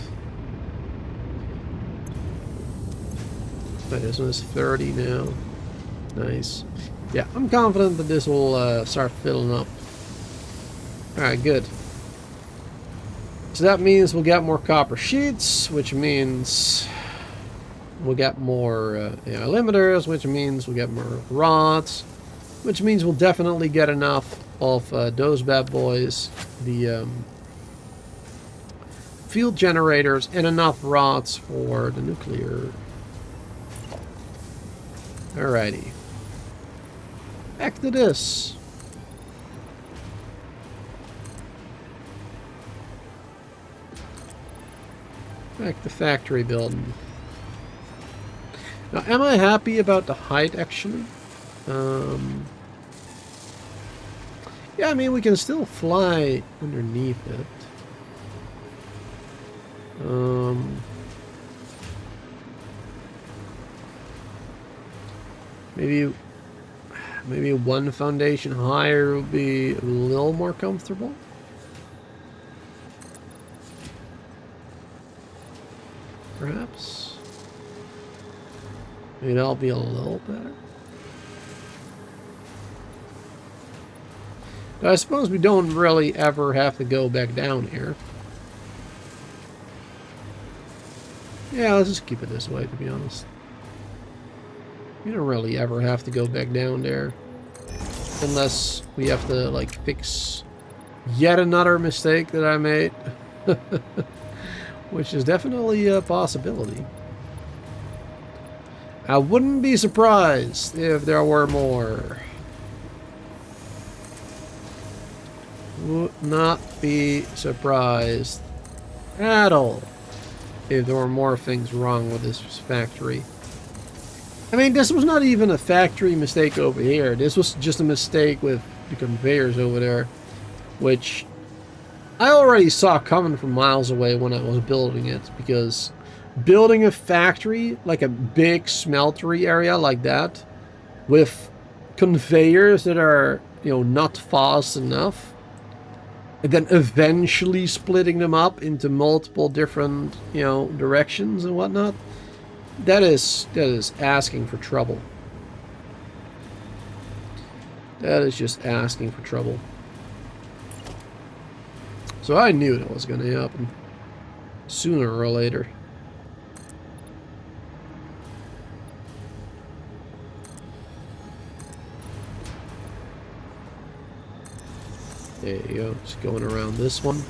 [SPEAKER 1] This one is 30 now. Nice. Yeah, I'm confident that this will start filling up. Alright, good. So that means we'll get more copper sheets, which means we'll get more limiters, which means we'll get more rods, which means we'll definitely get enough of those bad boys, the field generators, and enough rods for the nuclear. Alrighty. Back to this. Back to factory building. Now, am I happy about the height, actually? Yeah, I mean, we can still fly underneath it. Maybe one foundation higher would be a little more comfortable. Perhaps. Maybe that'll be a little better. But I suppose we don't really ever have to go back down here. Yeah, let's just keep it this way, to be honest. We don't really ever have to go back down there. Unless we have to, like, fix yet another mistake that I made. Which is definitely a possibility. I wouldn't be surprised if there were more. Would not be surprised at all if there were more things wrong with this factory. I mean, this was not even a factory mistake over here. This was just a mistake with the conveyors over there, which I already saw coming from miles away when I was building it, because building a factory, like a big smeltery area like that, with conveyors that are, you know, not fast enough, and then eventually splitting them up into multiple different, you know, directions and whatnot, that is asking for trouble. That is just asking for trouble. So I knew that was going to happen sooner or later. There you go, just going around this one.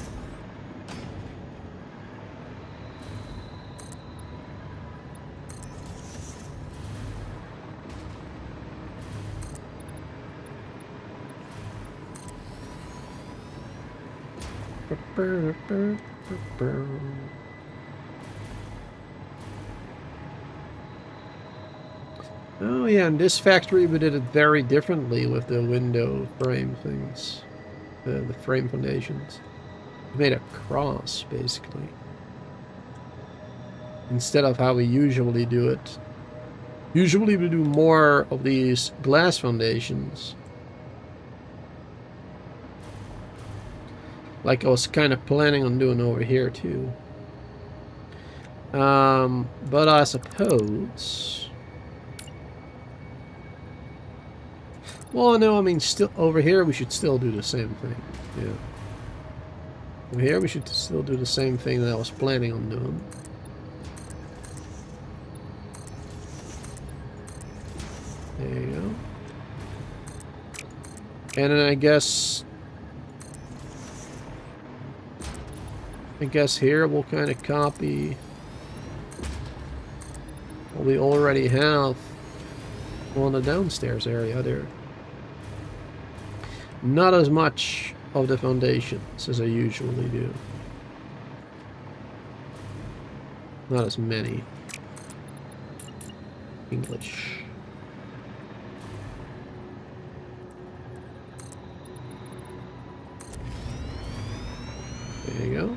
[SPEAKER 1] Oh yeah, in this factory we did it very differently with the window frame things. The frame foundations. We made a cross, basically. Instead of how we usually do it. Usually we do more of these glass foundations. Like I was kind of planning on doing over here too. But I suppose... Well, no, I mean, still over here we should still do the same thing. Yeah. Over here we should still do the same thing that I was planning on doing. There you go. And then I guess here we'll kind of copy what we already have on the downstairs area there. Not as much of the foundations as I usually do. Not as many. English. There you go.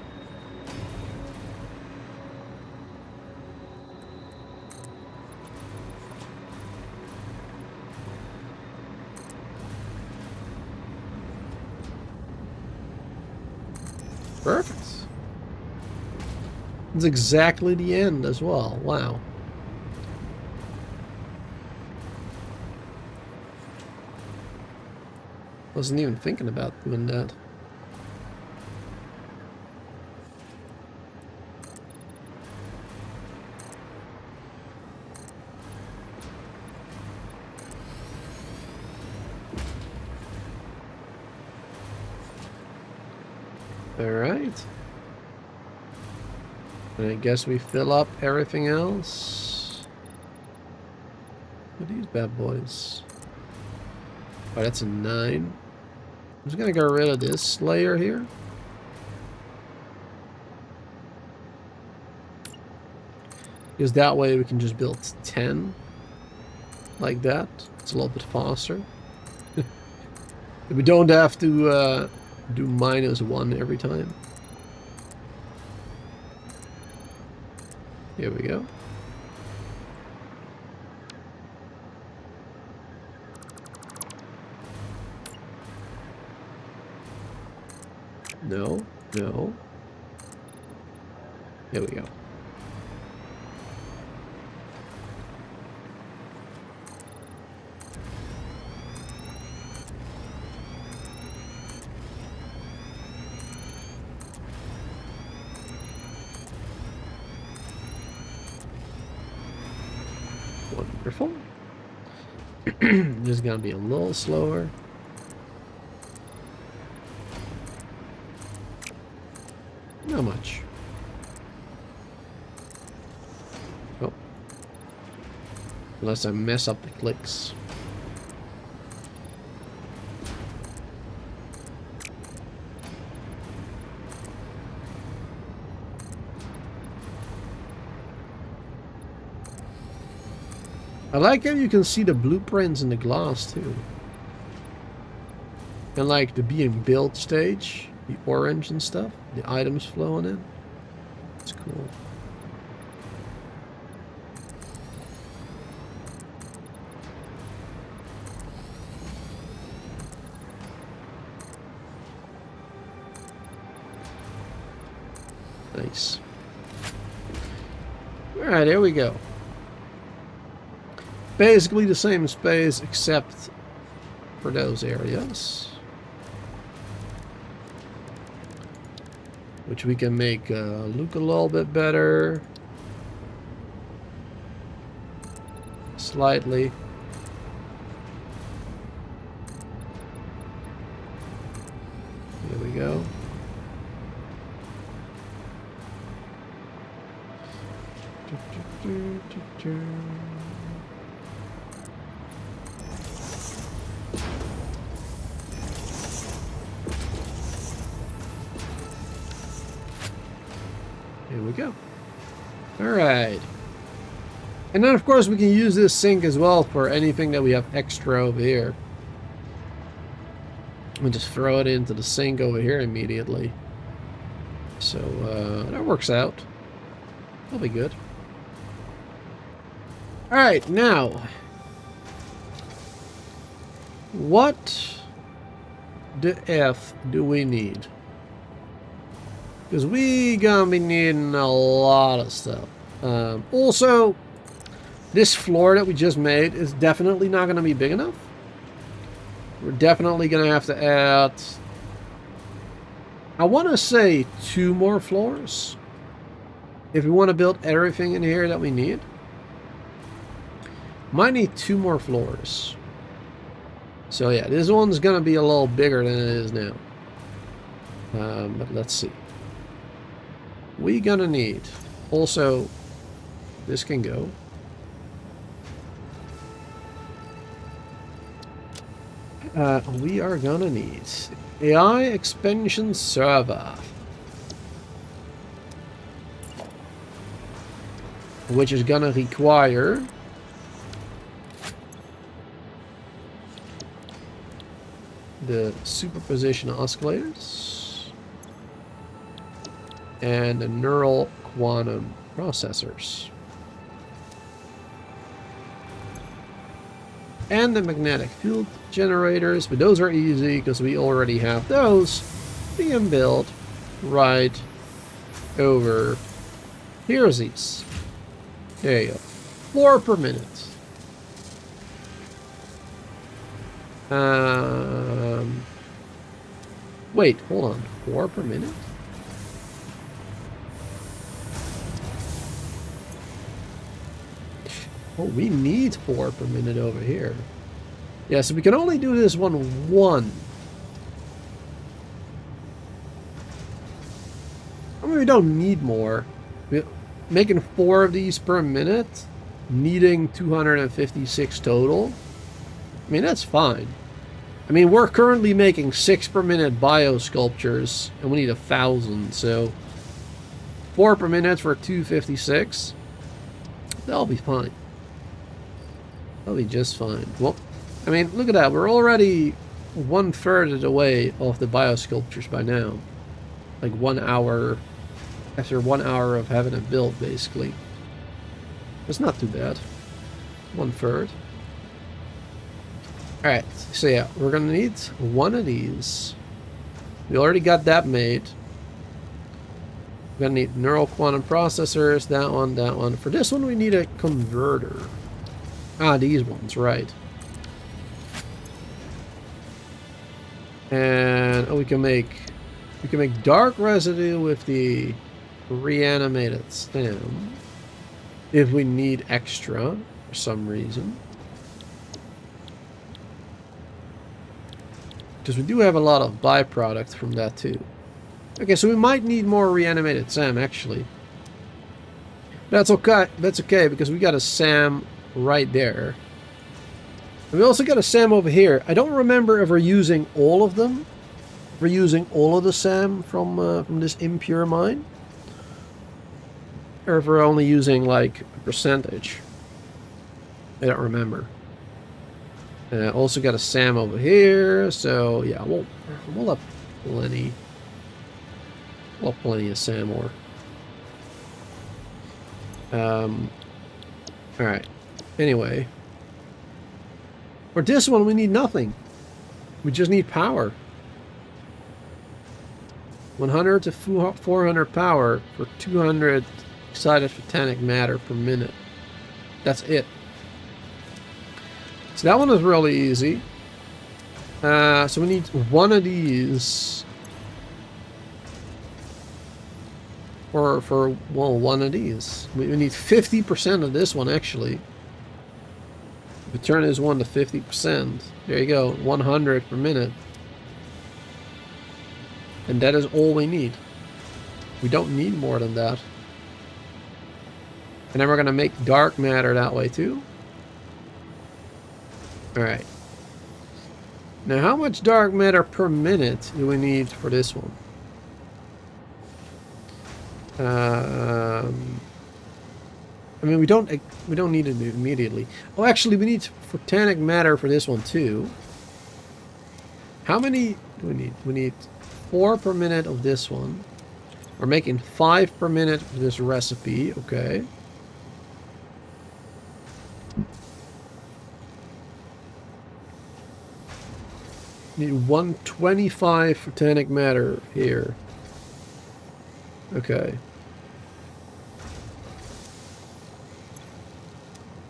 [SPEAKER 1] Perfect. It's exactly the end as well. Wow. Wasn't even thinking about doing that. Alright. And I guess we fill up everything else. What are these bad boys? Oh, that's a 9. I'm just gonna get rid of this layer here. Because that way we can just build 10. Like that. It's a little bit faster. We don't have to do -1 every time. Here we go. No, no. Here we go. Wonderful. This is gonna be a little slower. Not much. Oh. Unless I mess up the clicks. I like how you can see the blueprints in the glass too. And like the being built stage, the orange and stuff, the items flowing in. It's cool. Nice. Alright, here we go. Basically the same space except for those areas. Which we can make look a little bit better. Slightly. There we go. Here we go. Alright. And then of course we can use this sink as well for anything that we have extra over here. And just throw it into the sink over here immediately. So that works out. That'll be good. Alright, now. What the F do we need? Because we gonna be needing a lot of stuff. Also, this floor that we just made is definitely not gonna be big enough. We're definitely gonna have to add, I want to say 2 more floors. If we want to build everything in here that we need. Might need 2 more floors. So yeah, this one's gonna be a little bigger than it is now. But let's see. We gonna need, also, this can go. We are gonna need AI expansion server, which is gonna require the superposition oscillators and the neural quantum processors and the magnetic field generators, but those are easy because we already have those being built right over here's these. There you go. 4 per minute. Wait, hold on. 4 per minute? Oh, we need 4 per minute over here. Yeah, so we can only do this one. I mean, we don't need more. Making 4 of these per minute, needing 256 total. I mean, that's fine. I mean, we're currently making 6 per minute bio sculptures, and we need 1,000, so 4 per minute for 256. That'll be fine. That'll be just fine. Well, I mean, look at that. We're already 1/3 of the way off the bio sculptures by now. Like 1 hour, after 1 hour of having it built, basically. It's not too bad. 1/3. Alright, so yeah, we're gonna need 1 of these. We already got that made. We're gonna need neural quantum processors, that one, that one. For this one, we need a converter. Ah, these ones, right. And oh, we can make dark residue with the reanimated stem if we need extra for some reason. Because we do have a lot of byproduct from that too. Okay, so we might need more reanimated SAM actually. That's okay. That's okay because we got a SAM right there. And we also got a SAM over here. I don't remember if we're using all of them. If we're using all of the SAM from this impure mine, or if we're only using like a percentage. I don't remember. Also got a SAM over here, so yeah, we'll have plenty. We'll have plenty of SAM ore. Alright. Anyway. For this one, we need nothing. We just need power. 100 to 400 power for 200 excited photonic matter per minute. That's it. So that one is really easy. So we need one of these for well, one of these. We need 50% of this one actually. If we turn this one to 50%, there you go, 100 per minute. And that is all we need. We don't need more than that. And then we're going to make dark matter that way too. Alright. Now how much dark matter per minute do we need for this one? I mean, we don't need it immediately. Oh, actually, we need photonic matter for this one too. How many do we need? We need 4 per minute of this one. We're making 5 per minute for this recipe. Okay. Need 125 photonic matter here. Okay.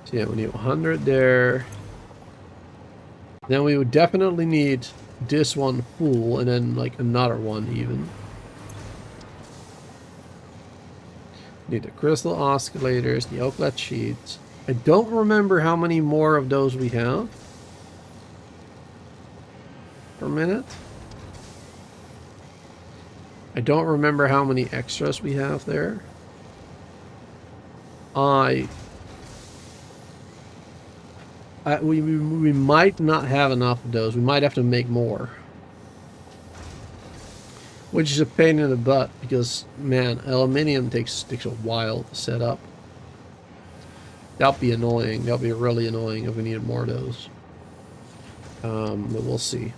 [SPEAKER 1] So yeah, we need 100 there. Then we would definitely need this one full, and then like another one even. Need the crystal oscillators, the outlet sheets. I don't remember how many more of those we have per minute. I don't remember how many extras we have there. We might not have enough of those. We might have to make more. Which is a pain in the butt because, man, aluminium takes a while to set up. That'll be annoying. That'll be really annoying if we needed more of those. But we'll see.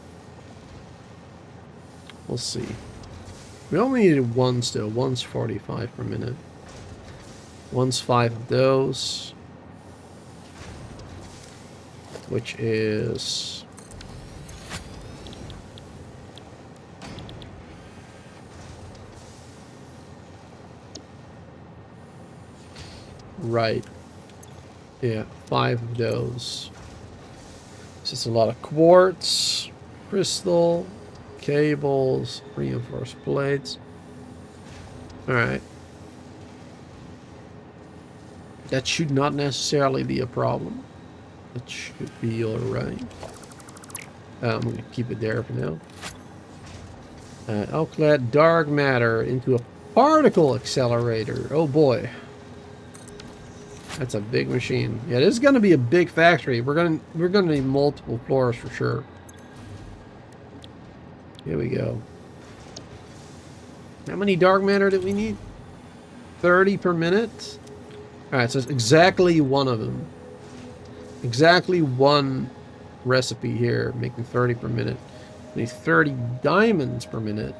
[SPEAKER 1] We'll see. We only needed one still. One's 45 per minute. One's 5 of those. Which is... right. Yeah, 5 of those. This is a lot of quartz, crystal, cables, reinforced plates. Alright. That should not necessarily be a problem. That should be alright. I'm going to keep it there for now. Outlet dark matter into a particle accelerator. Oh boy. That's a big machine. Yeah, this is going to be a big factory. We're going to need multiple floors for sure. Here we go. How many dark matter did we need? 30 per minute? Alright, so it's exactly one of them. Exactly one recipe here, making 30 per minute. We need 30 diamonds per minute.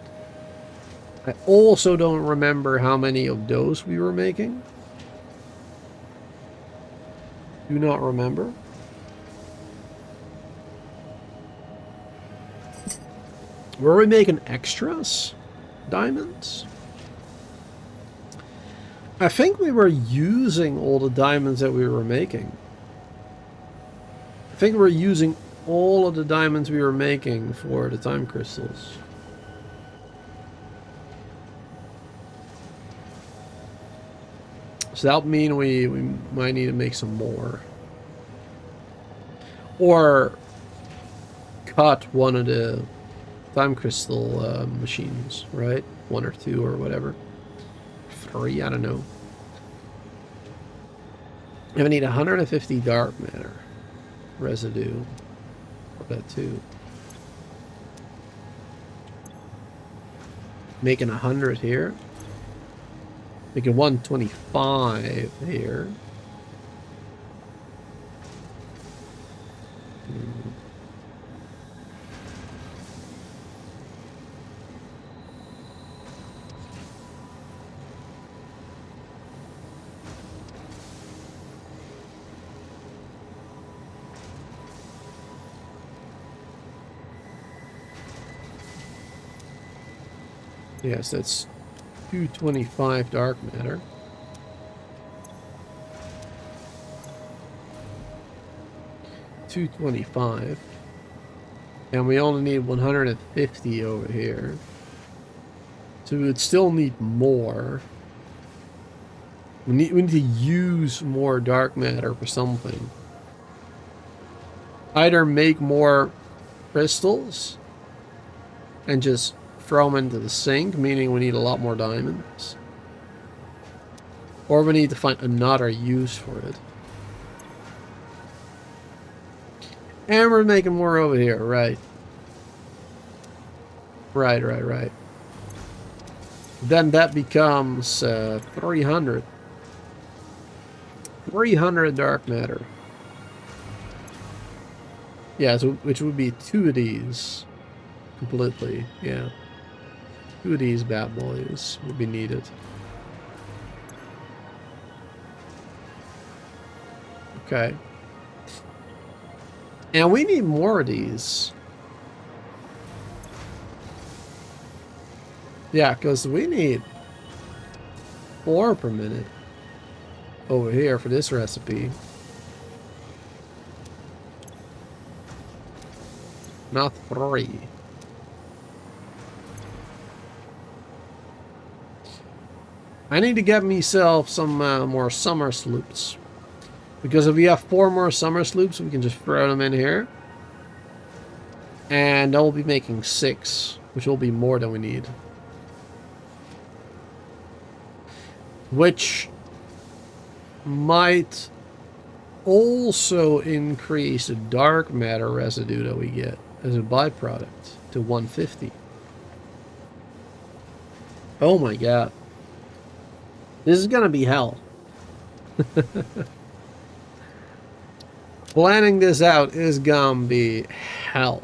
[SPEAKER 1] I also don't remember how many of those we were making. Do not remember. Were we making extras? Diamonds? I think we were using all the diamonds that we were making. I think we're using all of the diamonds we were making for the time crystals. So that would mean we might need to make some more. Or cut one of the time crystal machines, right? 1 or 2 or whatever. 3, I don't know. And we need 150 dark matter residue for that too. Making 100 here. Making 125 here. Yes, that's 225 dark matter. $225. And we only need 150 over here. So we would still need more. We need to use more dark matter for something. Either make more crystals and just throw them into the sink, meaning we need a lot more diamonds. Or we need to find another use for it. And we're making more over here, right. Right. Then that becomes 300. 300 dark matter. Yeah, so which would be 2 of these completely. Yeah. 2 of these bad boys would be needed. Okay. And we need more of these. Yeah, because we need 4 per minute over here for this recipe. Not 3. I need to get myself some more summer sloops. Because if we have 4 more summer sloops, we can just throw them in here. And that will be making 6, which will be more than we need. Which might also increase the dark matter residue that we get as a byproduct to 150. Oh my god. This is gonna be hell. Planning this out is gonna be hell.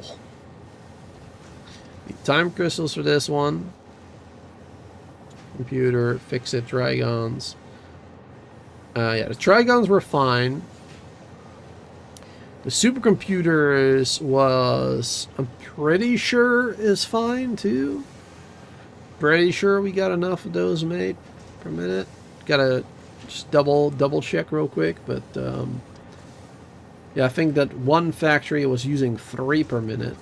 [SPEAKER 1] The time crystals for this one. Computer, FICSIT, Trigons. Yeah, the Trigons were fine. The supercomputers was, I'm pretty sure, is fine too. Pretty sure we got enough of those made per minute. Gotta just double check real quick, but yeah, I think that one factory was using 3 per minute.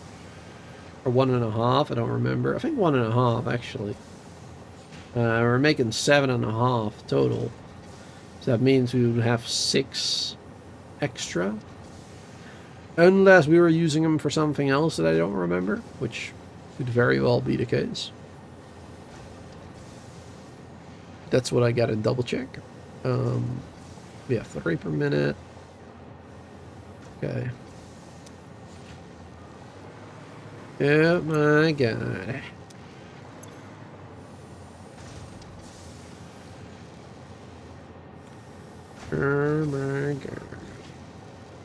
[SPEAKER 1] Or 1.5, I don't remember. I think 1.5 actually. We're making 7.5 total. So that means we would have 6 extra. Unless we were using them for something else that I don't remember, which could very well be the case. That's what I gotta double check. Yeah, 3 per minute. Okay. Oh my god. Oh my god.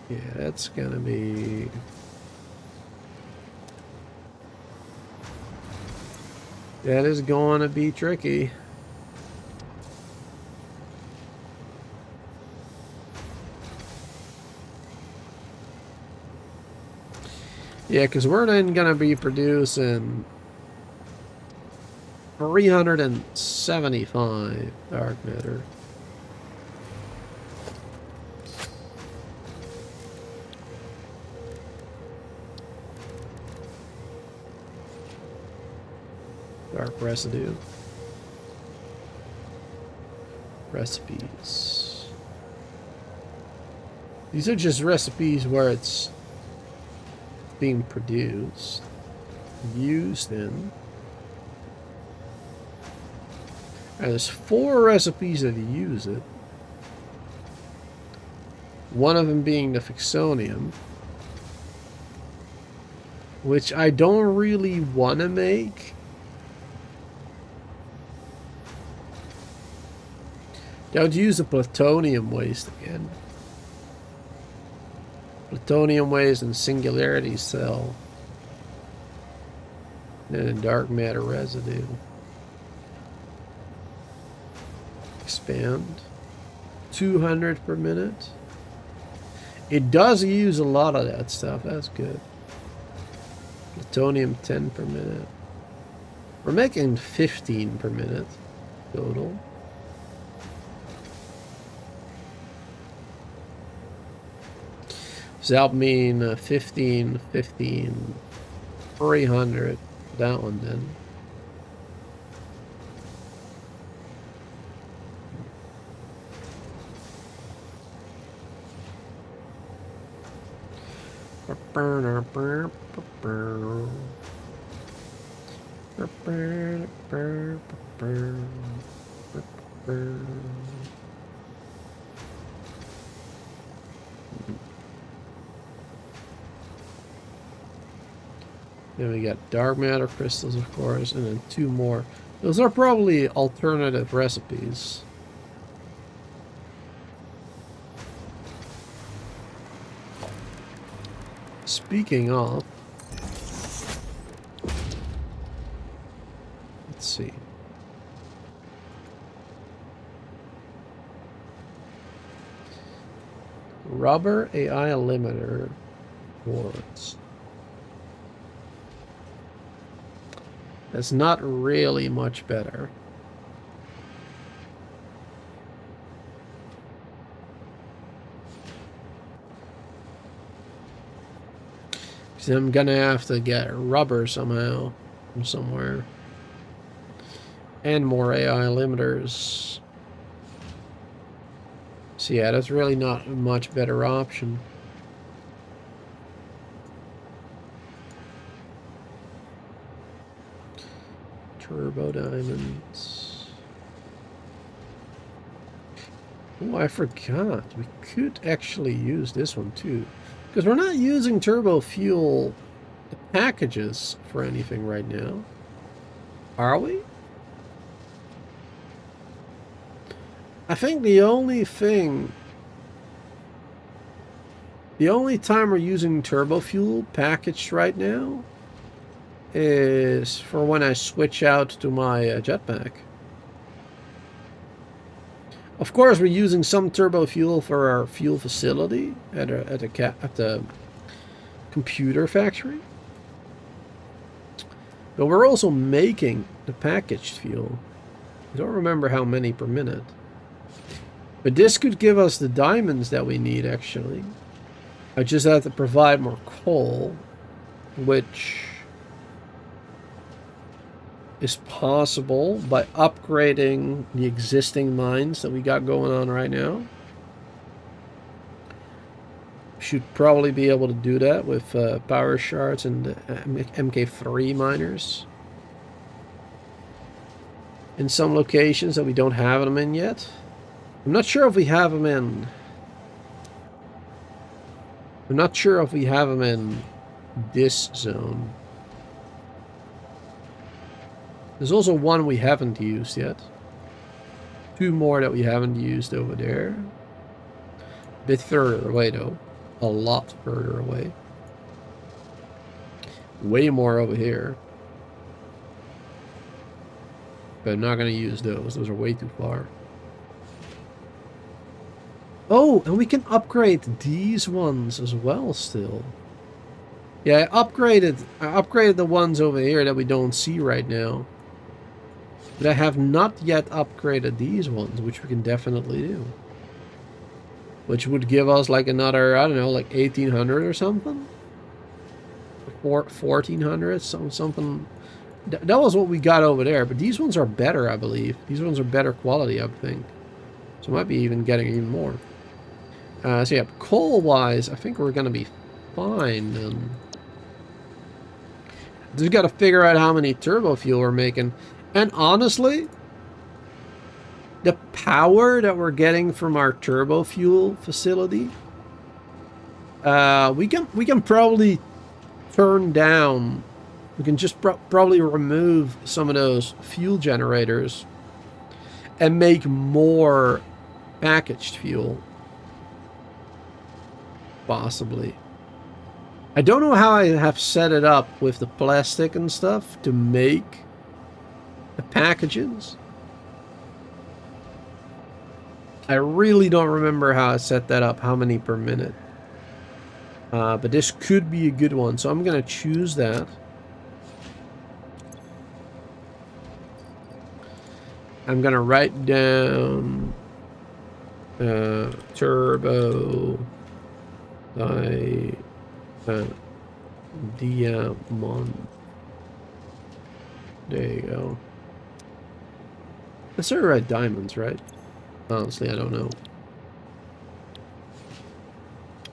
[SPEAKER 1] Yeah, that's gonna be... That is going to be tricky. Yeah, because we're then going to be producing 375 dark matter. Dark residue. Recipes. These are just recipes where it's being produced. Used in. And there's 4 recipes that use it. One of them being the Fixonium, which I don't really want to make. I would use the plutonium waste again. Plutonium waste and singularity cell. And then dark matter residue. Expand. 200 per minute. It does use a lot of that stuff. That's good. Plutonium 10 per minute. We're making 15 per minute total. Does that mean 15, 15, 300? That one then. Then we got dark matter crystals, of course, and then 2 more. Those are probably alternative recipes. Speaking of, let's see. Rubber AI limiter boards. That's not really much better. So I'm gonna have to get rubber somehow from somewhere. And more AI limiters. So yeah, that's really not a much better option. Turbo diamonds. Oh, I forgot. We could actually use this one too. Because we're not using turbo fuel packages for anything right now. Are we? I think the only time we're using turbo fuel packaged right now is for when I switch out to my jetpack. Of course, we're using some turbo fuel for our fuel facility at the computer factory, but we're also making the packaged fuel. I don't remember how many per minute, but this could give us the diamonds that we need. Actually, I just have to provide more coal, which is possible by upgrading the existing mines that we got going on right now. Should probably be able to do that with power shards and MK3 miners. In some locations that we don't have them in yet. I'm not sure if we have them in. I'm not sure if we have them in this zone. There's also one we haven't used yet. 2 more that we haven't used over there. A bit further away though. A lot further away. Way more over here. But I'm not going to use those. Those are way too far. Oh, and we can upgrade these ones as well still. Yeah, I upgraded the ones over here that we don't see right now. But I have not yet upgraded these ones, which we can definitely do. Which would give us like another, I don't know, like 1800 or something? Or 1400, something. That was what we got over there, but these ones are better, I believe. These ones are better quality, I think. So I might be even getting even more. So yeah, coal-wise, I think we're going to be fine then. Just got to figure out how many turbo fuel we're making. And honestly, the power that we're getting from our turbo fuel facility, we can probably turn down. We can just probably remove some of those fuel generators and make more packaged fuel. Possibly. I don't know how I have set it up with the plastic and stuff to make the packages. I really don't remember how I set that up, how many per minute. But this could be a good one, so I'm going to choose that. I'm gonna write down turbo diamond. There you go. I started to write diamonds, right? Honestly, I don't know.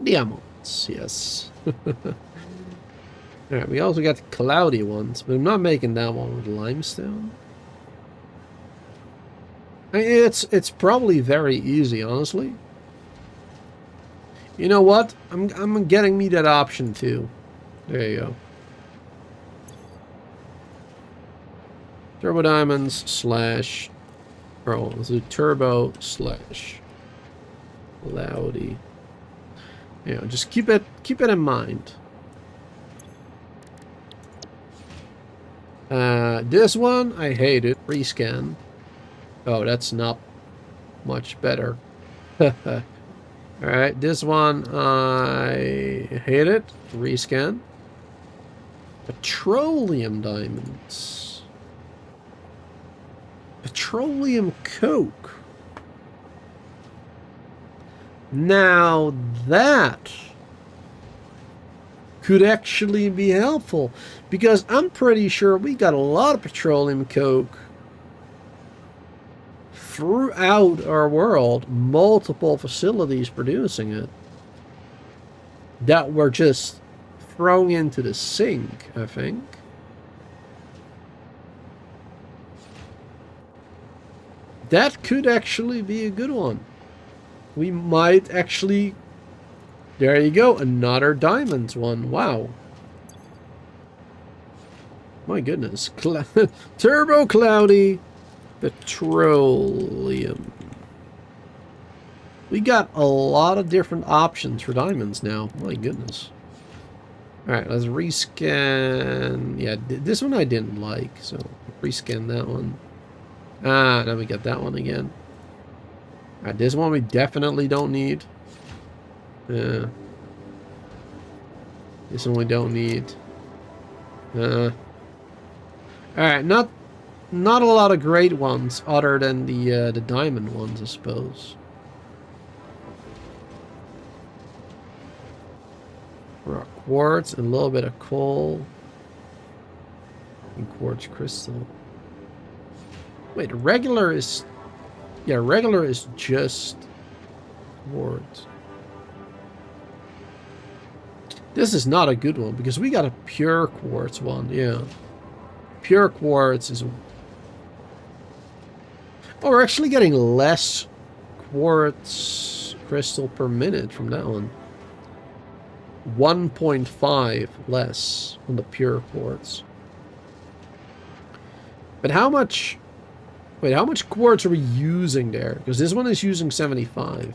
[SPEAKER 1] Diamonds, yes. Alright, we also got the cloudy ones, but I'm not making that one with limestone. I mean, it's probably very easy, honestly. You know what? I'm getting me that option too. There you go. Turbo diamonds slash. Oh, let's do turbo slash cloudy. Yeah, just keep it in mind. This one I hate it. Rescan. Oh, that's not much better. Alright, this one I hate it. Rescan. Petroleum diamonds. Petroleum coke. Now that could actually be helpful, because I'm pretty sure we got a lot of petroleum coke throughout our world, multiple facilities producing it that were just thrown into the sink, I think. That could actually be a good one. We might actually... There you go, another diamonds one. Wow. My goodness. Turbo cloudy petroleum. We got a lot of different options for diamonds now. My goodness. Alright, let's rescan. Yeah, this one I didn't like, so rescan that one. Ah, now we got that one again. Alright, this one we definitely don't need. This one we don't need. Alright, not a lot of great ones other than the diamond ones, I suppose. Rock quartz and a little bit of coal. And quartz crystal. Wait, regular is... Yeah, regular is just quartz. This is not a good one, because we got a pure quartz one, yeah. Pure quartz is... Oh, we're actually getting less quartz crystal per minute from that one. 1.5 less on the pure quartz. But how much... Wait, how much quartz are we using there? Because this one is using 75.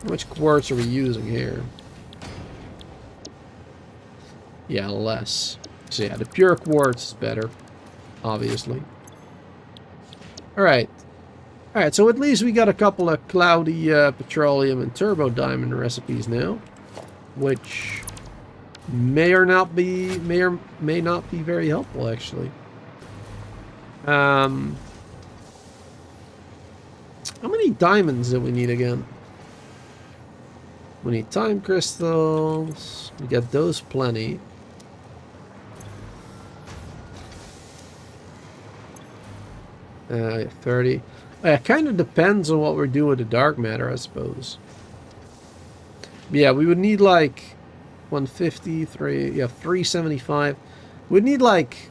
[SPEAKER 1] How much quartz are we using here? Yeah, less. So yeah, the pure quartz is better. Obviously. Alright. Alright, so at least we got a couple of cloudy petroleum and turbo diamond recipes now. Which may or may not be very helpful, actually. How many diamonds do we need again? We need time crystals. We got those plenty. Uh, 30. It kind of depends on what we're doing with the dark matter, I suppose. Yeah, we would need like 153. Yeah, 375. We'd need like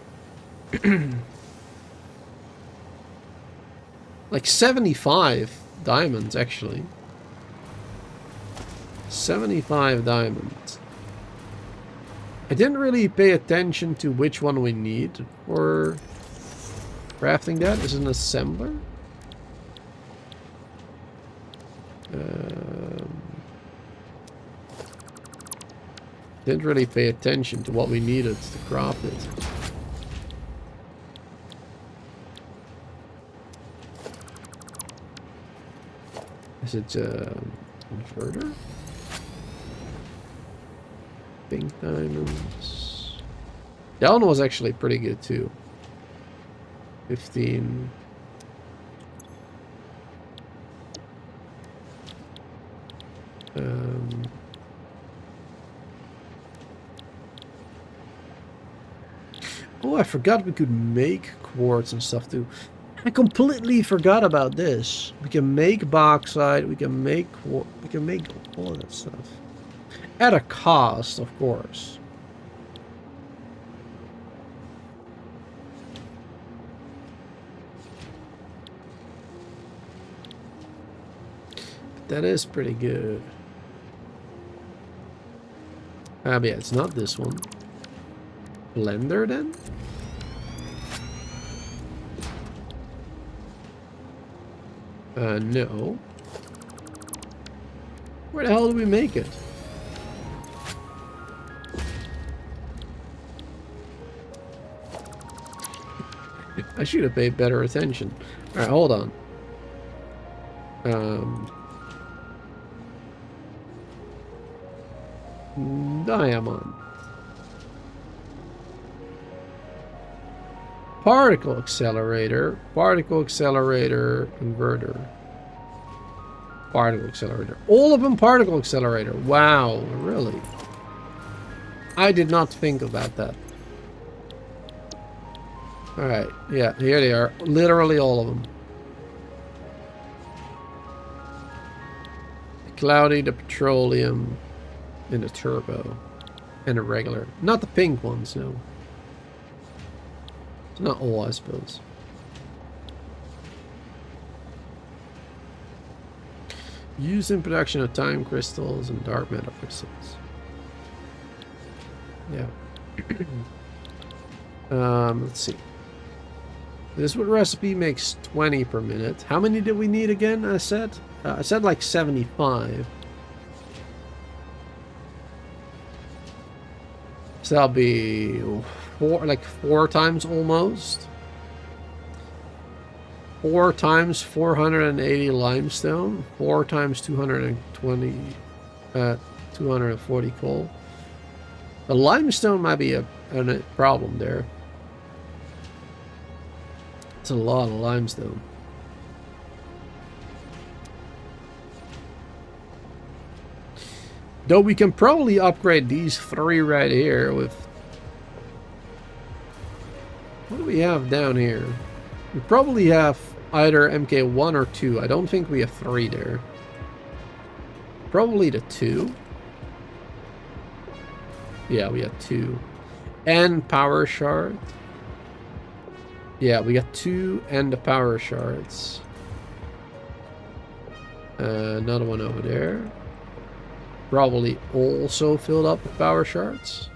[SPEAKER 1] like 75 diamonds, actually. 75 diamonds. I didn't really pay attention to which one we need for crafting that. Is it an assembler? Didn't really pay attention to what we needed to craft it. Is it converter? Pink diamonds. That one was actually pretty good too. 15. Oh, I forgot we could make quartz and stuff too. I completely forgot about this. We can make bauxite, we can make all of that stuff. At a cost, of course. But that is pretty good. Yeah, it's not this one. Blender then? No. Where the hell do we make it? I should have paid better attention. Alright, hold on. Diamond. Particle accelerator, converter. Particle accelerator. All of them particle accelerator. Wow, really? I did not think about that. Alright, yeah, here they are. Literally all of them. The cloudy, the petroleum, and the turbo. And the regular. Not the pink ones, no. It's not all, I suppose. Used in production of time crystals and dark matter crystals. Yeah. Let's see. This recipe makes 20 per minute. How many did we need again? I said like 75. So that'll be four times almost. 4 times 480 limestone. 4 times 220, 240 coal. The limestone might be a problem there. It's a lot of limestone. Though we can probably upgrade these 3 right here with... What do we have down here? We probably have either MK1 or 2. I don't think we have 3 there. Probably the 2. Yeah, we have 2. And power shard. Yeah, we got 2 and the power shards. Another one over there. Probably also filled up with power shards.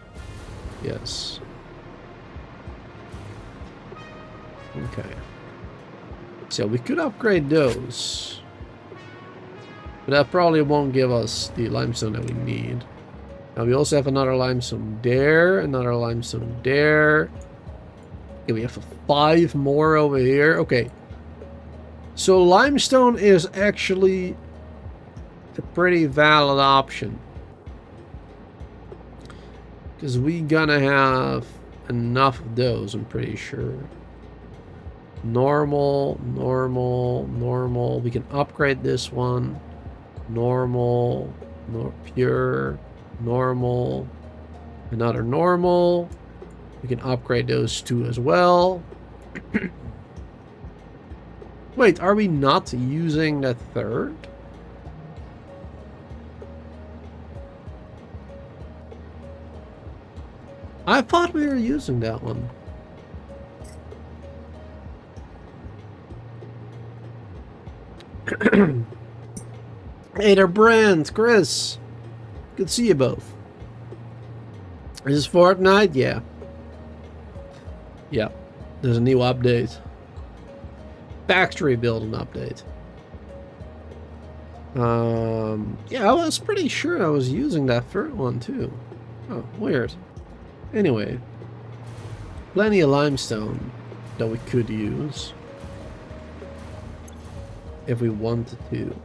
[SPEAKER 1] Yes. Okay. So we could upgrade those. But that probably won't give us the limestone that we need. Now we also have another limestone there, another limestone there. Okay, we have 5 more over here. Okay. So limestone is actually a pretty valid option. Because we gonna have enough of those, I'm pretty sure. Normal, normal, normal. We can upgrade this one. Normal, pure, normal, another normal. We can upgrade those 2 as well. Wait, are we not using that 3rd? I thought we were using that one. Hey there, Brent, Chris. Good to see you both. Is this Fortnite? Yeah. Yeah. There's a new update. Factory building update. Yeah, I was pretty sure I was using that 3rd one too. Oh, weird. Anyway. Plenty of limestone that we could use. If we wanted to.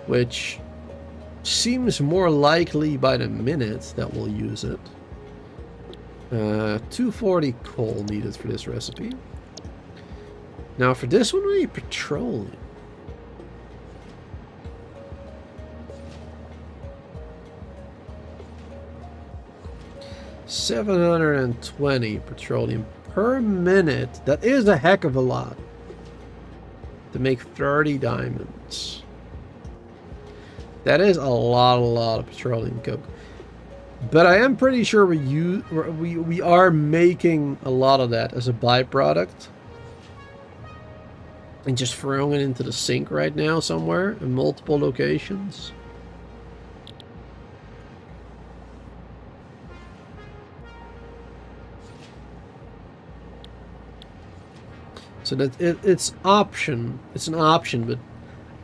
[SPEAKER 1] Which seems more likely by the minute that we'll use it. 240 coal needed for this recipe. Now for this one we need petroleum. $720 petroleum per minute. That is a heck of a lot. To make 30 diamonds. That is a lot of petroleum coke. But I am pretty sure we are making a lot of that as a byproduct. And just throwing it into the sink right now somewhere in multiple locations. So that it's an option, but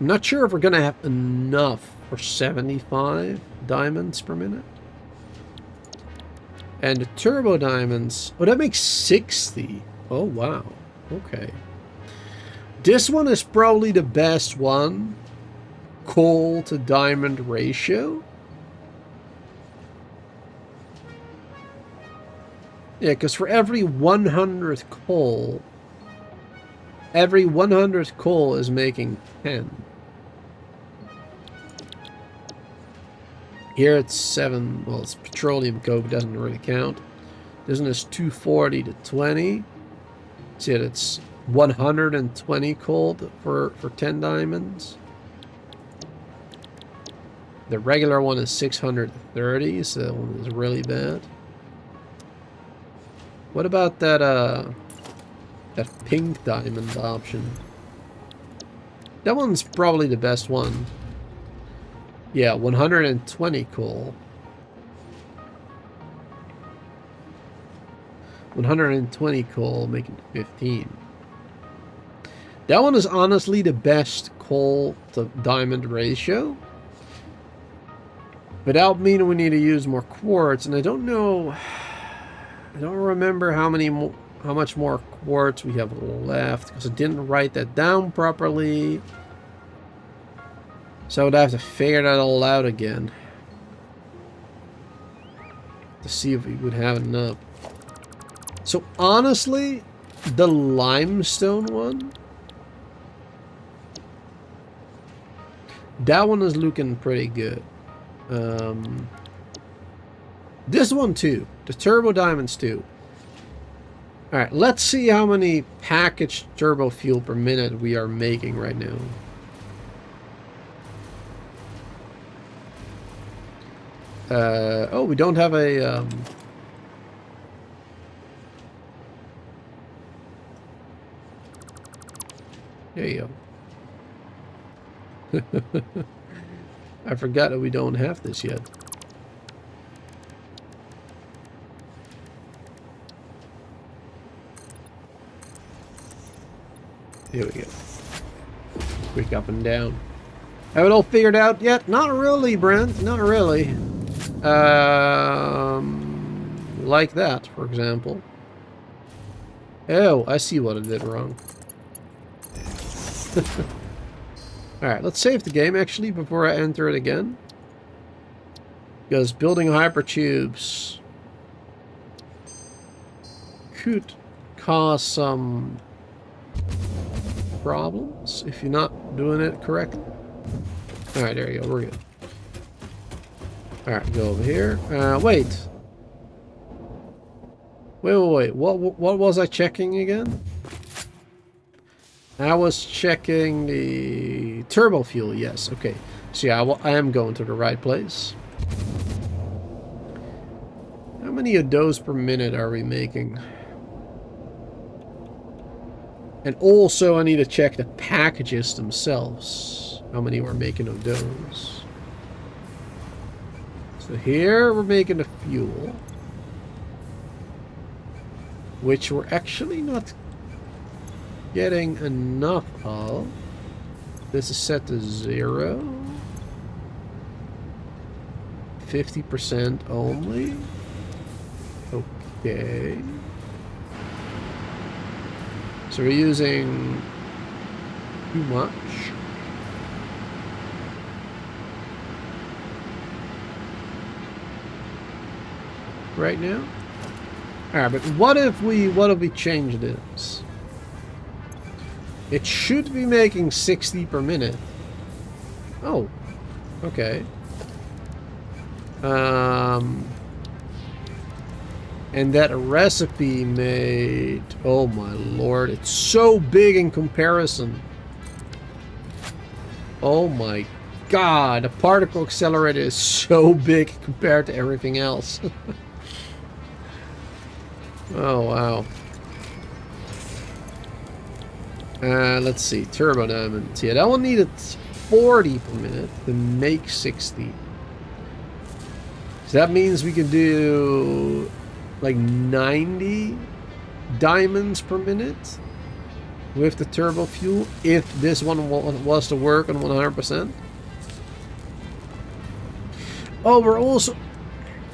[SPEAKER 1] I'm not sure if we're gonna have enough for 75 diamonds per minute. And the turbo diamonds, oh, that makes 60. Oh wow, okay. This one is probably the best one. Coal to diamond ratio. Yeah, because for every 100 coal, every 100 coal is making 10. Here it's 7. Well, it's petroleum coke, doesn't really count. This one is 240 to 20. See, it's 120 coal for 10 diamonds. The regular one is 630, so that one is really bad. What about that pink diamond option? That one's probably the best one. Yeah, 120 coal. 120 coal, making 15. That one is honestly the best coal to diamond ratio. Without meaning we need to use more quartz, and I don't know. I don't remember how much more quartz we have left, because I didn't write that down properly. So I would have to figure that all out again to see if we would have enough. So honestly, the limestone one, that one is looking pretty good. This one too, the turbo diamonds too. Alright, let's see how many packaged turbo fuel per minute we are making right now. Oh, we don't have a there you go. I forgot that we don't have this yet. Here we go. Quick up and down. Have it all figured out yet? Not really, Brent. Not really. Like that, for example. Oh, I see what I did wrong. Alright, let's save the game actually before I enter it again. Because building hypertubes could cause some problems if you're not doing it correctly. Alright, there you go, we're good. Alright, go over here. Wait. Wait. What was I checking again? I was checking the turbo fuel, yes, okay. So yeah, I am going to the right place. How many of those per minute are we making? And also I need to check the packages themselves. How many we're making of those. So here we're making the fuel. Which we're actually not getting enough of. This is set to 0. 50% only. Okay. So we're using too much. Right now. Alright, but what if we change this? It should be making 60 per minute. Oh, okay. And that recipe made... Oh my lord, it's so big in comparison. Oh my god, the particle accelerator is so big compared to everything else. Oh wow. Let's see, turbo diamonds. Yeah, that one needed 40 per minute to make 60. So that means we can do like 90 diamonds per minute with the turbo fuel if this one was to work on 100%. Oh, we're also...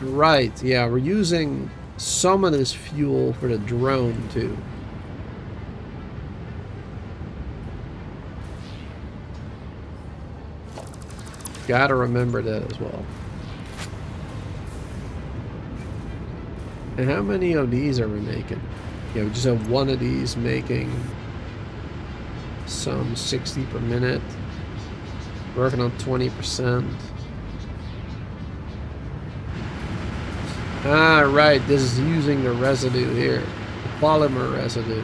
[SPEAKER 1] Right, yeah, we're using some of this fuel for the drone too. Gotta remember that as well. And how many of these are we making? Yeah, we just have one of these making some 60 per minute. Working on 20%. Ah, right. This is using the residue here. The polymer residue.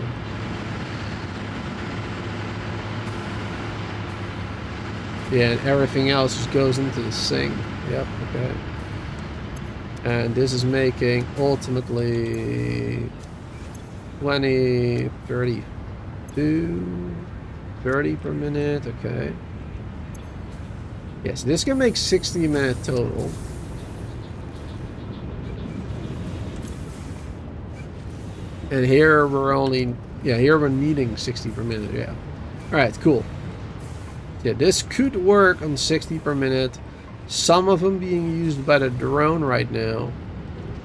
[SPEAKER 1] Yeah, and everything else just goes into the sink. Yep, okay. And this is making ultimately 20, 32, 30 per minute. Okay. Yes, this can make 60 minute total. And here we're only, yeah, here we're needing 60 per minute. Yeah. All right, cool. Yeah, this could work on 60 per minute. Some of them being used by the drone right now,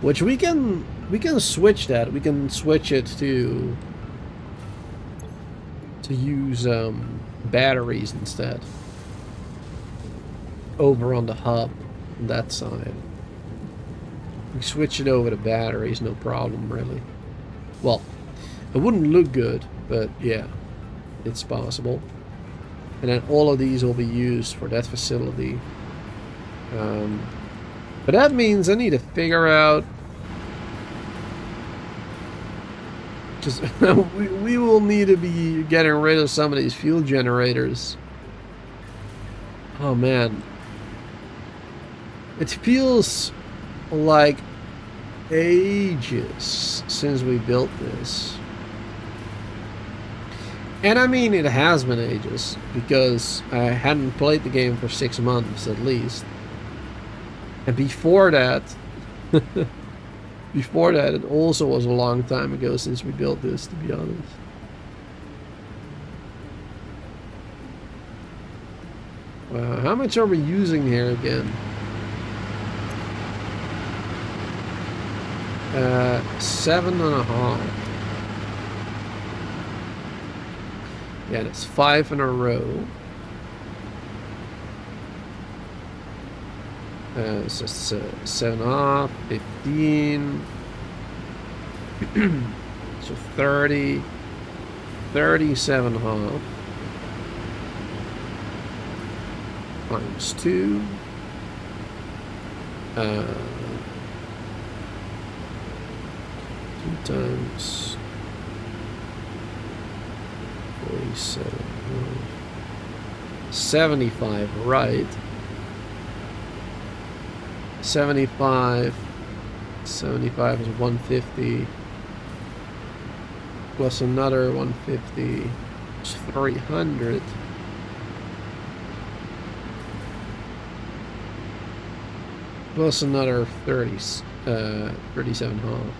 [SPEAKER 1] which we can switch that. We can switch it to use batteries instead over on the hub on that side. We switch it over to batteries, no problem really. Well, it wouldn't look good, but yeah, it's possible. And then all of these will be used for that facility. But that means I need to figure out... Just we will need to be getting rid of some of these fuel generators. Oh man. It feels like ages since we built this. And I mean, it has been ages, because I hadn't played the game for 6 months at least. And before that, it also was a long time ago since we built this, to be honest. Wow, how much are we using here again? 7.5. Yeah, that's 5 in a row. So 7.5, 15. So 30, 37.5 times 2. 2 times 47, 75, right? 75 is 150 plus another 150 is 300 plus another 37.5.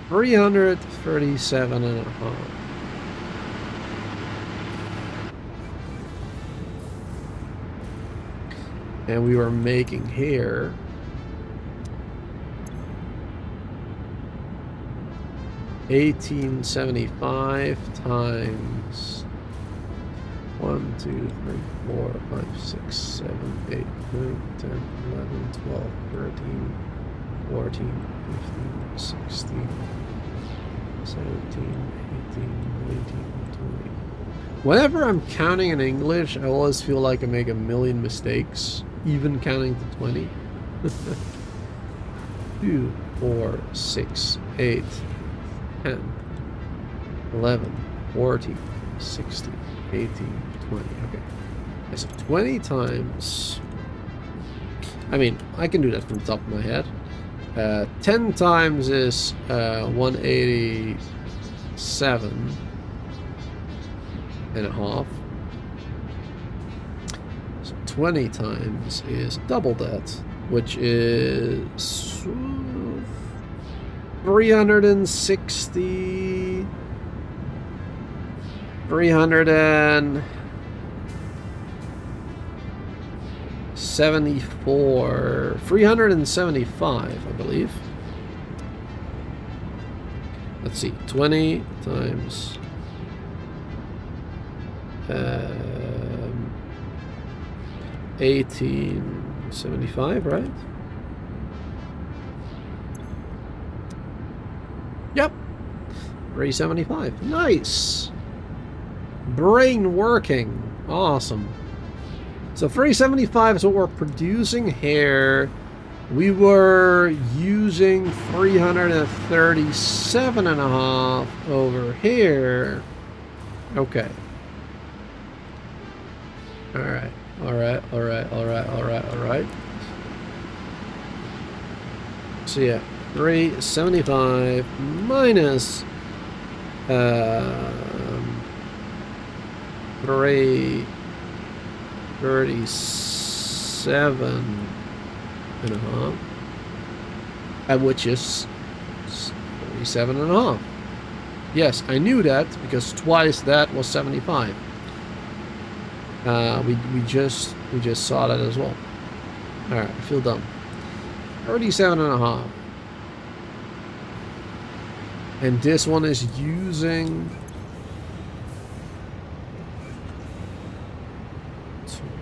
[SPEAKER 1] 337.5. And we were making here 1875 times 1, 2, 3, 4, 5, 6, 7, 8, 9, 10, 11, 12, 13, 14, 15, 16, 17, 18, 19, 20, Whenever I'm counting in English, I always feel like I make a million mistakes, even counting to 20. 2, 4, 6, 8, 10, 11, 14, 16, 18, 20. Okay. So 20 times... I mean, I can do that from the top of my head. 10 times is 187 and a half. So 20 times is double that, which is 360, 375, I believe. Let's see, 20 times 1875, right? Yep, 375. Nice. Brain working. Awesome. So 375 is what we're producing here. We were using 337.5 over here. Okay. Alright. Alright. So yeah, 375 minus 337.5, which is 37.5. Yes, I knew that because twice that was 75. We just saw that as well. All right, I feel dumb. 37.5, and this one is using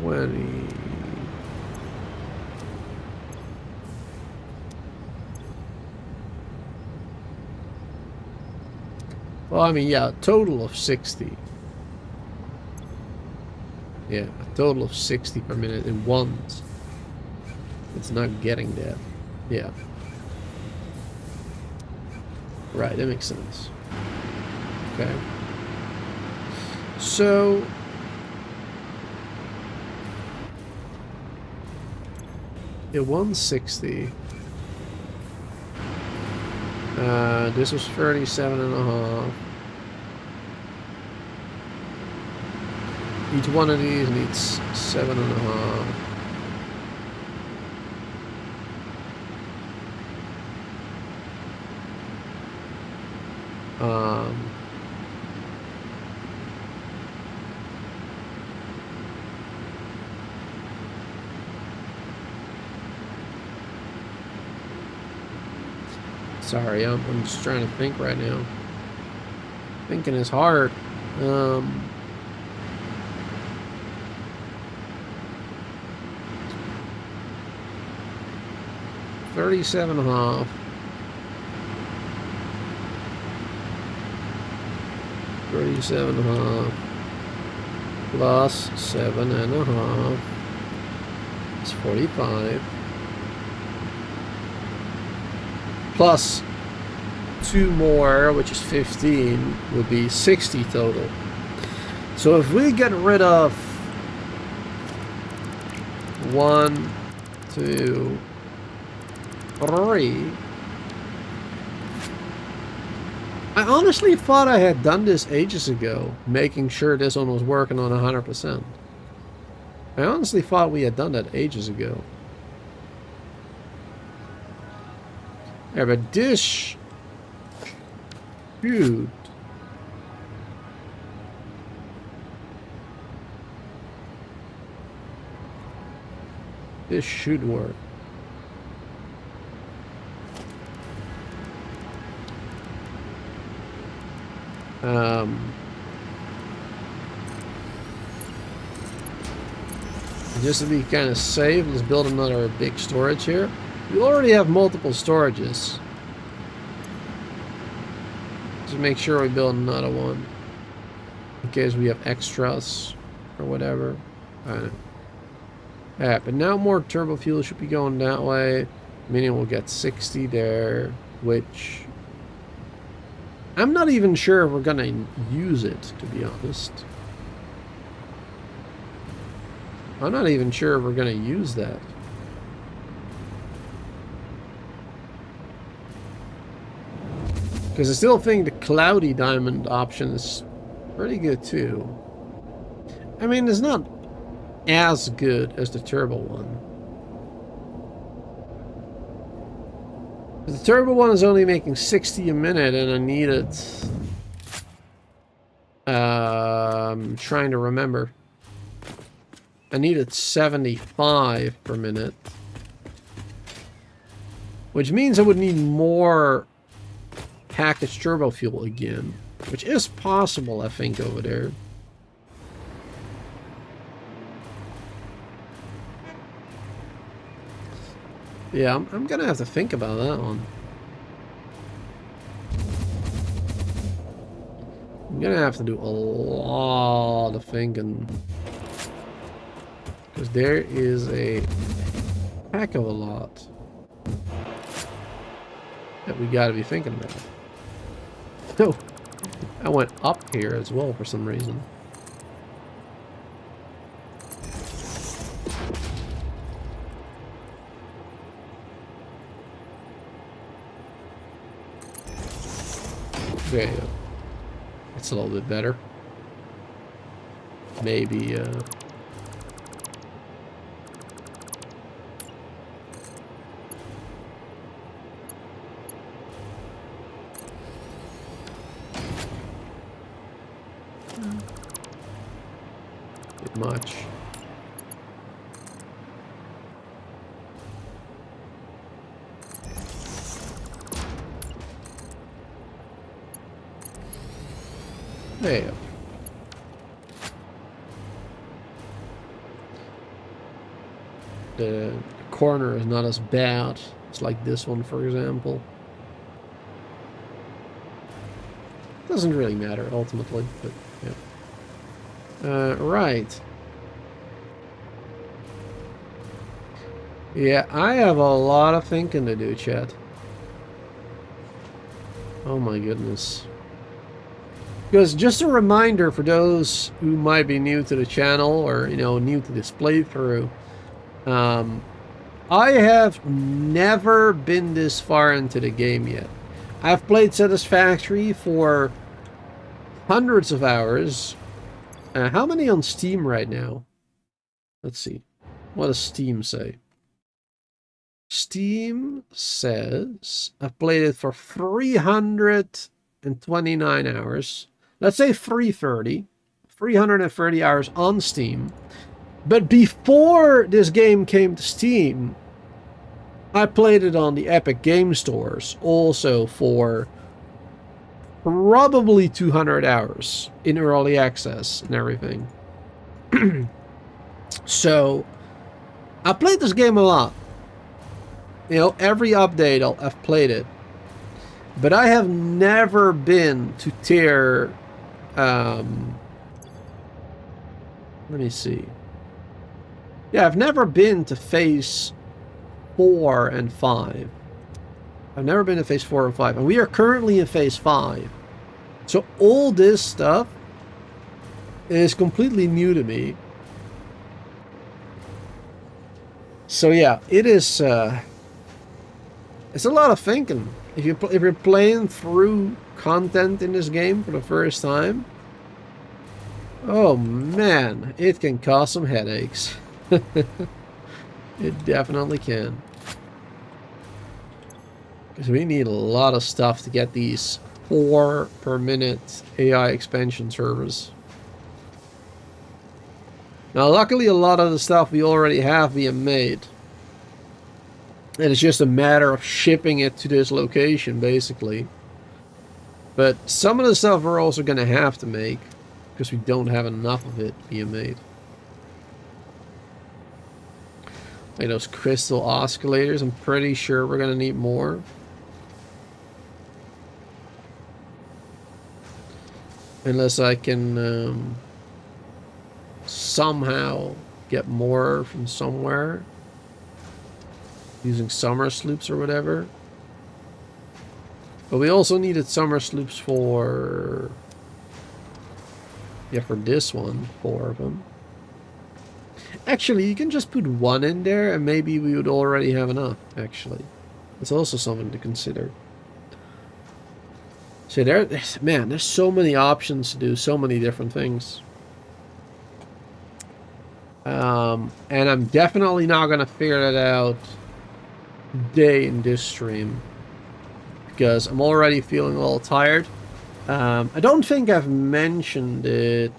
[SPEAKER 1] 20. Well, I mean, yeah, a total of 60. Yeah, a total of 60 per minute in ones. It's not getting that. Yeah. Right, that makes sense. Okay. So... yeah, 160. This was 37.5. Each one of these needs 7.5. Sorry, I'm just trying to think right now. Thinking is hard. 37.5. 37.5 plus 7.5 is 45. Plus 2 more, which is 15, would be 60 total. So if we get rid of 1, 2, 3. I honestly thought I had done this ages ago, making sure this one was working on 100%. I honestly thought we had done that ages ago. Yeah, but this... dude. This should work. Just to be kind of safe, let's build another big storage here. We already have multiple storages. Just make sure we build another one. in case we have extras or whatever. I don't know. Yeah, but now more turbo fuel should be going that way, meaning we'll get 60 there, which I'm not even sure if we're gonna use it, to be honest. I'm not even sure if we're gonna use that. Because I still think the cloudy diamond option is pretty good too. I mean, it's not as good as the turbo one. The turbo one is only making 60 a minute, and I need it. I'm trying to remember. I needed 75 per minute, which means I would need more packaged turbo fuel again, which is possible, I think, over there. Yeah, I'm gonna have to think about that one. I'm gonna have to do a lot of thinking, because there is a heck of a lot that we gotta be thinking about. Oh, I went up here as well for some reason. There you go. It's a little bit better. Maybe, bit much. There you go. The corner is not as bad. It's like this one, for example. Doesn't really matter ultimately, but yeah. Right. Yeah, I have a lot of thinking to do, chat. Oh my goodness. Because just a reminder for those who might be new to the channel, or, you know, new to this playthrough, I have never been this far into the game yet. I've played Satisfactory for hundreds of hours. How many on Steam right now? Let's see. What does Steam say? Steam says I've played it for 329 hours. Let's say 330 hours on Steam. But before this game came to Steam, I played it on the Epic Game Stores also for probably 200 hours in early access and everything. So I played this game a lot. You know, every update I've played it. But I have never been to tier... let me see. Yeah, I've never been to phase 4 and 5. I've never been to phase 4 and 5. And we are currently in phase 5. So all this stuff is completely new to me. So yeah, it is... it's a lot of thinking. If you're playing through content in this game for the first time, oh man, it can cause some headaches. It definitely can. Because we need a lot of stuff to get these 4 per minute AI expansion servers. Now luckily a lot of the stuff we already have being made. And it's just a matter of shipping it to this location, basically. But some of the stuff we're also going to have to make, because we don't have enough of it being made. Like those crystal oscillators, I'm pretty sure we're going to need more. Unless I can somehow get more from somewhere. Using summer sloops or whatever. But we also needed summer sloops for... Yeah, for this one. 4 of them. Actually, you can just put 1 in there and maybe we would already have enough, actually. It's also something to consider. So there's so many options to do so many different things. And I'm definitely not going to figure that out today in this stream. Because I'm already feeling a little tired. I don't think I've mentioned it.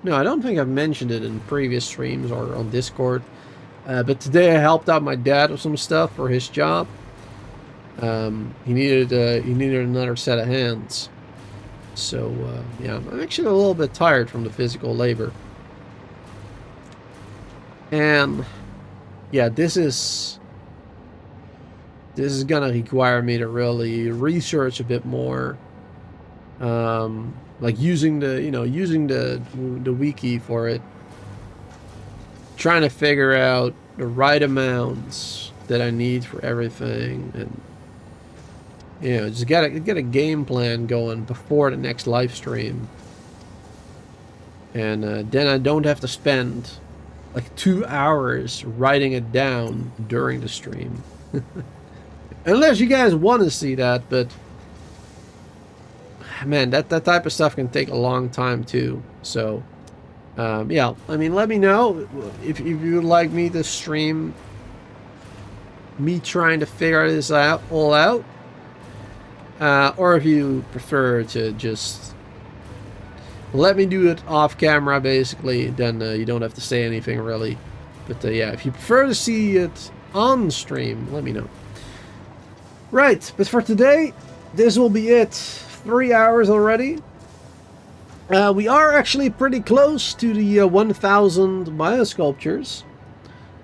[SPEAKER 1] No, I don't think I've mentioned it in previous streams or on Discord. But today I helped out my dad with some stuff for his job. He needed another set of hands. So yeah, I'm actually a little bit tired from the physical labor. And yeah, this is gonna require me to really research a bit more. Like using the wiki for it, trying to figure out the right amounts that I need for everything, and just get a game plan going before the next live stream, and then I don't have to spend like 2 hours writing it down during the stream. Unless you guys want to see that, but man, that type of stuff can take a long time too. So yeah, I mean, let me know if you would like me to stream me trying to figure this all out, or if you prefer to just let me do it off camera, basically, then you don't have to say anything really. But yeah, if you prefer to see it on stream, let me know. Right, but for today, this will be it. 3 hours already. We are actually pretty close to the 1,000 biosculptures.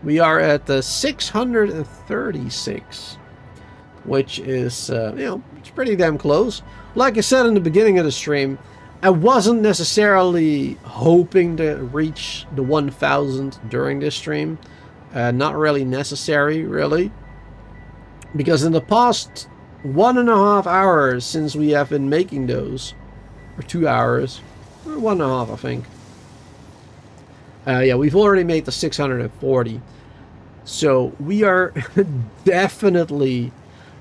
[SPEAKER 1] We are at 636, which is, it's pretty damn close. Like I said in the beginning of the stream, I wasn't necessarily hoping to reach the 1,000 during this stream. Not really necessary, really. Because in the past 1.5 hours since we have been making those, or 2 hours, or 1.5, I think. Yeah, we've already made the 640. So we are definitely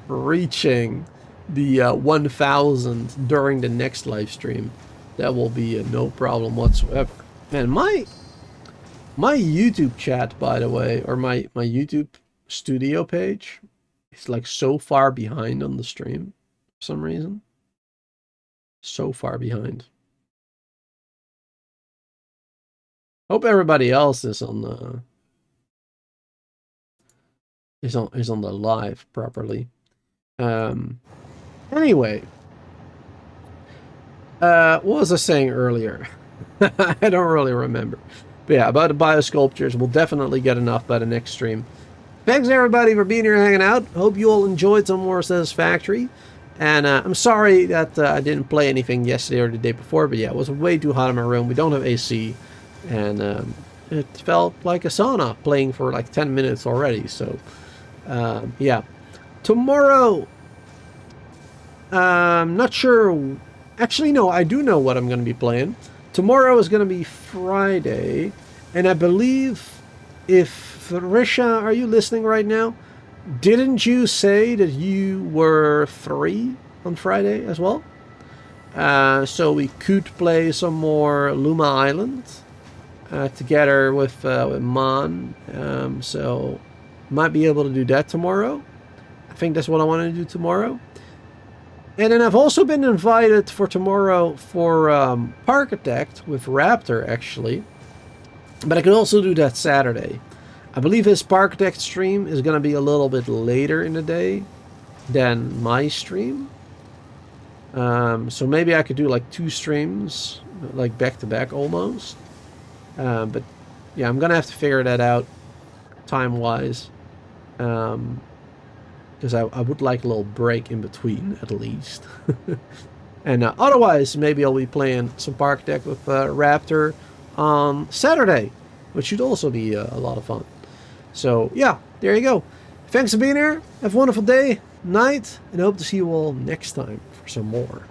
[SPEAKER 1] reaching the 1,000 during the next live stream. That will be no problem whatsoever. Man, my YouTube chat, by the way, or my YouTube studio page, it's like so far behind on the stream for some reason. So far behind. Hope everybody else is on the is on the live properly. Anyway, what was I saying earlier? I don't really remember. But yeah, about the biosculptures, we'll definitely get enough by the next stream. Thanks everybody for being here and hanging out. Hope you all enjoyed some more Satisfactory. And I'm sorry that I didn't play anything yesterday or the day before, but yeah, it was way too hot in my room. We don't have AC, and it felt like a sauna playing for like 10 minutes already. So yeah, tomorrow, not sure. Actually, no, I do know what I'm going to be playing. Tomorrow is going to be Friday, and I believe, if Risha, are you listening right now? Didn't you say that you were free on Friday as well? So we could play some more Luma Island together with Mon. So might be able to do that tomorrow. I think that's what I want to do tomorrow. And then I've also been invited for tomorrow for Parkitect with Raptor, actually. But I can also do that Saturday. I believe his Parkitect stream is going to be a little bit later in the day than my stream. So maybe I could do like 2 streams, like back to back almost. But yeah, I'm going to have to figure that out time-wise. Because I would like a little break in between, at least. And otherwise, maybe I'll be playing some Parkitect with Raptor on Saturday, which should also be a lot of fun. So yeah, there you go. Thanks for being here. Have a wonderful day, night, and hope to see you all next time for some more.